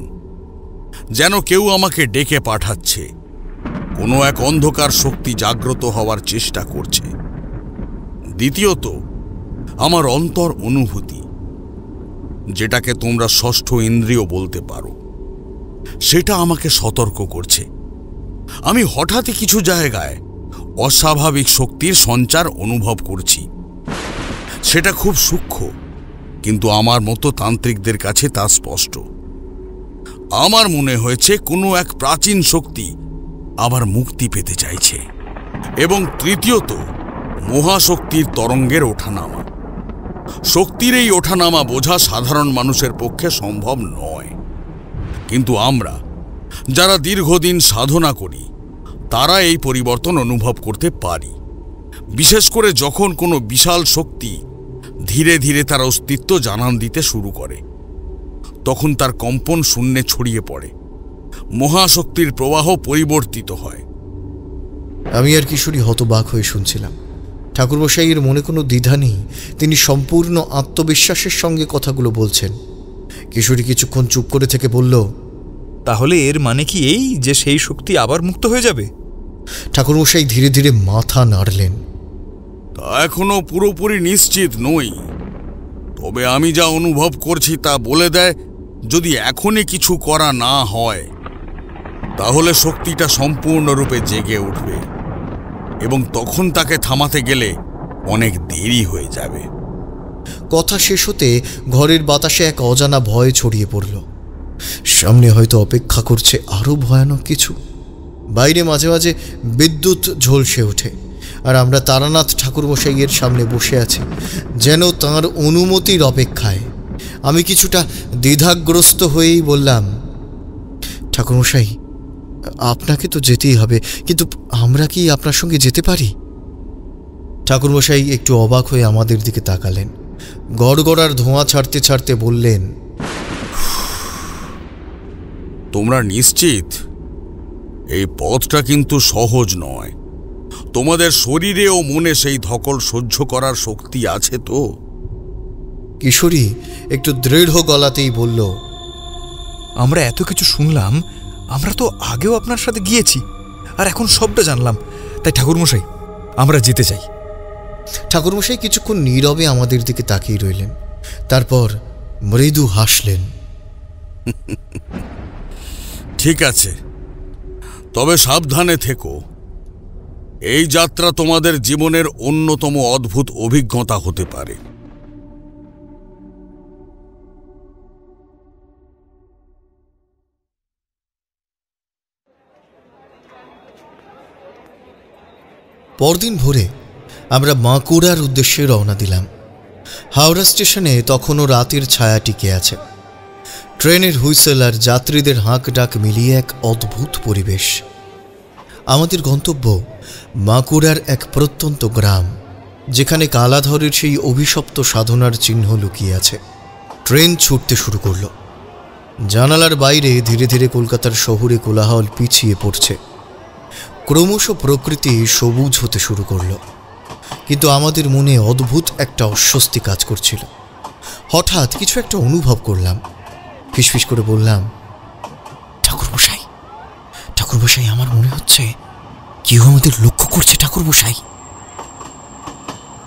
যেন কেউ আমাকে ডেকে পাঠাচ্ছে, কোনো এক অন্ধকার শক্তি জাগ্রত হওয়ার চেষ্টা করছে। দ্বিতীয়ত, আমার অন্তর অনুভূতি, যেটাকে তোমরা ষষ্ঠ ইন্দ্রিয় বলতে পারো, সেটা আমাকে সতর্ক করছে। আমি হঠাৎই কিছু জায়গায় অস্বাভাবিক শক্তির সঞ্চার অনুভব করছি। সেটা খুব সূক্ষ্ম, কিন্তু আমার মতো তান্ত্রিকদের কাছে তা স্পষ্ট। আমার মনে হয়েছে কোনো এক প্রাচীন শক্তি আবার মুক্তি পেতে চাইছে। এবং তৃতীয়ত, মহাশক্তির তরঙ্গের ওঠানামা। শক্তির এই ওঠানামা বোঝা সাধারণ মানুষের পক্ষে সম্ভব নয়, কিন্তু আমরা যারা দীর্ঘদিন সাধনা করি তারা এই পরিবর্তন অনুভব করতে পারি। বিশেষ করে যখন কোনো বিশাল শক্তি ধীরে ধীরে তার অস্তিত্ব জানান দিতে শুরু করে, তখন তার কম্পন শূন্যে ছড়িয়ে পড়ে, মহাশক্তির প্রবাহ পরিবর্তিত হয়। আমি আর কিশোরী হতবাক হয়ে শুনছিলাম। ঠাকুরমশাইয়ের মনে কোনো দ্বিধা নেই, তিনি সম্পূর্ণ আত্মবিশ্বাসের সঙ্গে কথাগুলো বলছেন। কিশোরী কিছুক্ষণ চুপ করে থেকে বলল, তাহলে এর মানে কি এই যে সেই শক্তি আবার মুক্ত হয়ে যাবে? ঠাকুরমশাই ধীরে ধীরে মাথা নাড়লেন। তা এখনো পুরোপুরি নিশ্চিত নই, তবে আমি যা অনুভব করছি তা বলে দেয় যদি এখনই কিছু করা না হয় তাহলে শক্তিটা সম্পূর্ণরূপে জেগে উঠবে। এবং তখন তাকে থামাতে গেলে অনেক দেরি হয়ে যাবে। কথা শেষ হতে ঘরের বাতাসে এক অজানা ভয় ছড়িয়ে পড়ল। সামনে হয়তো অপেক্ষা করছে আরো ভয়ানক কিছু। বাইরে মাঝে মাঝে বিদ্যুৎ ঝলসে ওঠে, আর আমরা তারানাথ ঠাকুরমশাইয়ের সামনে বসে আছি যেন তাঁর অনুমতির অপেক্ষায়। আমি কিছুটা দ্বিধাগ্রস্ত হয়েই বললাম, ঠাকুরমশাই, আপনাকে তো যেতেই হবে, কিন্তু আমরা কি আপনার সঙ্গে যেতে পারি? ঠাকুরমশাই একটু অবাক হয়ে আমাদের দিকে তাকালেন, গড়গড়ার ধোঁয়া ছাড়তে ছাড়তে বললেন, তোমরা নিশ্চিত? এই পথটা কিন্তু সহজ নয়। তোমাদের শরীরে ও মনে সেই ধকল সহ্য করার শক্তি আছে তো? কিশোরী একটু দৃঢ় গলাতেই বলল, আমরা এত কিছু শুনলাম, আমরা তো আগেও আপনার সাথে গিয়েছি, আর এখন সবটা জানলাম। তাই ঠাকুরমশাই, আমরা যেতে চাই। ঠাকুরমশাই কিছুক্ষণ নীরবে আমাদের দিকে তাকিয়ে রইলেন, তারপর মৃদু হাসলেন। ঠিক আছে, তবে সাবধানে থেকো। এই যাত্রা তোমাদের জীবনের অন্যতম অদ্ভুত অভিজ্ঞতা হতে পারে। পরদিন ভোরে আমরা বাঁকুড়ার উদ্দেশ্যে রওনা দিলাম। হাওড়া স্টেশনে তখনও রাতের ছায়া টিকে আছে। ট্রেনের হুইসেল আর যাত্রীদের হাঁক ডাক মিলিয়ে এক অদ্ভুত পরিবেশ। আমাদের গন্তব্য বাঁকুড়ার এক প্রত্যন্ত গ্রাম, যেখানে কালাধরের সেই অভিশপ্ত সাধনার চিহ্ন লুকিয়ে আছে। ট্রেন ছুটতে শুরু করল। জানালার বাইরে ধীরে ধীরে কলকাতার শহুরে কোলাহল পিছিয়ে পড়ছে। ক্রমশ প্রকৃতি সবুজ হতে শুরু করল, কিন্তু আমাদের মনে অদ্ভুত একটা অস্বস্তি কাজ করছিল। হঠাৎ কিছু একটা অনুভব করলাম। ফিসফিস করে বললাম, ঠাকুরমশাই, ঠাকুরমশাই, আমার মনে হচ্ছে কেউ আমাদের লক্ষ্য করছে। ঠাকুরমশাই।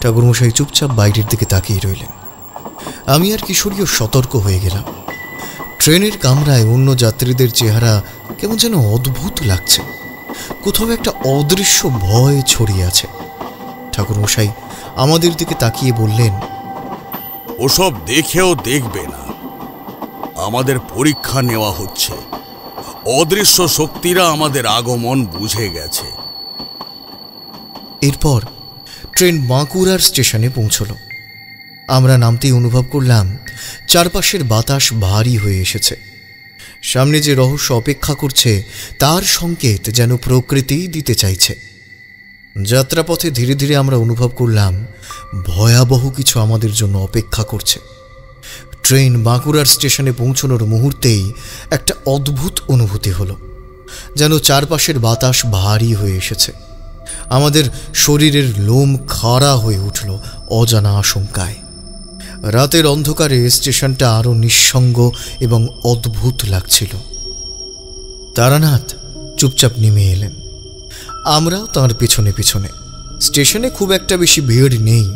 ঠাকুরমশাই চুপচাপ বাইরের দিকে তাকিয়ে রইলেন। আমি আর কিশোরীও সতর্ক হয়ে গেলাম। ট্রেনের কামরায় অন্য যাত্রীদের চেহারা কেমন যেন অদ্ভুত লাগছে। কোথাও একটা অদৃশ্য ভয় ছড়িয়ে আছে। ঠাকুরমশাই আমাদের দিকে তাকিয়ে বললেন, ওসব দেখেও দেখবে না, আমাদের পরীক্ষা নেওয়া হচ্ছে। অদৃশ্য শক্তিরা আমাদের আগমন বুঝে গেছে। এরপর ট্রেন বাঁকুড়ার স্টেশনে পৌঁছল। আমরা নামতেই অনুভব করলাম চারপাশের বাতাস ভারী হয়ে এসেছে। সামনে যে রহস্য অপেক্ষা করছে তার সংকেত যেন প্রকৃতিই দিতে চাইছে। যাত্রাপথে ধীরে ধীরে আমরা অনুভব করলাম ভয়াবহ কিছু আমাদের জন্য অপেক্ষা করছে। ট্রেন বাঁকুড়ার স্টেশনে পৌঁছানোর মুহূর্তেই একটা অদ্ভুত অনুভূতি হলো, যেন চারপাশের বাতাস ভারী হয়ে এসেছে। আমাদের শরীরের লোম খাড়া হয়ে উঠল অজানা আশঙ্কায়। রাতের অন্ধকারে স্টেশনটা আরো নিঃসঙ্গ এবং অদ্ভুত লাগছিল। তারানাথ চুপচাপ নেমে এলেন। আমরাও তাঁর পিছনে পিছনে। স্টেশনে খুব একটা বেশি ভিড় নেই।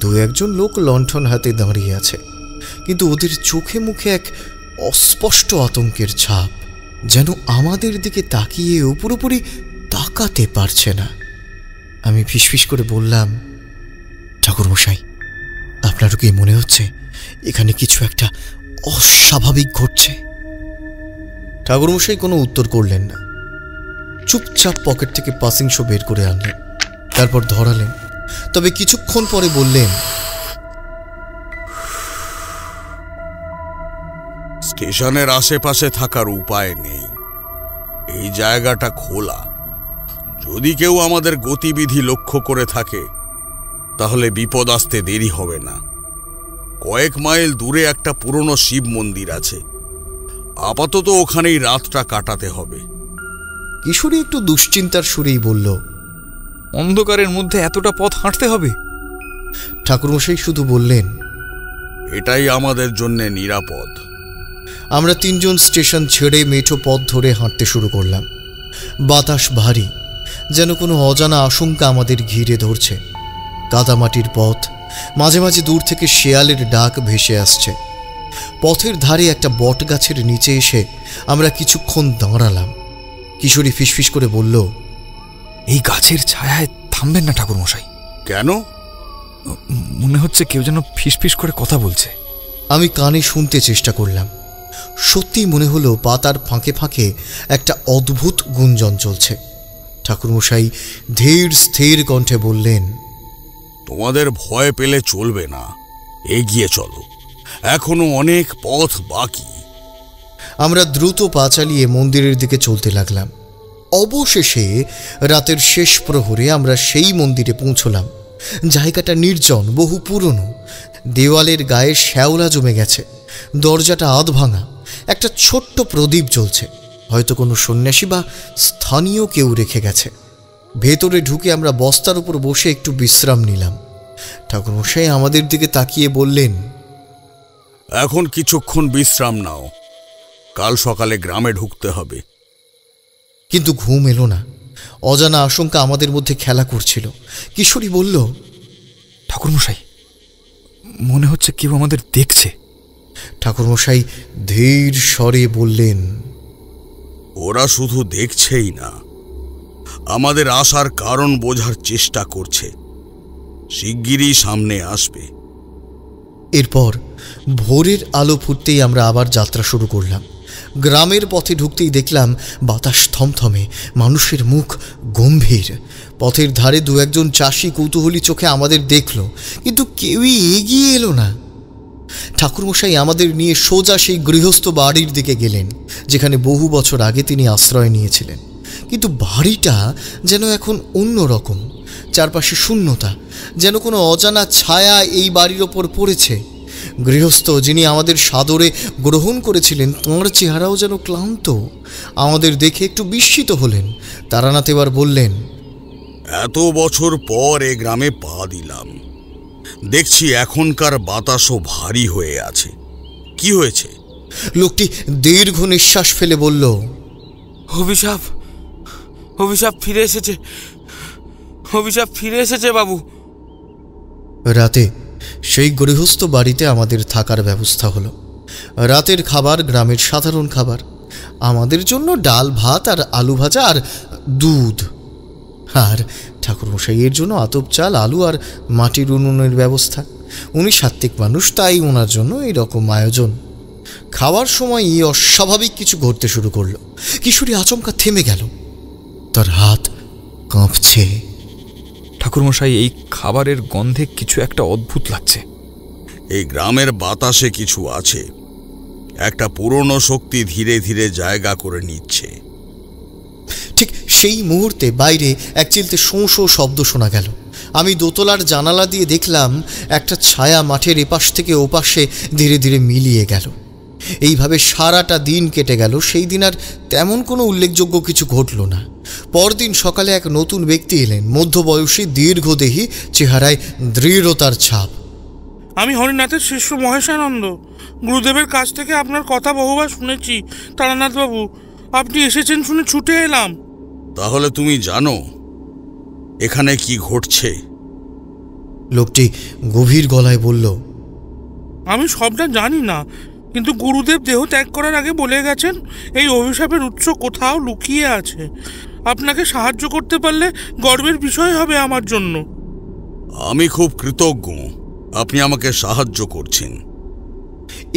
দু একজন লোক লণ্ঠন হাতে দাঁড়িয়ে আছে, কিন্তু ওদের চোখে মুখে এক অস্পষ্ট আতঙ্কের ছাপ, যেন আমাদের দিকে তাকিয়েও পুরোপুরি তাকাতে পারছে না। আমি ফিসফিস করে বললাম, ঠাকুরমশাই, আপনারও কি মনে হচ্ছে এখানে কিছু একটা অস্বাভাবিক ঘটছে? ঠাকুরমশাই কোনো উত্তর করলেন না। চুপচাপ পকেট থেকে পাসিং শো বের করে আনলেন, তারপর ধরালেন। তবে কিছুক্ষণ পরে বললেন, স্টেশনের আশেপাশে থাকার উপায় নেই। এই জায়গাটা খোলা। যদি কেউ আমাদের গতিবিধি লক্ষ্য করে থাকে তাহলে বিপদ আসতে দেরি হবে না। কয়েক মাইল দূরে একটা পুরনো শিব মন্দির আছে। আপাতত ওখানেই রাতটা কাটাতে হবে। কিশোরী একটু দুশ্চিন্তার সুরেই বলল, অন্ধকারের মধ্যে এতটা পথ হাঁটতে হবে? ঠাকুরমশাই শুধু বললেন, এটাই আমাদের জন্য নিরাপদ। আমরা তিনজন স্টেশন ছেড়ে মেঠো পথ ধরে হাঁটতে শুরু করলাম। বাতাস ভারী, যেন কোনো অজানা আশঙ্কা আমাদের ঘিরে ধরছে। কাদামাটির পথ, মাঝে মাঝে দূর থেকে শেয়ালের ডাক ভেসে আসছে। পথের ধারে একটা বটগাছের নিচে এসে আমরা কিছুক্ষণ দাঁড়ালাম। কিশোরী ফিসফিস করে বলল, এই গাছের ছায়ায় থামবেন না ঠাকুরমশাই। কেন? মনে হচ্ছে কেউ যেন ফিসফিস করে কথা বলছে। আমি কানে শুনতে চেষ্টা করলাম। সত্যি মনে হলো পাতার ফাঁকে ফাঁকে একটা অদ্ভুত গুঞ্জন চলছে। ঠাকুরমশাই ধীর স্থির কণ্ঠে বললেন, তোমাদের ভয় পেলে চলবে না, এগিয়ে চলো, এখনো অনেক পথ বাকি। আমরা দ্রুত পা চালিয়ে মন্দিরের দিকে চলতে লাগলাম। অবশেষে রাতের শেষ প্রহরে আমরা সেই মন্দিরে পৌঁছলাম। জায়গাটা নির্জন, বহু পুরনো। দেওয়ালের গায়ে শ্যাওলা জমে গেছে, দরজাটা আধ ভাঙা। একটা ছোট্ট প্রদীপ জ্বলছে, হয়তো কোনো সন্ন্যাসী বা স্থানীয় কেউ রেখে গেছে। ভেতরে ঢুকে আমরা বস্তার উপর বসে একটু বিশ্রাম নিলাম। ঠাকুরমশাই আমাদের দিকে তাকিয়ে বললেন, এখন কিছুক্ষণ বিশ্রাম নাও, কাল সকালে গ্রামে ঢুকতে হবে। কিন্তু ঘুম এলো না। অজানা আশঙ্কা আমাদের মধ্যে খেলা করছিল। কিশোরী বলল, ঠাকুরমশাই, মনে হচ্ছে কেউ আমাদের দেখছে। ঠাকুরমশাই ধীর স্বরে বললেন, ওরা শুধু দেখছেই না, আমাদের আসার কারণ বোঝার চেষ্টা করছে। শিগগিরই সামনে আসবে। এরপর ভোরের আলো ফুটতেই আমরা আবার যাত্রা শুরু করলাম। গ্রামের পথে ঢুকতেই দেখলাম বাতাস থমথমে, মানুষের মুখ গম্ভীর। পথের ধারে দু একজন চাষি কৌতূহলী চোখে আমাদের দেখল, কিন্তু কেউই এগিয়ে এলো না। ঠাকুরমশাই আমাদের নিয়ে সোজা সেই গৃহস্থ বাড়ির দিকে গেলেন, যেখানে বহু বছর আগে তিনি আশ্রয় নিয়েছিলেন। কিন্তু বাড়িটা যেন এখন অন্য রকম। চারপাশে শূন্যতা, যেন কোনো অজানা ছায়া এই বাড়ির ওপর পড়েছে। গৃহস্থ যিনি আমাদের সাদরে গ্রহণ করেছিলেন, তাঁর চেহারাও যেন ক্লান্ত। আমাদের দেখে একটু বিস্মিত হলেন। তারানাথ এবার বললেন, এত বছর পর এ গ্রামে পা দিলাম, দেখছি এখনকার বাতাসও ভারী হয়ে আছে। কি হয়েছে? লোকটি দীর্ঘ নিঃশ্বাস ফেলে বলল, অভিশাপ, অভিশাপ ফিরে এসেছে, অভিশাপ ফিরে এসেছে বাবু। রাতে সেই গৃহস্থ বাড়িতে আমাদের থাকার ব্যবস্থা হলো। রাতের খাবার গ্রামের সাধারণ খাবার। আমাদের জন্য ডাল ভাত আর আলু ভাজা আর দুধ, আর ঠাকুরমশাইয়ের জন্য আতপ চাল, আলু আর মাটির উনুনের ব্যবস্থা। উনি সাত্ত্বিক মানুষ, তাই ওনার জন্য এইরকম আয়োজন। খাওয়ার সময়ই অস্বাভাবিক কিছু ঘটতে শুরু করলো। কিশোরী আচমকা থেমে গেল, তার হাত কাঁপছে। ঠাকুরমশাই, এই খাবারের গন্ধে কিছু একটা অদ্ভুত লাগছে। এই গ্রামের বাতাসে কিছু আছে, একটা পুরনো শক্তি ধীরে ধীরে জায়গা করে নিচ্ছে। ঠিক সেই মুহূর্তে বাইরে এক চিলতে শোঁ শোঁ শব্দ শোনা গেল। আমি দোতলার জানালা দিয়ে দেখলাম একটা ছায়া মাঠের এপাশ থেকে ওপাশে ধীরে ধীরে মিলিয়ে গেল। এইভাবে সারাটা দিন কেটে গেল। সেই দিন আর তেমন কোনো উল্লেখযোগ্য কিছু ঘটল না। পরদিন সকালে এক নতুন ব্যক্তি এলেন, মধ্যবয়সী, দীর্ঘদেহী, চেহারায় দৃঢ়তার ছাপ। আমি হরিনাথের শিষ্য মহেশানন্দ। গুরুদেবের কাছ থেকে আপনার কথা বহুবার শুনেছি তারানাথ বাবু। আপনি এসেছেন শুনে ছুটে এলাম। তাহলে তুমি জানো এখানে কি ঘটছে? লোকটি গভীর গলায় বলল, আমি সবটা জানি না, কিন্তু গুরুদেব দেহ ত্যাগ করার আগে বলে গেছেন এই অভিশাপের উৎস কোথাও লুকিয়ে আছে। আপনাকে সাহায্য করতে পারলে গর্বের বিষয় হবে আমার জন্য। আমি খুব কৃতজ্ঞ আপনি আমাকে সাহায্য করছেন।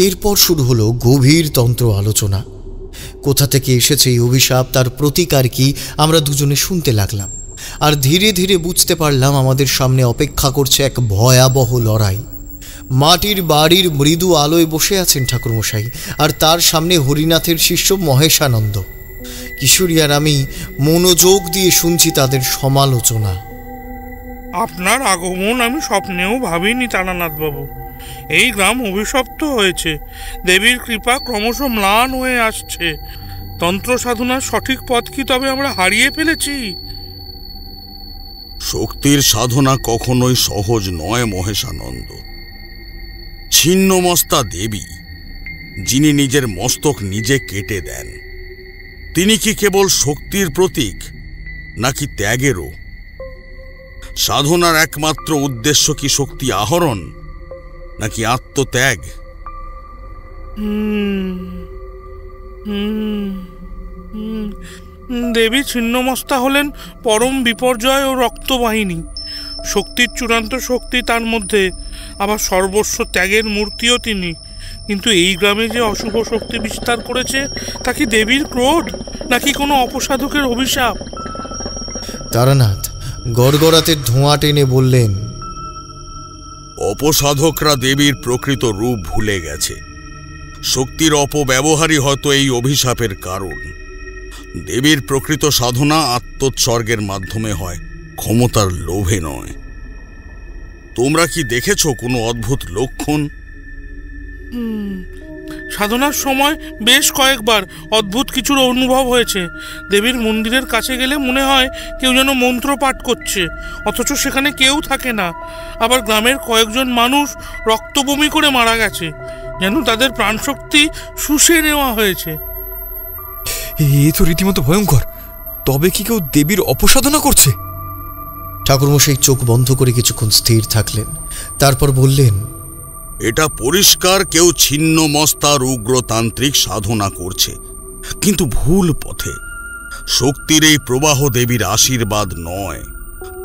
এরপর শুরু হলো গভীর তন্ত্র আলোচনা। কোথা থেকে এসেছে এই অভিশাপ, তার প্রতিকার কি, আমরা দুজনে শুনতে লাগলাম। আর ধীরে ধীরে বুঝতে পারলাম আমাদের সামনে অপেক্ষা করছে এক ভয়াবহ লড়াই। মাটির বাড়ির মৃদু আলোয় বসে আছেন ঠাকুরমশাই, আর তার সামনে হরিনাথের শিষ্য মহেশানন্দ। কিশোরী আর আমি মনোযোগ দিয়ে শুনছি তাদের সমালোচনা। আপনার আগমন আমি স্বপ্নেও ভাবিনি তারানাথ বাবু। এই গ্রাম অভিশপ্ত হয়েছে, দেবীর কৃপা ক্রমশ ম্লান হয়ে আসছে। তন্ত্র সাধনার সঠিক পথ কি তবে আমরা হারিয়ে ফেলেছি? শক্তির সাধনা কখনোই সহজ নয় মহেশানন্দ। ছিন্নমস্তা দেবী, যিনি নিজের মস্তক নিজে কেটে দেন, তিনি কি কেবল শক্তির প্রতীক নাকি ত্যাগেরও? সাধনার একমাত্র উদ্দেশ্য কি শক্তি আহরণ নাকি আত্মত্যাগ? দেবী ছিন্নমস্তা হলেন পরম বিপর্যয় ও রক্তবাহিনী। শক্তির চূড়ান্ত শক্তি তার মধ্যে, আবার সর্বস্ব ত্যাগের মূর্তিও তিনি। কিন্তু এই গ্রামে যে অশুভ শক্তি বিস্তার করেছে, তা কি দেবীর ক্রোধ নাকি কোনো অপসাধকের অভিশাপ? তারানাথ গড়গড়াতে ধোঁয়া টেনে বললেন, অপসাধকরা দেবীর প্রকৃত রূপ ভুলে গেছে। শক্তির অপব্যবহারই হয়তো এই অভিশাপের কারণ। দেবীর প্রকৃত সাধনা আত্মোৎসর্গের মাধ্যমে হয়, ক্ষমতার লোভে নয়। তোমরা কি দেখেছ কোনো অদ্ভুত লক্ষণ? সাধনার সময় বেশ কয়েকবার অদ্ভুত কিছুর অনুভব হয়েছে। দেবীর মন্দিরের কাছে গেলে মনে হয় কেউ যেন মন্ত্র পাঠ করছে, অথচ সেখানে কেউ থাকে না। আবার গ্রামের কয়েকজন মানুষ রক্তবমি করে মারা গেছে, যেন তাদের প্রাণশক্তি শুষে নেওয়া হয়েছে। এ তো রীতিমতো ভয়ঙ্কর। তবে কি কেউ দেবীর অপসাধনা করছে? ঠাকুরমশাই চোখ বন্ধ করে কিছুক্ষণ স্থির থাকলেন, তারপর বললেন, এটা পরিষ্কার কেউ ছিন্নমস্তার উগ্রতান্ত্রিক সাধনা করছে, কিন্তু ভুল পথে। শক্তির এই প্রবাহ দেবীর আশীর্বাদ নয়,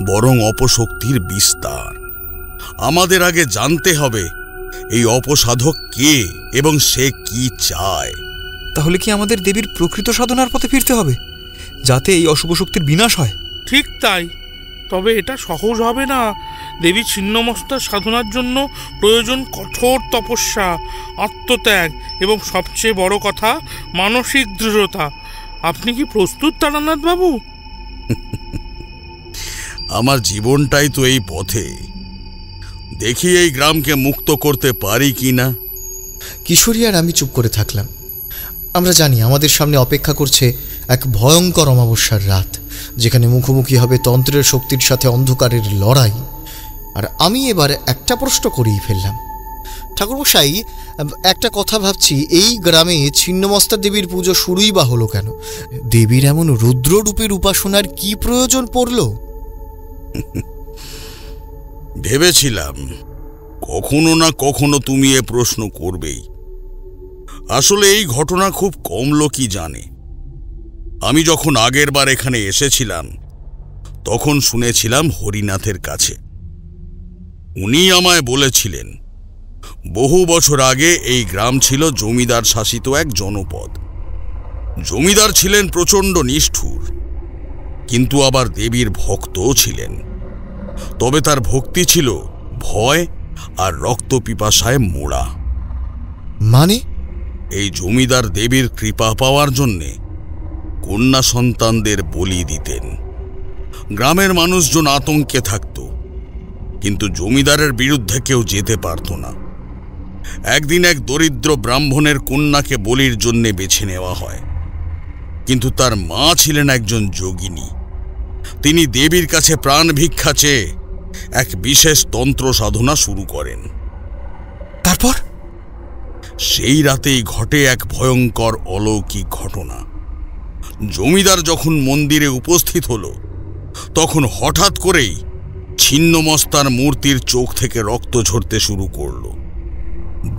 বরং অপশক্তির বিস্তার। আমাদের আগে জানতে হবে এই অপসাধক কে এবং সে কি চায়। তাহলে কি আমাদের দেবীর প্রকৃত সাধনার পথে ফিরতে হবে, যাতে এই অশুভ শক্তির বিনাশ হয়? ঠিক তাই। তবে এটা সহজ হবে না। দেবী ছিন্নমস্তার সাধনার জন্য প্রয়োজন কঠোর তপস্যা, আত্মত্যাগ এবং সবচেয়ে বড় কথা মানসিক দৃঢ়তা। আপনি কি প্রস্তুত তারানাথ বাবু? আমার জীবনটাই তো এই পথে। দেখি এই গ্রামকে মুক্ত করতে পারি কিনা। কিশোরী আর আমি চুপ করে থাকলাম। আমরা জানি আমাদের সামনে অপেক্ষা করছে এক ভয়ঙ্কর অমাবস্যার রাত, যেখানে মুখোমুখি হবে তন্ত্রের শক্তির সাথে অন্ধকারের লড়াই। আর আমি এবার একটা প্রশ্ন করেই ফেললাম, ঠাকুরমশাই, একটা কথা ভাবছি, এই গ্রামে ছিন্নমস্তা দেবীর পুজো শুরুই বা হলো কেন? দেবীর এমন রুদ্ররূপের উপাসনার কি প্রয়োজন পড়ল? ভেবেছিলাম কখনো না কখনো তুমি এ প্রশ্ন করবেই। আসলে এই ঘটনা খুব কম লোকই জানে। আমি যখন আগের বার এখানে এসেছিলাম, তখন শুনেছিলাম হরিনাথের কাছে। উনি আমায় বলেছিলেন, বহু বছর আগে এই গ্রাম ছিল জমিদার শাসিত এক জনপদ। জমিদার ছিলেন প্রচণ্ড নিষ্ঠুর, কিন্তু আবার দেবীর ভক্তও ছিলেন। তবে তার ভক্তি ছিল ভয় আর রক্ত পিপাসায় মোড়া। মানে? এই জমিদার দেবীর কৃপা পাওয়ার জন্যে কন্যা সন্তানদের বলি দিতেন। গ্রামের মানুষজন আতঙ্কে থাকত, কিন্তু জমিদারের বিরুদ্ধে কেউ যেতে পারত না। একদিন এক দরিদ্র ব্রাহ্মণের কন্যাকে বলির জন্যে বেছে নেওয়া হয়, কিন্তু তার মা ছিলেন একজন যোগিনী। তিনি দেবীর কাছে প্রাণ ভিক্ষা চেয়ে এক বিশেষ তন্ত্র সাধনা শুরু করেন। তারপর? সেই রাতেই ঘটে এক ভয়ঙ্কর অলৌকিক ঘটনা। জমিদার যখন মন্দিরে উপস্থিত হল, তখন হঠাৎ করেই ছিন্নমস্তার মূর্তির চোখ থেকে রক্ত ঝরতে শুরু করল।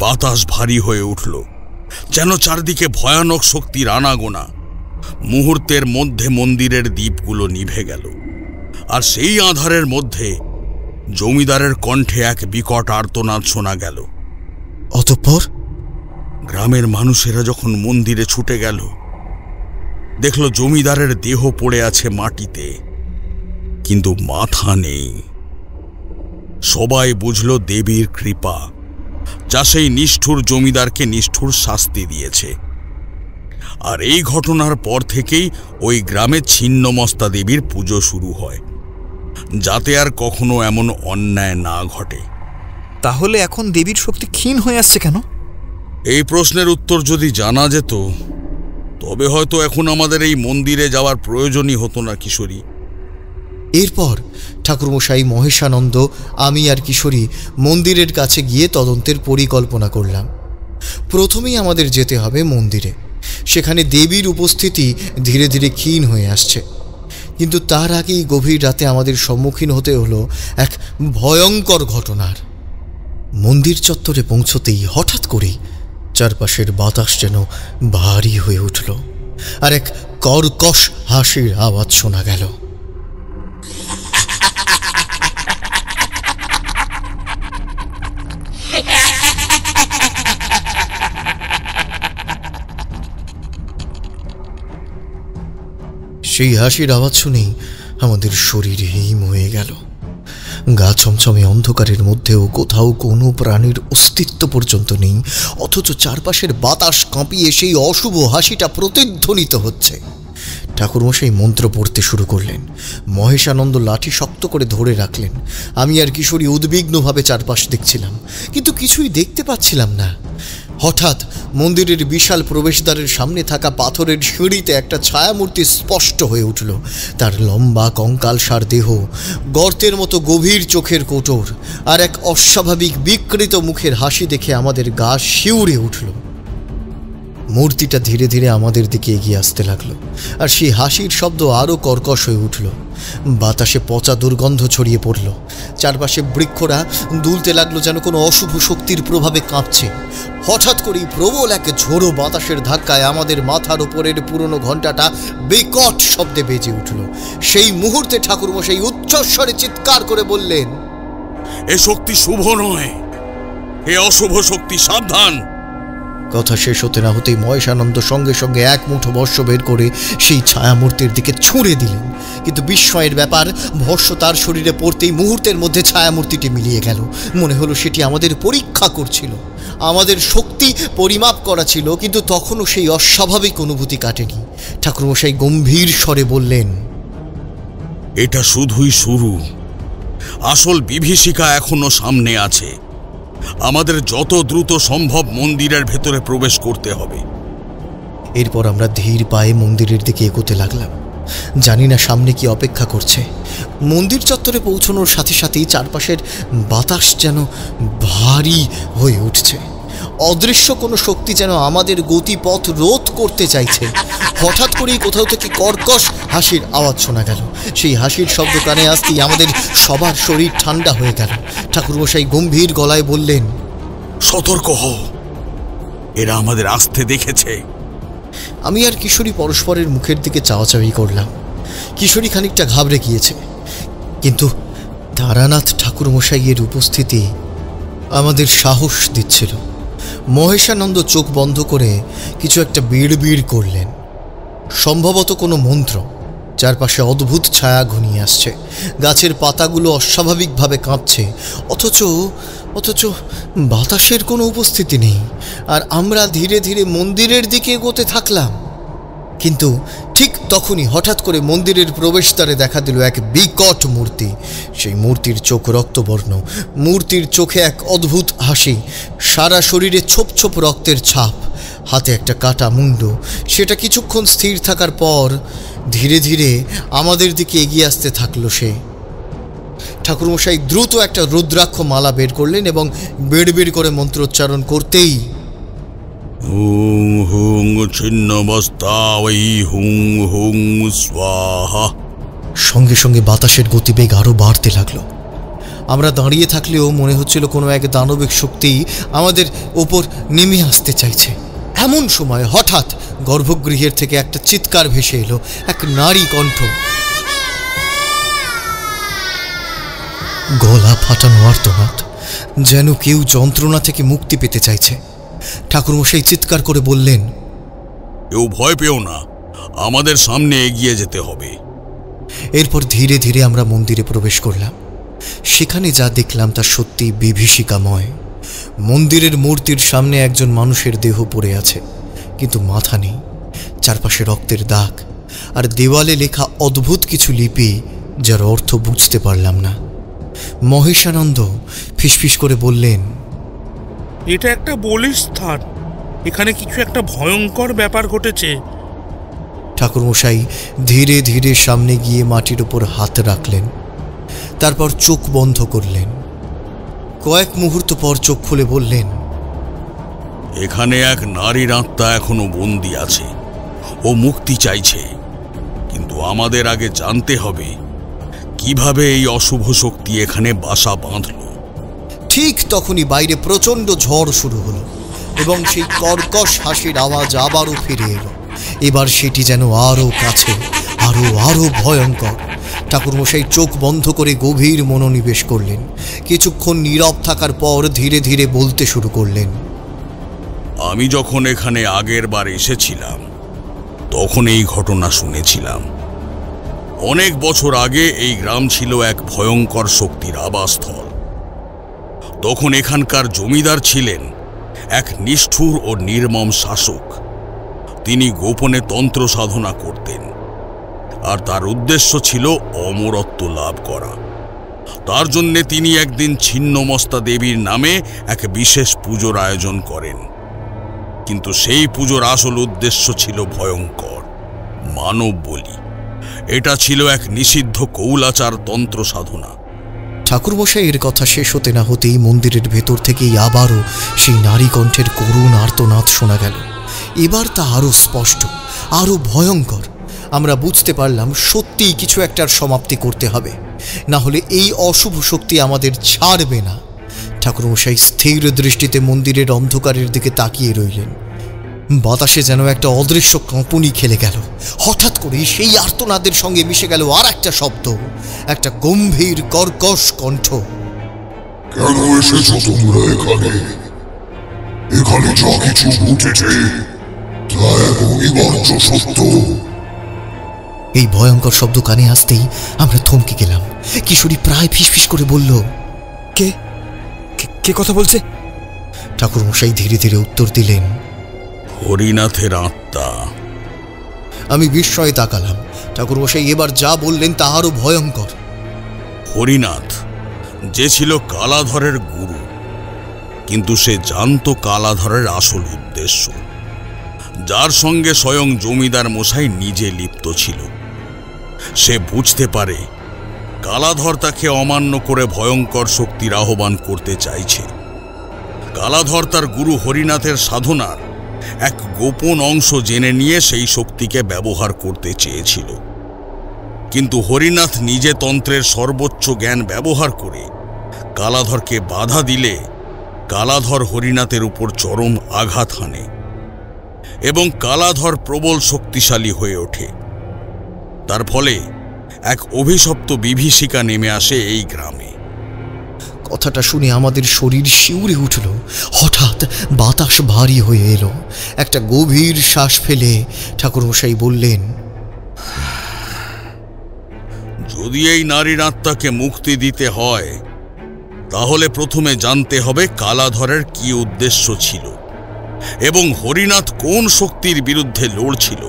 বাতাস ভারী হয়ে উঠল, যেন চারদিকে ভয়ানক শক্তির আনাগোনা। মুহূর্তের মধ্যে মন্দিরের দীপগুলো নিভে গেল, আর সেই আঁধারের মধ্যে জমিদারের কণ্ঠে এক বিকট আর্তনাদ শোনা গেল। অতঃপর গ্রামের মানুষেরা যখন মন্দিরে ছুটে গেল, দেখল জমিদারের দেহ পড়ে আছে মাটিতে, কিন্তু মাথা নেই। সবাই বুঝল দেবীর কৃপা, যা সেই নিষ্ঠুর জমিদারকে নিষ্ঠুর শাস্তি দিয়েছে। আর এই ঘটনার পর থেকেই ওই গ্রামে ছিন্নমস্তা দেবীর পুজো শুরু হয়, যাতে আর কখনো এমন অন্যায় না ঘটে। তাহলে এখন দেবীর শক্তি ক্ষীণ হয়ে আসছে কেন? এই প্রশ্নের উত্তর যদি জানা যেত, তবে হয়তো এখন আমাদের এই মন্দিরে যাওয়ার প্রয়োজনই হতো না কিশোরী। এরপর ঠাকুরমশাই, মহেশানন্দ, আমি আর কিশোরী মন্দিরের কাছে গিয়ে তদন্তের পরিকল্পনা করলাম। প্রথমেই আমাদের যেতে হবে মন্দিরে। সেখানে দেবীর উপস্থিতি ধীরে ধীরে ক্ষীণ হয়ে আসছে, কিন্তু তার আগেই গভীর রাতে আমাদের সম্মুখীন হতে হলো এক ভয়ঙ্কর ঘটনার। মন্দির চত্বরে পৌঁছতেই হঠাৎ করেই চারপাশের বাতাস যেন ভারী হয়ে উঠল, আর এক কর্কশ হাসির আওয়াজ শোনা গেল। সেই হাসির আওয়াজ শুনেই আমাদের শরীর হিম হয়ে গেল। গা ছমছমে অন্ধকারের মধ্যেও কোথাও কোনো প্রাণীর অস্তিত্ব পর্যন্ত নেই, অথচ চারপাশের বাতাস কাঁপিয়ে সেই অশুভ হাসিটা প্রতিধ্বনিত হচ্ছে। ঠাকুরমশাই মন্ত্র পড়তে শুরু করলেন। মহেশানন্দ লাঠি শক্ত করে ধরে রাখলেন। আমি আর কিশোরী উদ্বিগ্নভাবে চারপাশ দেখছিলাম, কিন্তু কিছুই দেখতে পাচ্ছিলাম না। হঠাৎ মন্দিরের বিশাল প্রবেশদ্বারের সামনে থাকা পাথরের সিঁড়িতে একটা ছায়ামূর্তি স্পষ্ট হয়ে উঠল। তার লম্বা কঙ্কালসার দেহ, গর্তের মতো গভীর চোখের কোটর আর এক অস্বাভাবিক বিকৃত মুখের হাসি দেখে আমাদের গা শিউরে উঠল। মূর্তিটা ধীরে ধীরে আমাদের দিকে এগিয়ে আসতে লাগলো, আর সেই হাসির শব্দ আরও কর্কশ হয়ে উঠল। বাতাসে পচা দুর্গন্ধ ছড়িয়ে পড়ল। চারপাশে বৃক্ষরা দুলতে লাগলো, যেন কোনো অশুভ শক্তির প্রভাবে কাঁপছে। হঠাৎ করেই প্রবল এক ঝোড়ো বাতাসের ধাক্কায় আমাদের মাথার উপরের পুরনো ঘণ্টাটা বিকট শব্দে বেজে উঠল। সেই মুহূর্তে ঠাকুরমশাই উচ্চস্বরে চিৎকার করে বললেন, এ শক্তি শুভ নয়, এ অশুভ শক্তি, সাবধান। কথা শেষ হতে না হতেই মহেশানন্দ সঙ্গে সঙ্গে এক মুঠো ভস্য বের করে সেই ছায়ামূর্তির দিকে ছুঁড়ে দিলেন। কিন্তু বিস্ময়ের ব্যাপার, ভস্য তার শরীরে পড়তেই মুহূর্তের মধ্যে ছায়ামূর্তিটি মিলিয়ে গেল। মনে হলো সেটি আমাদের পরীক্ষা করছিল, আমাদের শক্তি পরিমাপ করা ছিল, কিন্তু তখনও সেই অস্বাভাবিক অনুভূতি কাটেনি। ঠাকুরমশাই গম্ভীর স্বরে বললেন, এটা শুধুই শুরু, আসল বিভীষিকা এখনো সামনে আছে। আমাদের যত দ্রুত সম্ভব মন্দিরের ভেতরে প্রবেশ করতে হবে। এরপর আমরা ধীর পায়ে মন্দিরের দিকে এগোতে লাগলাম। জানি না সামনে কি অপেক্ষা করছে। মন্দির চত্বরে পৌঁছানোর সাথে সাথেই চারপাশের বাতাস যেন ভারী হয়ে উঠছে। অদৃশ্য কোনো শক্তি যেন আমাদের গতিপথ রোধ করতে চাইছে। হঠাৎ করেই কোথাও থেকে কর্কশ হাসির আওয়াজ শোনা গেল। সেই হাসির শব্দ কানে আসতেই আমাদের সবার শরীর ঠান্ডা হয়ে গেল। ঠাকুরমশাই গম্ভীর গলায় বললেন, সতর্ক হও, এরা আমাদের আসতে দেখেছে। আমি আর কিশোরী পরস্পরের মুখের দিকে চাওয়াচাওয়ি করলাম। কিশোরী খানিকটা ঘাবড়ে গিয়েছে, কিন্তু তারানাথ ঠাকুরমশাইয়ের উপস্থিতি আমাদের সাহস দিচ্ছিল। মহেশানন্দ চোখ বন্ধ করে কিছু একটা বিড়বিড় করলেন, সম্ভবত কোনো মন্ত্র। চারপাশে অদ্ভুত ছায়া ঘনিয়ে আসছে, গাছের পাতাগুলো অস্বাভাবিকভাবে কাঁপছে, অথচ বাতাসের কোনো উপস্থিতি নেই। আর আমরা ধীরে ধীরে মন্দিরের দিকে এগোতে থাকলাম। কিন্তু ঠিক তখনই হঠাৎ করে মন্দিরের প্রবেশদ্বারে দেখা দিল এক বিকট মূর্তি। সেই মূর্তির চোখ রক্তবর্ণ, মূর্তির চোখে এক অদ্ভুত হাসি, সারা শরীরে ছোপ ছোপ রক্তের ছাপ, হাতে একটা কাটা মুন্ডু। সেটা কিছুক্ষণ স্থির থাকার পর ধীরে ধীরে আমাদের দিকে এগিয়ে আসতে থাকলো সে। ঠাকুরমশাই দ্রুত একটা রুদ্রাক্ষ মালা বের করলেন এবং বেড় করে মন্ত্রোচ্চারণ করতেই হুং হুং ছিন্নমস্তাবৈ হুং হুং স্বাহা। সঙ্গে সঙ্গে বাতাসের গতিবেগ আরও বাড়তে লাগলো। আমরা দাঁড়িয়ে থাকলেও মনে হচ্ছিল কোনো এক দানবিক শক্তি আমাদের ওপর নেমে আসতে চাইছে। এমন সময় হঠাৎ গর্ভগৃহের থেকে একটা চিৎকার ভেসে এলো, এক নারী কণ্ঠ। গলা ফাটানো আর্তনাদ, যেন কেউ যন্ত্রণা থেকে মুক্তি পেতে চাইছে। ঠাকুরমশাই চিৎকার করে বললেন, কেউ ভয় পেও না, আমাদের সামনে এগিয়ে যেতে হবে। এরপর ধীরে ধীরে আমরা মন্দিরে প্রবেশ করলাম। সেখানে যা দেখলাম তা সত্যি বিভীষিকাময়। মন্দিরের মূর্তির সামনে একজন মানুষের দেহ পড়ে আছে, কিন্তু মাথা নেই। চারপাশে রক্তের দাগ, আর দেওয়ালে লেখা অদ্ভুত কিছু লিপি, যার অর্থ বুঝতে পারলাম না। মহেশানন্দ ফিসফিস করে বললেন, এটা একটা বলির স্থান, এখানে কিছু একটা ভয়ঙ্কর ব্যাপার ঘটেছে। ঠাকুরমশাই ধীরে ধীরে সামনে গিয়ে মাটির উপর হাত রাখলেন, তারপর চোখ বন্ধ করলেন। কয়েক মুহূর্ত পর চোখ খুলে বললেন, এখানে এক নারীর আত্মা এখনো বন্দী আছে, ও মুক্তি চাইছে। কিন্তু আমাদের আগে জানতে হবে কিভাবে এই অশুভ শক্তি এখানে বাসা বাঁধল। ঠিক তখনই বাইরে প্রচণ্ড ঝড় শুরু হলো এবং সেই কর্কশ হাসির আওয়াজ আবারও ফিরে এলো। এবার সেটি যেন আরো কাছে, আরো ভয়ঙ্কর। ঠাকুরমশাই চোখ বন্ধ করে গভীর মনোনিবেশ করলেন। কিছুক্ষণ নীরব থাকার পর ধীরে ধীরে বলতে শুরু করলেন। আমি যখন এখানে আগের বার এসেছিলাম তখন এই ঘটনা শুনেছিলাম। অনেক বছর আগে এই গ্রাম ছিল এক ভয়ঙ্কর শক্তির আবাসস্থল। তখন এখানকার জমিদার ছিলেন এক নিষ্ঠুর ও নির্মম শাসক। তিনি গোপনে তন্ত্র সাধনা করতেন, আর তার উদ্দেশ্য ছিল অমরত্ব লাভ করা। তার জন্যে তিনি একদিন ছিন্নমস্তা দেবীর নামে এক বিশেষ পুজোর আয়োজন করেন। কিন্তু সেই পুজোর আসল উদ্দেশ্য ছিল ভয়ঙ্কর, মানব বলি। এটা ছিল এক নিষিদ্ধ কৌলাচার তন্ত্র সাধনা। ঠাকুরমশাইয়ের কথা শেষ হতে না হতেই মন্দিরের ভেতর থেকেই আবারও সেই নারী কণ্ঠের করুণ আর্তনাদ শোনা গেল। এবার তা আরো স্পষ্ট, আরো ভয়ঙ্কর। আমরা বুঝতে পারলাম সত্যিই কিছু একটার সমাপ্তি করতে হবে, না হলে এই অশুভ শক্তি আমাদের ছাড়বে না। ঠাকুরমশাই স্থির দৃষ্টিতে মন্দিরের অন্ধকারের দিকে তাকিয়ে রইলেন। বাতাসে যেন একটা অদৃশ্য কাঁপুনি খেলে গেল। হঠাৎ করেই সেই আর্তনাদের সঙ্গে মিশে গেল আর একটা শব্দ, একটা গম্ভীর কর্কশ কণ্ঠ। কেন এসেছো তোমরা এখানে? এখানে যা কিছু ঘটেছে তা এক অনিবার্য সত্য। এই ভয়ঙ্কর শব্দ কানে আসতেই আমরা থমকে গেলাম। কিশোরী প্রায় ফিসফিস করে বলল, কে কে কথা বলছে? ঠাকুরমশাই ধীরে ধীরে উত্তর দিলেন, হরিনাথের আত্মা। আমি বিস্ময়ে তাকালাম। ঠাকুরমশাই এবার যা বললেন তা আরো ভয়ঙ্কর। হরিনাথ যে ছিল কালাধরের গুরু, কিন্তু সে জানত কালাধরের আসল উদ্দেশ্য, যার সঙ্গে স্বয়ং জমিদার মশাই নিজে লিপ্ত ছিল। সে বুঝতে পারে কালাধর তাকে অমান্য করে ভয়ঙ্কর শক্তির আহ্বান করতে চাইছে। কালাধর তার গুরু হরিনাথের সাধনার এক গোপন অংশ জেনে নিয়ে সেই শক্তিকে ব্যবহার করতে চেয়েছিল, কিন্তু হরিনাথ নিজে তন্ত্রের সর্বোচ্চ জ্ঞান ব্যবহার করে কালাধরকে বাধা দিলে কালাধর হরিনাথের উপর চরম আঘাত হানে এবং কালাধর প্রবল শক্তিশালী হয়ে ওঠে। তার ফলে এক অভিশপ্ত বিভীষিকা নেমে আসে এই গ্রামে। কথাটা শুনে আমাদের শরীর শিউরে উঠল। হঠাৎ বাতাস ভারী হয়ে এলো। একটা গভীর শ্বাস ফেলে ঠাকুরমশাই বললেন, যদি এই নারীর আত্মাকে মুক্তি দিতে হয় তাহলে প্রথমে জানতে হবে কালাধরের কি উদ্দেশ্য ছিল এবং হরিনাথ কোন শক্তির বিরুদ্ধে লড়ছিল,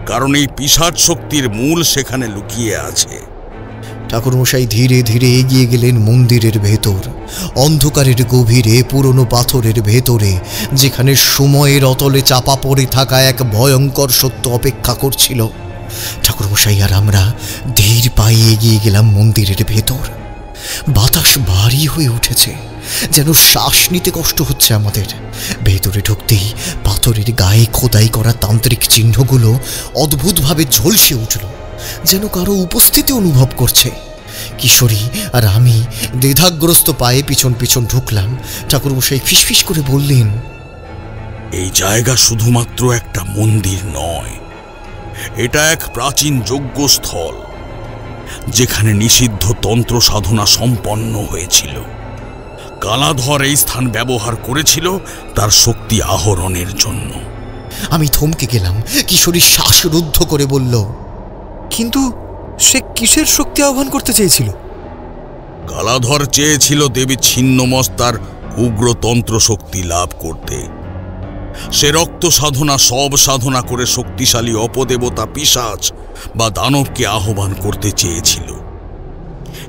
কারণ এই পিশাচ শক্তির মূল সেখানে লুকিয়ে আছে। ঠাকুরমশাই ধীরে ধীরে এগিয়ে গেলেন মন্দিরের ভেতর, অন্ধকারের গভীরে, পুরনো পাথরের ভেতরে, যেখানে সময়ের অতলে চাপা পড়ে থাকা এক ভয়ঙ্কর সত্য অপেক্ষা করছিল। ঠাকুরমশাই আর আমরা ধীর পায়ে এগিয়ে গেলাম মন্দিরের ভেতর। বাতাস ভারী হয়ে উঠেছে, যেন শ্বাস নিতে কষ্ট হচ্ছে আমাদের। ভেতরে ঢুকতেই পাথরের গায়ে খোদাই করা তান্ত্রিক চিহ্নগুলো অদ্ভুতভাবে ঝলসে উঠল, যেন কারো উপস্থিতি অনুভব করছে। কিশোরী আর আমি দ্বিধাগ্রস্ত পায়ে পিছন পিছন ঢুকলাম। ঠাকুরমশাই ফিসফিস করে বললেন, এই জায়গা শুধুমাত্র একটা মন্দির নয়, এটা এক প্রাচীন যজ্ঞস্থল, যেখানে নিষিদ্ধ তন্ত্র সাধনা সম্পন্ন হয়েছিল। কালাধর এই স্থান ব্যবহার করেছিল তার শক্তি আহরণের জন্য। আমি থমকে গেলাম। কিশোরী শ্বাসরুদ্ধ করে বলল, কিন্তু সে কিসের শক্তি আহ্বান করতে চেয়েছিল? কালাধর চেয়েছিল দেবী ছিন্নমস্তার উগ্র তন্ত্র শক্তি লাভ করতে। সে রক্ত সাধনা সব সাধনা করে শক্তিশালী অপদেবতা পিশাচ বা দানবকে আহ্বান করতে চেয়েছিল।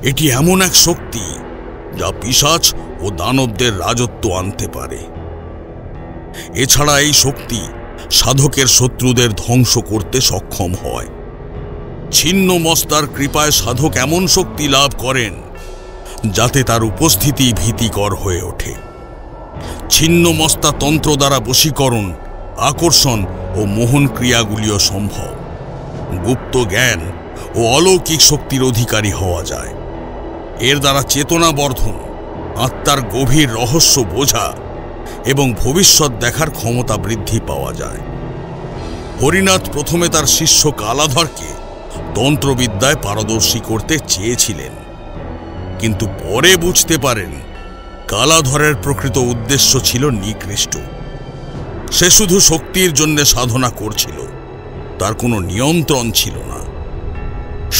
এটি এমন এক শক্তি যা পিশাচ ও দানবদের রাজত্ব আনতে পারে। এছাড়া এই শক্তি সাধকের শত্রুদের ধ্বংস করতে সক্ষম হয়। ছিন্নমস্তার কৃপায় সাধক এমন শক্তি লাভ করেন যাতে তার উপস্থিতি ভীতিকর হয়ে ওঠে। ছিন্নমস্তা তন্ত্র দ্বারা বশীকরণ, আকর্ষণ ও মোহন ক্রিয়াগুলিও সম্ভব। গুপ্ত জ্ঞান ও অলৌকিক শক্তির অধিকারী হওয়া যায়। এর দ্বারা চেতনা বর্ধন, আত্মার গভীর রহস্য বোঝা এবং ভবিষ্যৎ দেখার ক্ষমতা বৃদ্ধি পাওয়া যায়। হরিনাথ প্রথমে তার শিষ্য কালাধরকে তন্ত্রবিদ্যায় পারদর্শী করতে চেয়েছিলেন, কিন্তু পরে বুঝতে পারেন কালাধরের প্রকৃত উদ্দেশ্য ছিল নিকৃষ্ট। সে শুধু শক্তির জন্য সাধনা করছিল, তার কোনো নিয়ন্ত্রণ ছিল না।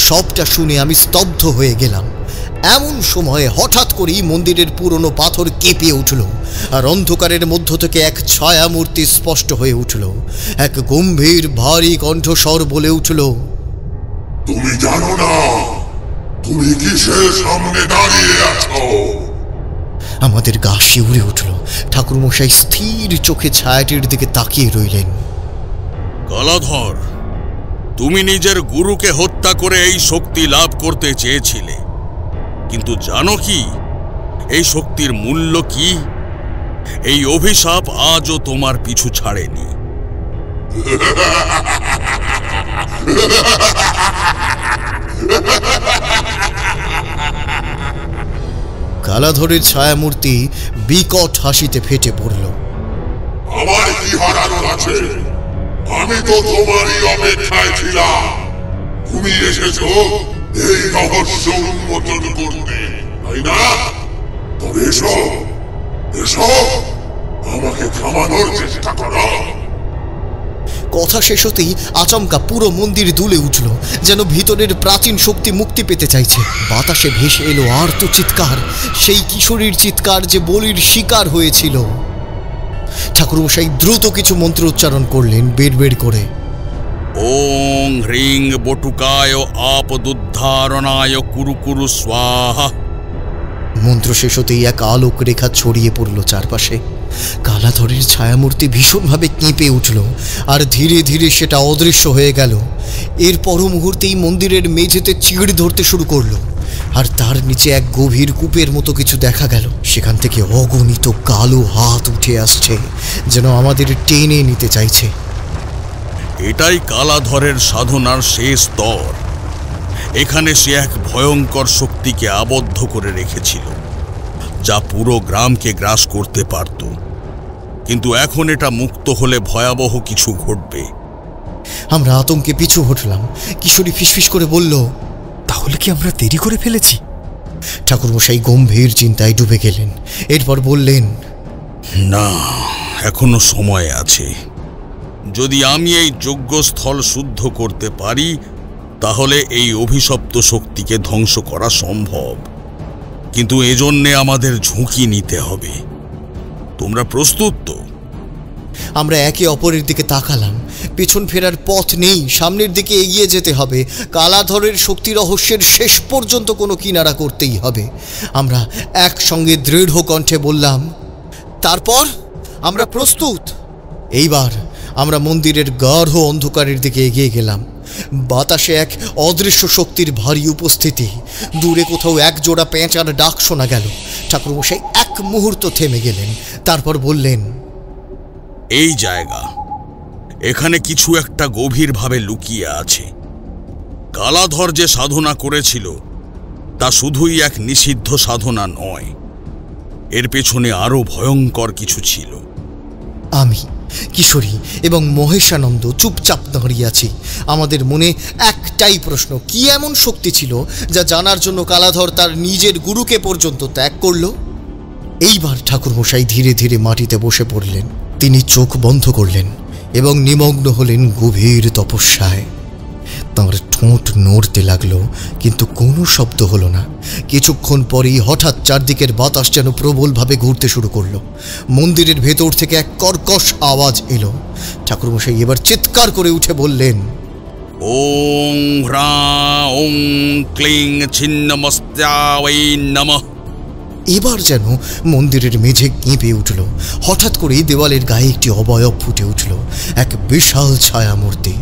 সবটা শুনে আমি স্তব্ধ হয়ে গেলাম। এমন সময়ে হঠাৎ করেই মন্দিরের পুরনো পাথর কেঁপে উঠল, আর অন্ধকারের মধ্য থেকে এক ছায়ামূর্তি স্পষ্ট হয়ে উঠল। এক গম্ভীর ভারী কণ্ঠস্বর বলে উঠল, তুমি জানো না তুমি কিসের সামনে দাঁড়িয়ে আছো? আমাদের গা শিউরে উঠল। ঠাকুরমশাই স্থির চোখে ছায়াটির দিকে তাকিয়ে রইলেন। কালাধর, তুমি নিজের গুরুকে হত্যা করে এই শক্তি লাভ করতে চেয়েছিলে, কিন্তু জানো কি এই শক্তির মূল্য কি? এই অভিশাপ আজও তোমার পিছু ছাড়েনি। কালাধরের ছায়ামূর্তি বিকট হাসিতে ফেটে পড়ল। আমার কি হারানোর আছে? আমি তো তোমারই অপেক্ষায় ছিলাম। তুমি এসেছো এই রহস্য উন্মোচন করতে, তাই না? তবে এসো এসো, আমাকে থামানোর চেষ্টা করো। কথা শেষ হতেই আচমকা পুরো মন্দির দুলে উঠল, যেন ভিতরের প্রাচীন শক্তি মুক্তি পেতে চাইছে। বাতাসে ভেসে এলো আর্ত চিৎকার, সেই কিশোরীর চিৎকার যে বলির শিকার হয়েছিল। ঠাকুরমশাই দ্রুত কিছু মন্ত্র উচ্চারণ করলেন বেড় করে। ওং হ্রিং বটুকায় আপদুদ্ধারণায় কুরু কুরু স্বাহা। মন্ত্র শেষ হতেই এক আলোক রেখা ছড়িয়ে পড়ল চারপাশে। কালাধরের ছায়ামূর্তি ভীষণভাবে কেঁপে উঠল, আর ধীরে ধীরে সেটা অদৃশ্য হয়ে গেল। এর পর মুহূর্তেই মন্দিরের মেঝেতে চিড় ধরতে শুরু করলো, আর তার নিচে এক গভীর কূপের মতো কিছু দেখা গেল। সেখান থেকে অগণিত কালো হাত উঠে আসছে, যেন আমাদের টেনে নিতে চাইছে। এটাই কালাধরের সাধনার শেষ স্তর। এখানে সে এক ভয়ঙ্কর শক্তিকে আবদ্ধ করে রেখেছিল, যা পুরো গ্রামকে গ্রাস করতে পারত। কিন্তু এখন এটা মুক্ত হলে ভয়াবহ কিছু ঘটবে। আমরা আতঙ্কে পিছু হটলাম। কিশোরী ফিসফিস করে বলল, তাহলে কি আমরা দেরি করে ফেলেছি? ঠাকুরমশাই গম্ভীর চিন্তায় ডুবে গেলেন। এরপর বললেন, না, এখনো সময় আছে। যদি আমি এই যজ্ঞস্থল শুদ্ধ করতে পারি, তাহলে এই অভিশপ্ত শক্তিকে ধ্বংস করা সম্ভব। কিন্তু এজন্যে আমাদের ঝুঁকি নিতে হবে। তোমরা প্রস্তুত তো? আমরা একে অপরের দিকে তাকালাম। পেছন ফেরার পথ নেই, সামনের দিকে এগিয়ে যেতে হবে। কালাধরের শক্তি রহস্যের শেষ পর্যন্ত কোনো কিনারা করতেই হবে। আমরা একসঙ্গে দৃঢ় কণ্ঠে বললাম, তারপর আমরা প্রস্তুত। এইবার আমরা মন্দিরের গাঢ় অন্ধকারের দিকে এগিয়ে গেলাম। বাতাসে এক অদৃশ্য শক্তির ভারী উপস্থিতি। দূরে কোথাও এক জোড়া পেঁচার ডাক শোনা গেল। ঠাকুরমশাই এক মুহূর্ত থেমে গেলেন, তারপর বললেন, এই জায়গা, এখানে কিছু একটা গভীরভাবে লুকিয়ে আছে। কালাধর যে সাধনা করেছিল তা শুধুই এক নিষিদ্ধ সাধনা নয়, এর পেছনে আরো ভয়ঙ্কর কিছু ছিল। আমি, কিশোরী এবং মহেশানন্দ চুপচাপ দাঁড়িয়ে আছি। আমাদের মনে একটাই প্রশ্ন, কি এমন শক্তি ছিল যা জানার জন্য কালাধর তার নিজের গুরুকে পর্যন্ত ত্যাগ করল? এইবার ঠাকুরমশাই ধীরে ধীরে মাটিতে বসে পড়লেন। তিনি চোখ বন্ধ করলেন এবং নিমগ্ন হলেন গভীর তপস্যায়। তাঁর ঠোঁট নড়তে লাগলো, কিন্তু কোনো শব্দ হলো না। কিছুক্ষণ পরেই হঠাৎ চারদিকের বাতাস যেন প্রবলভাবে ঘুরতে শুরু করলো। মন্দিরের ভেতর থেকে এক কর্কশ আওয়াজ এলো। ঠাকুরমশাই এবার চিৎকার করে উঠে বললেন, ওং হ্রাঁ ওং ক্লিং ছিন্নমস্ত্যায় নমঃ। এবার যেন মন্দিরের মেঝে কেঁপে উঠল। হঠাৎ করেই দেওয়ালের গায়ে একটি অবয়ব ফুটে উঠল, এক বিশাল ছায়ামূর্তি।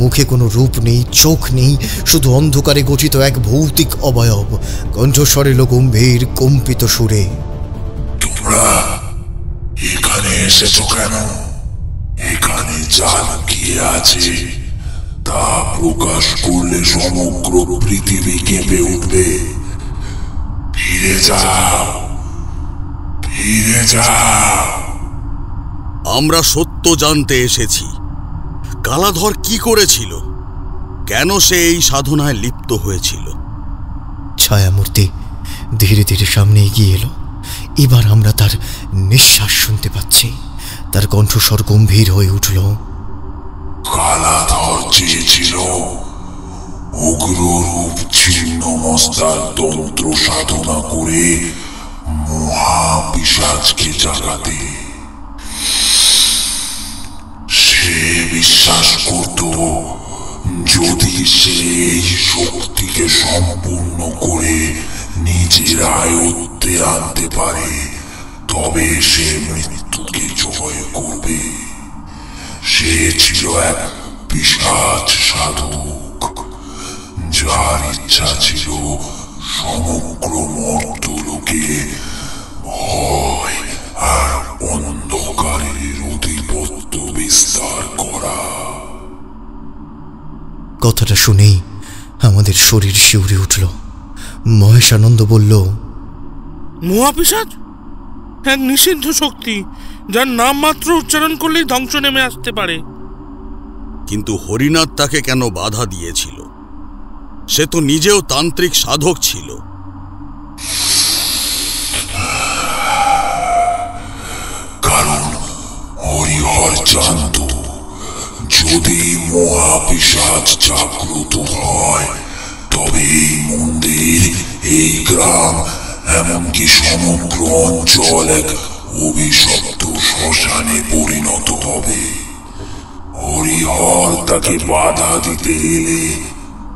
মুখে কোনো রূপ নেই, চোখ নেই, শুধু অন্ধকারে গঠিত এক ভৌতিক অবয়ব। কণ্ঠস্বর এলো গম্ভীর কম্পিত সুরে, তোমরা এখানে এসেছো কেন? এখানে যা লুকিয়ে আছে তা প্রকাশ করলে সমগ্র পৃথিবী কেঁপে উঠবে। ফিরে যাও, ফিরে যাও। আমরা সত্য জানতে এসেছি। কালাধর কি করেছিল? কেন সে এই সাধনায় লিপ্ত হয়েছিল? ছায়ামূর্তি ধীরে ধীরে সামনে এগিয়ে এলো। এবার আমরা তার নিঃশ্বাস শুনতে পাচ্ছি। তার কণ্ঠস্বর গম্ভীর হয়ে উঠল। কালাধর চেয়েছিল উগ্ররূপ ছিন্ন মস্তার তন্ত্র সাধনা করে মহাপিশাচকে জাগাতে। সে বিশ্বাস করত যদি সে এই শক্তিকে সম্পূর্ণ করে নিজের আয়ত্তে আনতে পারে তবে সে মৃত্যুকে জয় করবে। সে ছিল এক পিশাচ সাধক, যার ইচ্ছা ছিল সমগ্র মর্তলোকে ভয় আর অন্ধকারের আধিপত্য বিস্তার করা। কথাটা শুনেই আমাদের শরীর শিউরে উঠল। মহেশানন্দ বলল, মহাপিশাচ এক নিষিদ্ধ শক্তি, যার নাম মাত্র উচ্চারণ করলেই ধ্বংস নেমে আসতে পারে। কিন্তু হরিনাথ তাকে কেন বাধা দিয়েছিল? সে তো নিজেও তান্ত্রিক সাধক ছিল। কারণ হরিহর জানত যদি মহাপিশাচ জাগ্রত হয় তবে এই মন্দির, এই গ্রাম, এমনকি সমগ্র অঞ্চল এক অভিশপ্ত শ্মশানে পরিণত হবে। হরিহর তাকে বাধা দিতে এলে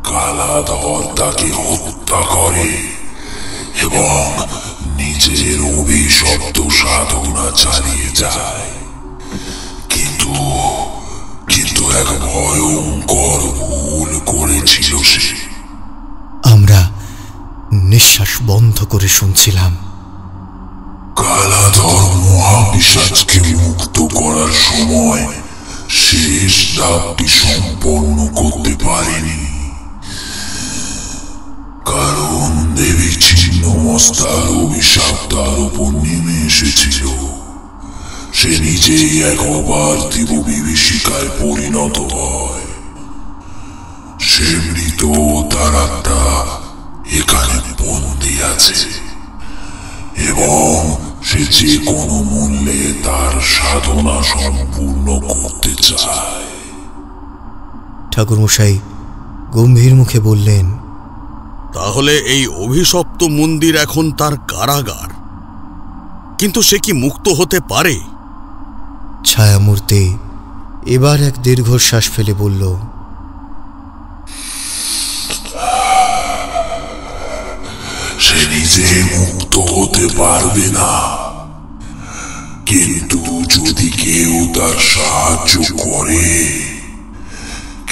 কালাধর তাকে হত্যা করে এবং নিজের অভিশপ্ত সাধনা চালিয়ে যায়। কিন্তু এক ভয়ঙ্কর ভুল করেছিল সে। আমরা নিঃশ্বাস বন্ধ করে শুনছিলাম। কালাধর মহাপিশাচকে মুক্ত করার সময় শেষ ধাপটি সম্পন্ন করতে পারেনি, কারণ দেবী ছিন্নমস্তার অভিশাপ তার উপর নেমে এসেছিল। সে নিজেই এক অপার্থিব বিভীষিকায় পরিণত হয়। সে মৃত, তার আত্মা এখানে বন্দী আছে এবং সে যে কোনো মূল্যে তার সাধনা সম্পূর্ণ করতে চায়। ঠাকুরমশাই গম্ভীর মুখে বললেন, তাহলে এই অভিশপ্ত মন্দির এখন তার কারাগার। কিন্তু সে কি মুক্ত হতে পারে? ছায়ামূর্তি এবার এক দীর্ঘশ্বাস ফেলে বলল, সে নিজে মুক্ত হতে পারবে না, কিন্তু যদি কেউ তার সাহায্য করে,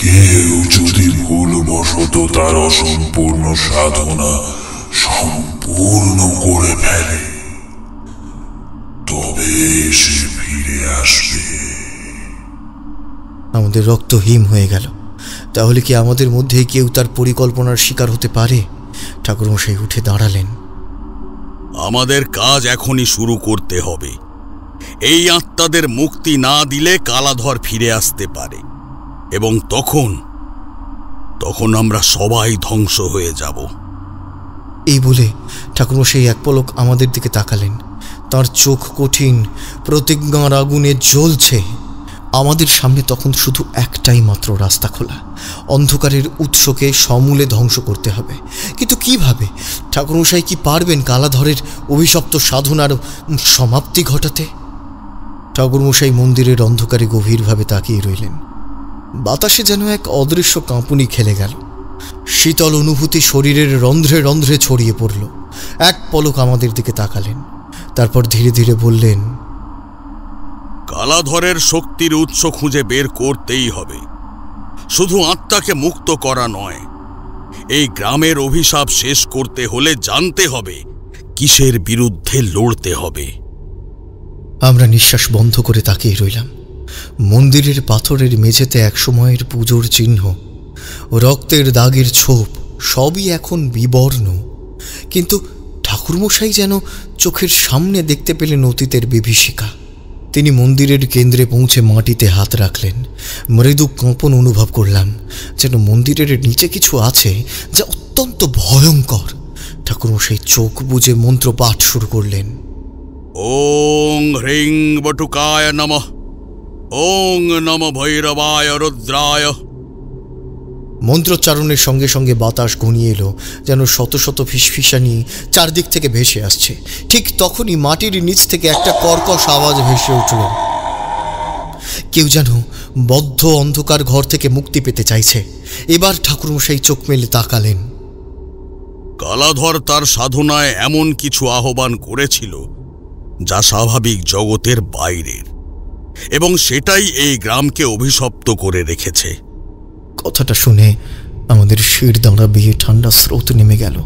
কেউ যদি ভুলবশত তার অসম্পূর্ণ সাধনা সম্পূর্ণ করে ফেলে, তবে সে ফিরে আসবে। আমাদের রক্ত হিম হয়ে গেল। তাহলে কি আমাদের মধ্যে কেউ তার পরিকল্পনার শিকার হতে পারে? ঠাকুরমশাই উঠে দাঁড়ালেন। আমাদের কাজ এখনই শুরু করতে হবে। এই আত্মাদের মুক্তি না দিলে কালাধর ফিরে আসতে পারে এবং তখন আমরা সবাই ধ্বংস হয়ে যাব। এই বলে ঠাকুরমশাই এক পলক আমাদের দিকে তাকালেন। তার চোখ কঠিন, প্রতিজ্ঞার আগুনে জ্বলছে। আমাদের সামনে তখন শুধু একটাই মাত্র রাস্তা খোলা। অন্ধকারের উৎসকে সমূলে ধ্বংস করতে হবে। কিন্তু কিভাবে? ঠাকুরমশাই কি পারবেন কালাধরের অভিশপ্ত সাধনার সমাপ্তি ঘটাতে? ঠাকুরমশাই মন্দিরের অন্ধকারে গভীরভাবে তাকিয়ে রইলেন। বাতাসে যেন এক অদৃশ্য কাঁপুনি খেলে গেল। শীতল অনুভূতি শরীরের রন্ধ্রে রন্ধ্রে ছড়িয়ে পড়ল। এক পলক আমাদের দিকে তাকালেন, তারপর ধীরে ধীরে বললেন, কালাধরের শক্তির উৎস খুঁজে বের করতেই হবে। শুধু আত্মাকে মুক্ত করা নয়, এই গ্রামের অভিশাপ শেষ করতে হলে জানতে হবে কিসের বিরুদ্ধে লড়তে হবে। আমরা নিঃশ্বাস বন্ধ করে তাকিয়ে রইলাম। মন্দিরের পাথরের মেঝেতে একসময়ের পুজোর চিহ্ন, রক্তের দাগের ছোপ সবই এখন বিবর্ণ। কিন্তু ঠাকুরমশাই যেন চোখের সামনে দেখতে পেলেন অতীতের বিভীষিকা। তিনি মন্দিরের কেন্দ্রে পৌঁছে মাটিতে হাত রাখলেন। মৃদু কম্পন অনুভব করলাম, যেন মন্দিরের নিচে কিছু আছে যা অত্যন্ত ভয়ঙ্কর। ঠাকুরমশাই চোখ বুজে মন্ত্র পাঠ শুরু করলেন। ওং হ্রিং বটুকায় নমঃ, ওং নম ভৈরবায় রুদ্রায়। মন্ত্রোচ্চারণের সঙ্গে সঙ্গে বাতাস ঘনিয়ে এলো, যেন শত শত ফিসফিসানি চারদিক থেকে ভেসে আসছে। ঠিক তখনই মাটির নিচ থেকে একটা কর্কশ আওয়াজ ভেসে উঠল। কেউ যেন বদ্ধ অন্ধকার ঘর থেকে মুক্তি পেতে চাইছে। এবার ঠাকুরমশাই চোখ মেলে তাকালেন। কালাধর তার সাধনায় এমন কিছু আহ্বান করেছিল যা স্বাভাবিক জগতের বাইরের, এবং সেটাই এই গ্রামকে অভিশপ্ত করে রেখেছে। কথাটা শুনে আমাদের শির দাঁড়া বেয়ে ঠান্ডা স্রোত নেমে গেল।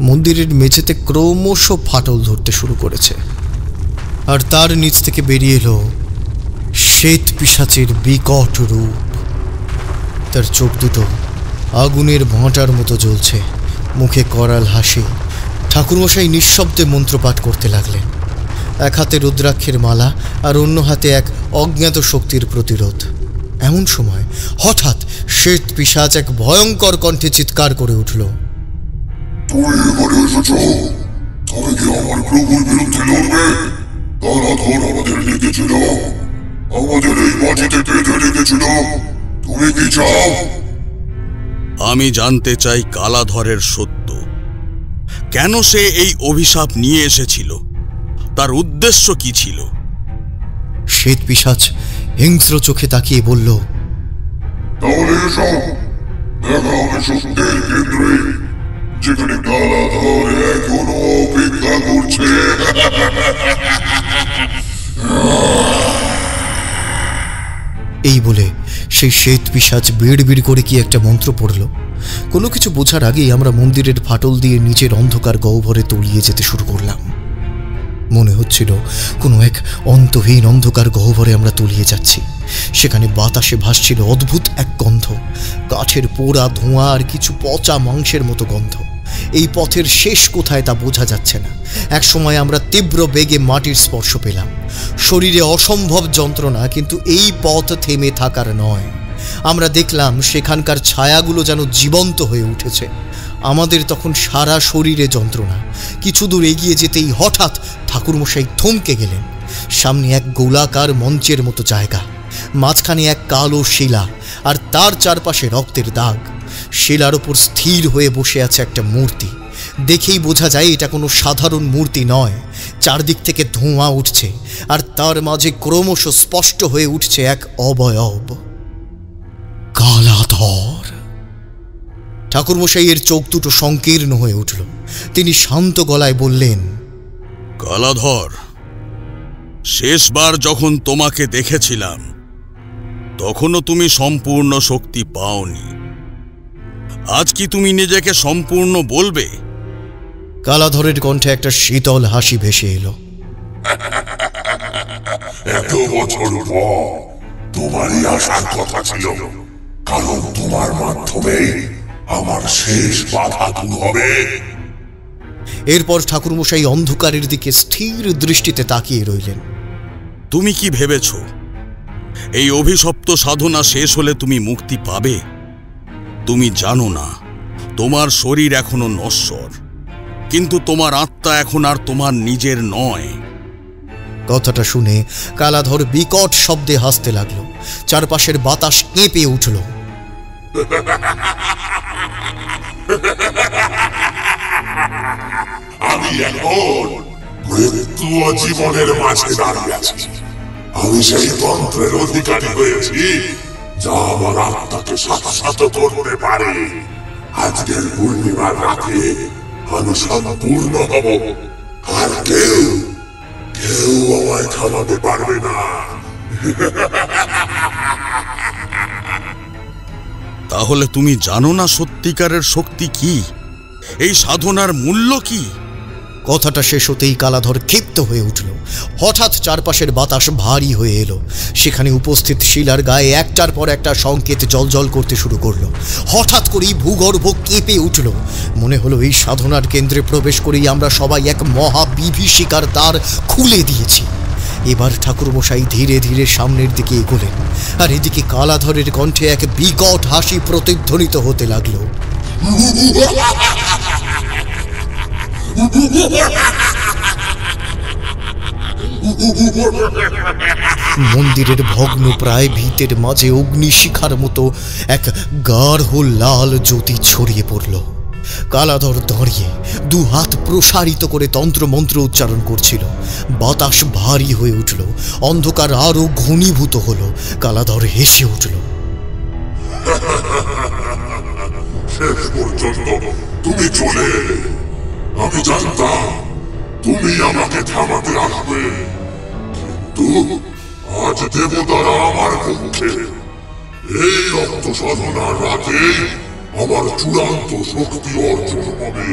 মন্দিরের মেঝেতে ক্রমশ ফাটল ধরতে শুরু করেছে, আর তার নিচ থেকে বেরিয়ে এলো শ্বেত পিশাচের বিকট রূপ। তার চোখ দুটো আগুনের ভাঁটার মতো জ্বলছে, মুখে করাল হাসি। ঠাকুরমশাই নিঃশব্দে মন্ত্রপাঠ করতে লাগলেন। এক হাতে রুদ্রাক্ষের মালা, আর অন্য হাতে এক অজ্ঞাত শক্তির প্রতিরোধ। এমন সময় হঠাৎ শ্বেত পিশাচ এক ভয়ঙ্কর কণ্ঠে চিৎকার করে উঠল। তুমি এবারে এসেছ, তবে কি আমার প্রভুর বিরুদ্ধে লড়বে? কালাধর আমাদের ডেকেছিল, আমাদের এই মাটিতে বেঁধে রেখেছিল। তুমি কি চাও? আমি জানতে চাই কালাধরের সত্য। কেন সে এই অভিশাপ নিয়ে এসেছিল? তার উদ্দেশ্য কি ছিল? শ্বেত পিশাচ হিংস্র চোখে তাকিয়ে বলল, তাহলে এসো, দেখা হবে সত্যের কেন্দ্রে, যেখানে কালাধর এখনো অপেক্ষা করছে। এই বলে সেই শ্বেত পিশাচ বিড় বিড় করে কি একটা মন্ত্র পড়ল। কোনো কিছু বোঝার আগেই আমরা মন্দিরের ফাটল দিয়ে নিচের অন্ধকার গহ্বরে তলিয়ে যেতে শুরু করলাম। মনে হচ্ছিল কোনো এক অন্তহীন অন্ধকার গহ্বরে আমরা তলিয়ে যাচ্ছি। সেখানে বাতাসে ভাসছিল অদ্ভুত এক গন্ধ, কাঠের পোড়া ধোঁয়া আর কিছু পচা মাংসের মতো গন্ধ। এই পথের শেষ কোথায় তা বোঝা যাচ্ছে না। এক সময় আমরা তীব্র বেগে মাটির স্পর্শ পেলাম। শরীরে অসম্ভব যন্ত্রণা, কিন্তু এই পথ থেমে থাকার নয়। আমরা দেখলাম সেখানকার ছায়াগুলো যেন জীবন্ত হয়ে উঠেছে। আমাদের তখন সারা শরীরে যন্ত্রণা। কিছু দূর এগিয়ে যেতেই হঠাৎ ঠাকুরমশাই থমকে গেলেন। সামনে এক গোলাকার মঞ্চের মতো জায়গা, মাঝখানে এক কালো শিলা, আর তার চারপাশে রক্তের দাগ। শিলার ওপর স্থির হয়ে বসে আছে একটা মূর্তি। দেখেই বোঝা যায় এটা কোনো সাধারণ মূর্তি নয়। চারদিক থেকে ধোঁয়া উঠছে, আর তার মাঝে ক্রমশ স্পষ্ট হয়ে উঠছে এক অবয়ব, কালাধর। ঠাকুরমশাইয়ের চোখ দুটো সংকীর্ণ হয়ে উঠল। তিনি শান্ত গলায় বললেন, কালাধর, শেষবার যখন তোমাকে দেখেছিলাম তখনও তুমি সম্পূর্ণ শক্তি পাওনি। আজ কি তুমি নিজেকে সম্পূর্ণ বলবে? কালাধরের কণ্ঠে একটা শীতল হাসি ভেসে এলো। এত বছর পর তোমারই আসার কথা ছিল, কারণ তোমার মাধ্যমে আমার শেষ বাধা দূর হবে। এরপর ঠাকুরমশাই অন্ধকারের দিকে স্থির দৃষ্টিতে তাকিয়ে রইলেন। তুমি কি ভেবেছ এই অভিশপ্ত সাধনা শেষ হলে তুমি মুক্তি পাবে? তুমি জানো না, তোমার শরীর এখনো নশ্বর, কিন্তু তোমার আত্মা এখন আর তোমার নিজের নয়। কথাটা শুনে কালাধর বিকট শব্দে হাসতে লাগলো। চারপাশের বাতাস কেঁপে উঠল। আমি এখন মৃত্যু ও জীবনের মাঝে দাঁড়িয়ে আছি। আমি সেই তন্ত্রের অধিকারী হয়েছি যা আমার আত্মাকে শাশ্বত করতে পারে। আজকের পূর্ণিমার রাতে আমি সম্পূর্ণ হব, আর কেউ আমায় থামাতে পারবে না। তাহলে তুমি জানো না সত্যিকারের শক্তি কি, এই সাধনার মূল্য কি? কথাটা শেষ হতেই কালাধর ক্ষিপ্ত হয়ে উঠল। হঠাৎ চারপাশের বাতাস ভারী হয়ে এলো। সেখানে উপস্থিত শিলার গায়ে একটার পর একটা সংকেত জলজল করতে শুরু করলো। হঠাৎ করেই ভূগর্ভ কেঁপে উঠল। মনে হলো এই সাধনার কেন্দ্রে প্রবেশ করেই আমরা সবাই এক মহা বিভীষিকার দ্বার খুলে দিয়েছি। এবার ঠাকুরমশাই ধীরে ধীরে সামনের দিকে এগোলেন, আর এদিকে কালাধরের কণ্ঠে এক বিকট হাসি প্রতিধ্বনিত হতে লাগলো। মন্দিরের ভগ্ন প্রায় ভিতের মাঝে অগ্নিশিখার মতো এক গাঢ় লাল জ্যোতি ছড়িয়ে পড়ল। কালাধর দাঁড়িয়ে দু হাত প্রসারিত করে তন্ত্রমন্ত্র উচ্চারণ করছিল। বাতাস ভারী হয়ে উঠল, অন্ধকার আরো ঘনীভূত হলো। কালাধর হেসে উঠল। শেষ পর্যন্ত তুমি চলে এলে। আমি জানতাম তুমি আমাকে থামাতে আসবে, কিন্তু আজ দেবতারা আমার পক্ষে। এই রক্ত সাধনার রাতে আমার চূড়ান্ত শক্তি অর্জন হবে।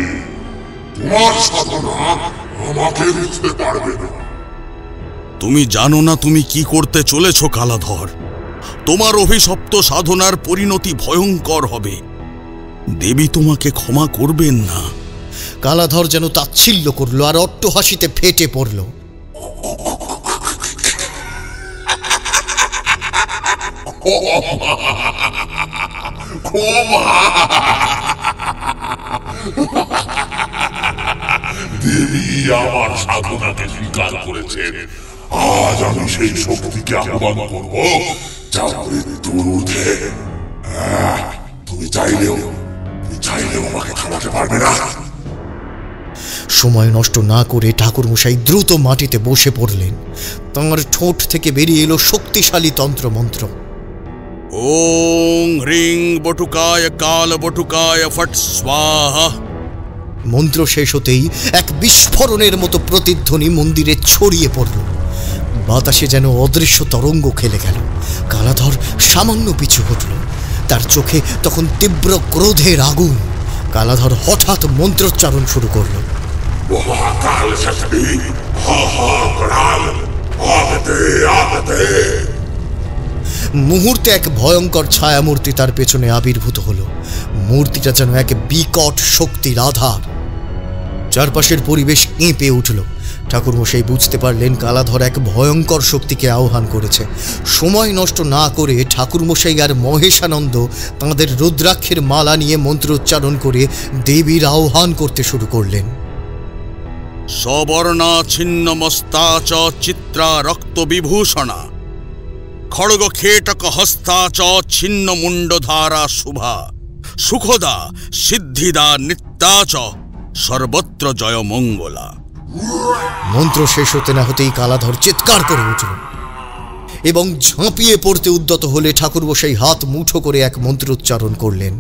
তোমার সাধনা আমাকে রুখতে পারবে না। তুমি জানো না তুমি কি করতে চলেছ কালাধর। তোমার অভিশপ্ত সাধনার পরিণতি ভয়ঙ্কর হবে। দেবী তোমাকে ক্ষমা করবেন না। কালাধর যেন তাচ্ছিল্য করলো আর অট্টহাসিতে ফেটে পড়ল। দেবী আমার সাধনাকে স্বীকার করেছেন। আজ আমি সেই শক্তিকে আহ্বান করব যা মৃত্যুর ঊর্ধ্বে। তুমি চাইলেও আমাকে থামাতে পারবে না। সময় নষ্ট না করে ঠাকুরমশাই দ্রুত মাটিতে বসে পড়লেন। তাঁর ঠোঁট থেকে বেরিয়ে এলো শক্তিশালী তন্ত্রমন্ত্র। ওং হ্রিং বটুকায় কাল বটুকায় ফট স্বাহা। মন্ত্র শেষ হতেই এক বিস্ফোরণের মতো প্রতিধ্বনি মন্দিরে ছড়িয়ে পড়ল। বাতাসে যেন অদৃশ্য তরঙ্গ খেলে গেল। কালাধর সামান্য পিছু হটল। তার চোখে তখন তীব্র ক্রোধের আগুন। কালাধর হঠাৎ মন্ত্রোচ্চারণ শুরু করল। মহাকাল শক্তি মহাকাল আগতে আগতে। মুহূর্তে এক ভয়ঙ্কর ছায়ামূর্তি তার পেছনে আবির্ভূত হলো। মূর্তিটা যেন এক বিকট শক্তির আধার। চারপাশের পরিবেশ কেঁপে উঠল। ঠাকুরমশাই বুঝতে পারলেন কালাধর এক ভয়ঙ্কর শক্তিকে আহ্বান করেছে। সময় নষ্ট না করে ঠাকুরমশাই আর মহেশানন্দ তাঁদের রুদ্রাক্ষের মালা নিয়ে মন্ত্রোচ্চারণ করে দেবীর আহ্বান করতে শুরু করলেন। সবর্ণা ছিন্ন মস্তা চ চিত্রা রক্ত বিভূষণা খড়গ খেটক হস্তা চ ছিন্ন মুন্ডধারা শুভা সুখদা সিদ্ধিদা নিত্যা চ সর্বত্র জয় মঙ্গলা। মন্ত্র শেষ হতে না হতেই কালাধর চিৎকার করে উঠল এবং ঝাঁপিয়ে পড়তে উদ্যত হলে ঠাকুরমশাই হাত মুঠো করে এক মন্ত্র উচ্চারণ করলেন।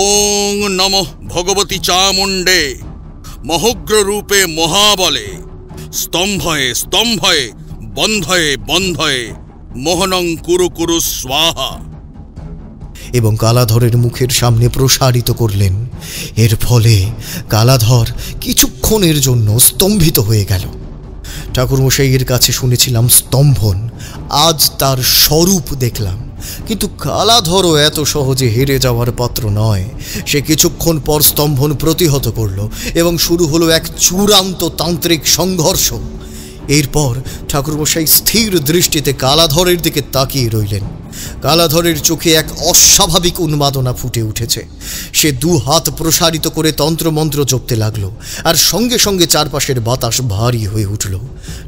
ওং নমঃ ভগবতী চামুণ্ডে মহোগ্র রূপে মহাবলে স্তম্ভয়ে স্তম্ভয়ে বন্ধয়ে বন্ধয়ে মোহনং কুরু কুরু স্বাহা। এবং কালাধরের মুখের সামনে প্রসারিত করলেন। এর ফলে কালাধর কিছুক্ষণের জন্য স্তম্ভিত হয়ে গেল। ঠাকুরমশাইয়ের কাছে শুনেছিলাম স্তম্ভন, আজ তার স্বরূপ দেখলাম। কিন্তু কালাধরও এত সহজে হেরে যাওয়ার পাত্র নয়। সে কিছুক্ষণ পর স্তম্ভন প্রতিহত করল এবং শুরু হলো এক চূড়ান্ত তান্ত্রিক সংঘর্ষ। এরপর ঠাকুরমশাই স্থির দৃষ্টিতে কালাধরের দিকে তাকিয়ে রইলেন। কালাধরের চোখে এক অস্বাভাবিক উন্মাদনা ফুটে উঠেছে। সে দু হাত প্রসারিত করে তন্ত্রমন্ত্র জপতে লাগলো, আর সঙ্গে সঙ্গে চারপাশের বাতাস ভারী হয়ে উঠল।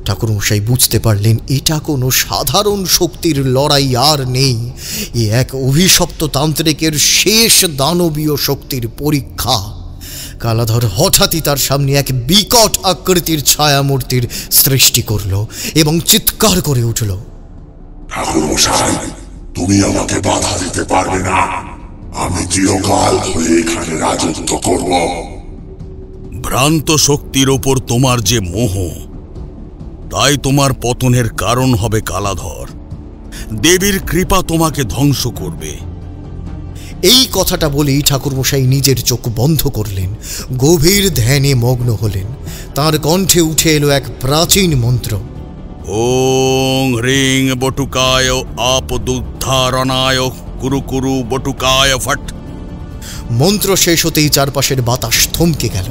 ঠাকুরমশাই বুঝতে পারলেন এটা কোনো সাধারণ শক্তির লড়াই আর নেই। এ এক অভিশপ্ত তান্ত্রিকের শেষ দানবীয় শক্তির পরীক্ষা। কালাধর হঠাৎই তার সামনে এক বিকট আকৃতির ছায়ামূর্তির সৃষ্টি করল এবং চিৎকার করে উঠল। ঠাকুরমশাই, তুমি আমাকে বাধা দিতে পারবে না। আমি চিরকাল ধরে এখানে রাজত্ব করব। ভ্রান্ত শক্তির ওপর তোমার যে মোহ, তাই তোমার পতনের কারণ হবে কালাধর। দেবীর কৃপা তোমাকে ধ্বংস করবে। এই কথাটা বলেই ঠাকুরমশাই নিজের চোখ বন্ধ করলেন, গভীর ধ্যানে মগ্ন হলেন। তার কণ্ঠে উঠে এলো এক প্রাচীন মন্ত্র। ওং হ্রিং বটুকায় আপদুদ্ধারণায় কুরু কুরু বটুকায় ফট। মন্ত্র শেষ হতেই চারপাশের বাতাস থমকে গেল।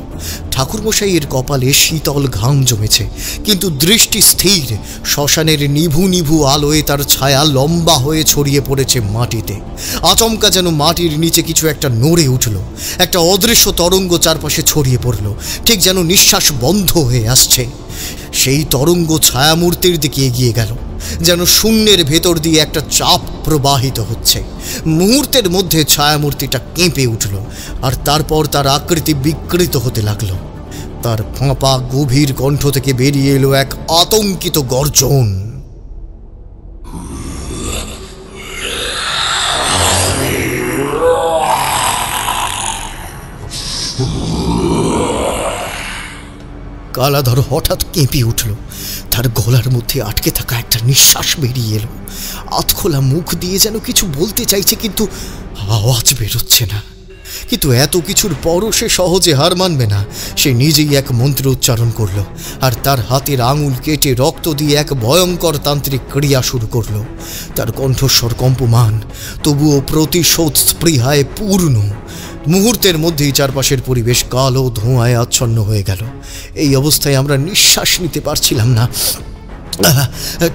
ঠাকুরমশাইয়ের কপালে শীতল ঘাম জমেছে, কিন্তু দৃষ্টি স্থির। শ্মশানের নিভু নিভু আলোয় তার ছায়া লম্বা হয়ে ছড়িয়ে পড়েছে মাটিতে। আচমকা যেন মাটির নিচে কিছু একটা নড়ে উঠল, একটা অদৃশ্য তরঙ্গ চারপাশে ছড়িয়ে পড়ল, ঠিক যেন নিঃশ্বাস বন্ধ হয়ে আসছে। সেই তরঙ্গ ছায়ামূর্তির দিকে এগিয়ে গেল, যেন শূন্যের ভেতর দিয়ে একটা চাপ প্রবাহিত হচ্ছে। মুহূর্তের মধ্যে ছায়ামূর্তিটা কেঁপে উঠল, আর তারপর তার আকৃতি বিকৃত হতে লাগলো। তার ফাঁপা গভীর কণ্ঠ থেকে বেরিয়ে এলো এক আতঙ্কিত গর্জন। কালাধর হঠাৎ কেঁপে উঠল, তার গলার মধ্যে আটকে থাকা একটা নিঃশ্বাস বেরিয়ে এলো। আধখোলা মুখ দিয়ে যেন কিছু বলতে চাইছে, কিন্তু আওয়াজ বেরোচ্ছে না। কিন্তু এত কিছুর পরও সে সহজে হার মানবে না। সে নিজেই এক মন্ত্র উচ্চারণ করল, আর তার হাতের আঙুল কেটে রক্ত দিয়ে এক ভয়ঙ্কর তান্ত্রিক ক্রিয়া শুরু করল। তার কণ্ঠস্বর কম্পমান, তবুও প্রতিশোধ স্পৃহায় পূর্ণ। মুহূর্তের মধ্যেই চারপাশের পরিবেশ কালো ধোঁয়ায় আচ্ছন্ন হয়ে গেল। এই অবস্থায় আমরা নিঃশ্বাস নিতে পারছিলাম না।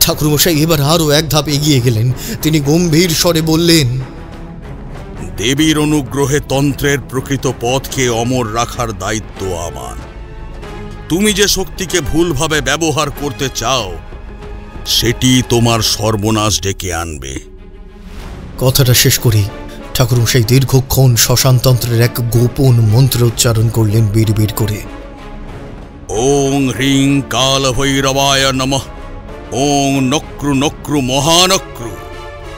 ঠাকুরমশাই এবার আরও এক ধাপ এগিয়ে গেলেন। তিনি গম্ভীর স্বরে বললেন, দেবীর অনুগ্রহে তন্ত্রের প্রকৃত পথকে অমর রাখার দায়িত্ব আমার। তুমি যে শক্তিকে ভুলভাবে ব্যবহার করতে চাও, সেটি তোমার সর্বনাশ ডেকে আনবে। কথাটা শেষ করি ঠাকুরমশাই দীর্ঘক্ষণ শ্মশানতন্ত্রের এক গোপন মন্ত্র উচ্চারণ করলেন বিড়বিড় করে। ওং হ্রিং কাল ভৈরবায় নমঃ। ওং নক্রু নক্রু মহানক্রু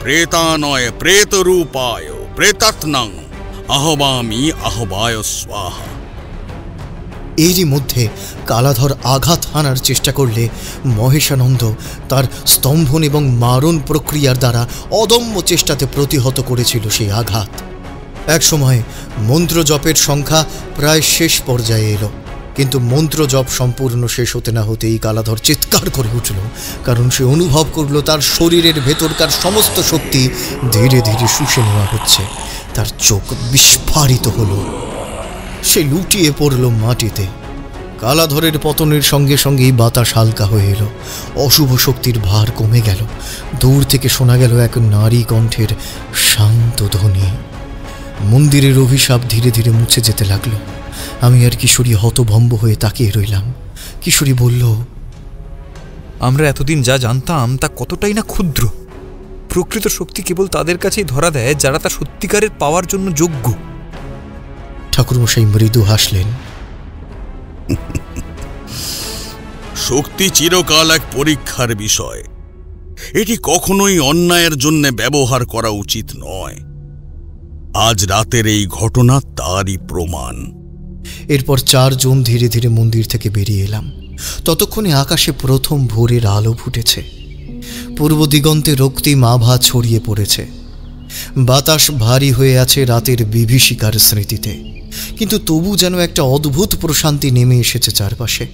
প্রেতানয় প্রেতরূপায় প্রেতাত্নাং আহবামি আহবায় স্বাহা। এরই মধ্যে কালাধর আঘাত হানার চেষ্টা করলে মহেশানন্দ তার স্তম্ভন এবং মারণ প্রক্রিয়ার দ্বারা অদম্য চেষ্টাতে প্রতিহত করেছিল সেই আঘাত। একসময় মন্ত্র জপের সংখ্যা প্রায় শেষ পর্যায়ে এলো, কিন্তু মন্ত্র জপ সম্পূর্ণ শেষ হতে না হতেই কালাধর চিৎকার করে উঠল, কারণ সে অনুভব করল তার শরীরের ভেতরকার সমস্ত শক্তি ধীরে ধীরে শুষে নেওয়া হচ্ছে। তার চোখ বিস্ফারিত হলো, সে লুটিয়ে পড়ল মাটিতে। কালাধরের পতনের সঙ্গে সঙ্গেই বাতাস হালকা হয়ে এলো, অশুভ শক্তির ভার কমে গেল। দূর থেকে শোনা গেল এক নারী কণ্ঠের শান্ত ধ্বনি। মন্দিরের অভিশাপ ধীরে ধীরে মুছে যেতে লাগলো। আমি আর কিশোরী হতভম্ব হয়ে তাকিয়ে রইলাম। কিশোরী বলল, আমরা এতদিন যা জানতাম তা কতটাই না ক্ষুদ্র। প্রকৃত শক্তি কেবল তাদের কাছেই ধরা দেয় যারা তা সত্যিকারের পাওয়ার জন্য যোগ্য। ঠাকুরমশাই মৃদু হাসলেন। শক্তি চিরকাল এক পরীক্ষার বিষয়। এটি কখনোই অন্যায়ের জন্য ব্যবহার করা উচিত নয়। আজ রাতের এই ঘটনা তারই প্রমাণ। এরপর চারজন ধীরে ধীরে মন্দির থেকে বেরিয়ে এলাম। ততক্ষণে আকাশে প্রথম ভোরের আলো ফুটেছে। পূর্ব দিগন্তে রক্তিম আভা ছড়িয়ে পড়েছে। বাতাস ভারী হয়ে আছে রাতের বিভীষিকার স্মৃতিতে, কিন্তু তবু যেন একটা অদ্ভুত প্রশান্তি নেমে এসেছে চারপাশে।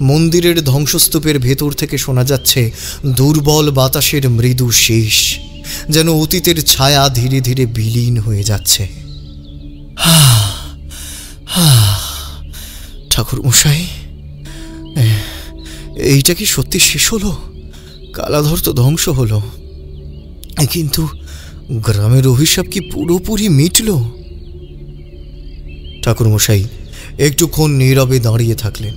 মন্দিরের ধ্বংসস্তূপের ভেতর থেকে শোনা যাচ্ছে দুর্বল বাতাসের মৃদু শেষ, যেন অতীতের ছায়া ধীরে ধীরে বিলীন হয়ে যাচ্ছে। ঠাকুরমশাই, এইটা কি সত্যি শেষ হলো? কালাধর তো ধ্বংস হলো, কিন্তু গ্রামের অভিশাপ কি পুরোপুরি মিটল? ঠাকুরমশাই একটুক্ষণ নীরবে দাঁড়িয়ে থাকলেন,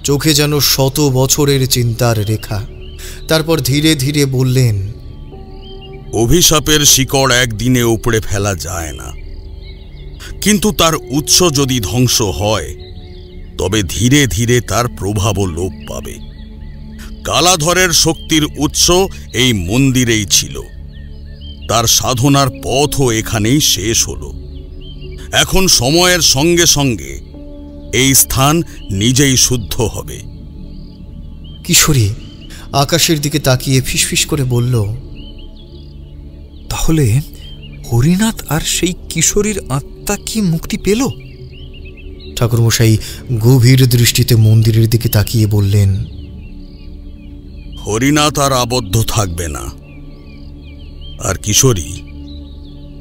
চোখে যেন শত বছরের চিন্তার রেখা। তারপর ধীরে ধীরে বললেন, অভিশাপের শিকড় একদিনে উপড়ে ফেলা যায় না, কিন্তু তার উৎস যদি ধ্বংস হয় তবে ধীরে ধীরে তার প্রভাবও লোপ পাবে। কালাধরের শক্তির উৎস এই মন্দিরেই ছিল, তার সাধনার পথও এখানেই শেষ হলো। এখন সময়ের সঙ্গে সঙ্গে এই স্থান নিজেই শুদ্ধ হবে। কিশোরী আকাশের দিকে তাকিয়ে ফিসফিস করে বলল, তাহলে হরিনাথ আর সেই কিশোরীর আত্মা কি মুক্তি পেল? ঠাকুরমশাই গভীর দৃষ্টিতে মন্দিরের দিকে তাকিয়ে বললেন, হরিনাথ আর আবদ্ধ থাকবে না। আর কিশোরী,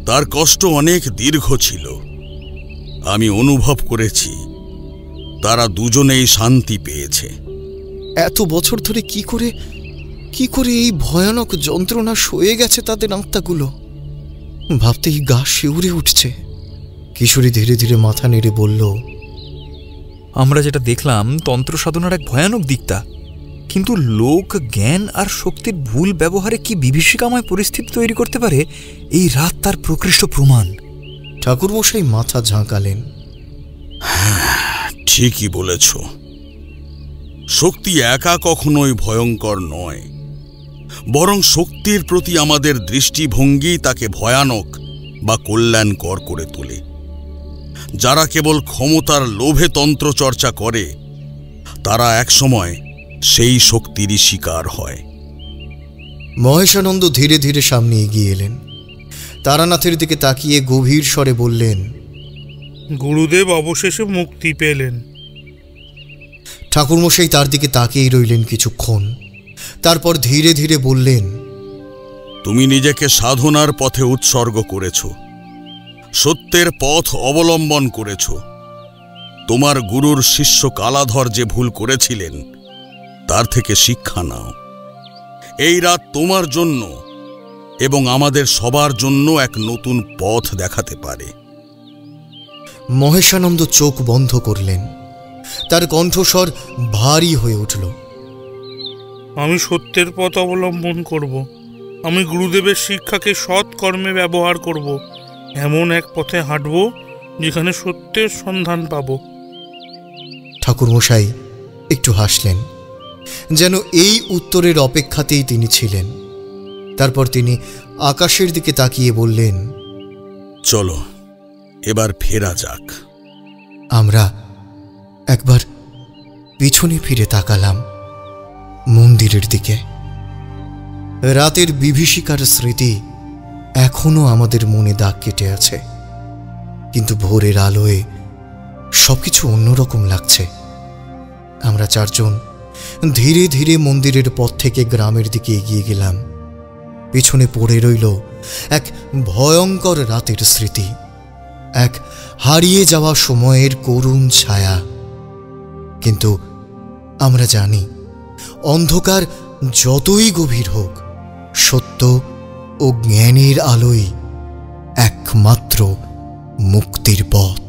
তার কষ্ট অনেক দীর্ঘ ছিল। আমি অনুভব করেছি তারা দুজনেই শান্তি পেয়েছে। এত বছর ধরে কি করে এই ভয়ানক যন্ত্রণা সয়ে গেছে তাদের আত্মাগুলো, ভাবতেই গা শিউরে উঠছে। কিশোরী ধীরে ধীরে মাথা নেড়ে বলল, আমরা যেটা দেখলাম তন্ত্র সাধনার এক ভয়ানক দিকটা, কিন্তু লোক জ্ঞান আর শক্তির ভুল ব্যবহারে কি বিভীষিকাময় পরিস্থিতি তৈরি করতে পারে, এই রাত তার প্রকৃষ্ট প্রমাণ। ঠাকুরমশাই মাথা ঝাঁকালেন। ঠিকই বলেছ, শক্তি একা কখনোই ভয়ঙ্কর নয়, বরং শক্তির প্রতি আমাদের দৃষ্টিভঙ্গি তাকে ভয়ানক বা কল্যাণকর করে তোলে। যারা কেবল ক্ষমতার লোভে তন্ত্র চর্চা করে তারা একসময় সেই শক্তিরই শিকার হয়। মহেশানন্দ ধীরে ধীরে সামনে এগিয়ে এলেন। তারানাথের দিকে তাকিয়ে গভীর স্বরে বললেন, গুরুদেব অবশেষে মুক্তি পেলেন। ঠাকুরমশাই তার দিকে তাকিয়েই রইলেন কিছুক্ষণ, তারপর ধীরে ধীরে বললেন, তুমি নিজেকে সাধনার পথে উৎসর্গ করেছ, সত্যের পথ অবলম্বন করেছ। তোমার গুরুর শিষ্য কালাধর যে ভুল করেছিলেন তার থেকে শিক্ষা নাও। এই রাত তোমার জন্য এবং আমাদের সবার জন্য এক নতুন পথ দেখাতে পারে। মহেশানন্দ চোখ বন্ধ করলেন। তার কণ্ঠস্বর ভারী হয়ে উঠল। আমি সত্যের পথ অবলম্বন করব। আমি গুরুদেবের শিক্ষাকে সৎ কর্মে ব্যবহার করব। এমন এক পথে হাঁটব যেখানে সত্যের সন্ধান পাব। ঠাকুরমশাই একটু হাসলেন, যেন এই উত্তরের অপেক্ষাতেই তিনি ছিলেন। তারপর তিনি আকাশের দিকে তাকিয়ে বললেন, চলো এবার ফেরা যাক। আমরা একবার পিছনে ফিরে তাকালাম মন্দিরের দিকে। রাতের বিভীষিকার স্মৃতি এখনো আমাদের মনে দাগ কেটে আছে, কিন্তু ভোরের আলোয় সবকিছু অন্যরকম লাগছে। আমরা চারজন ধীরে ধীরে মন্দিরের পথ থেকে গ্রামের দিকে এগিয়ে গেলাম। পিছনে পড়ে রইল এক ভয়ঙ্কর রাতের স্মৃতি, এক হারিয়ে যাওয়া সময়ের করুণ ছায়া। কিন্তু আমরা জানি, অন্ধকার যতই গভীর হোক, সত্য ও জ্ঞানের আলোই একমাত্র মুক্তির পথ।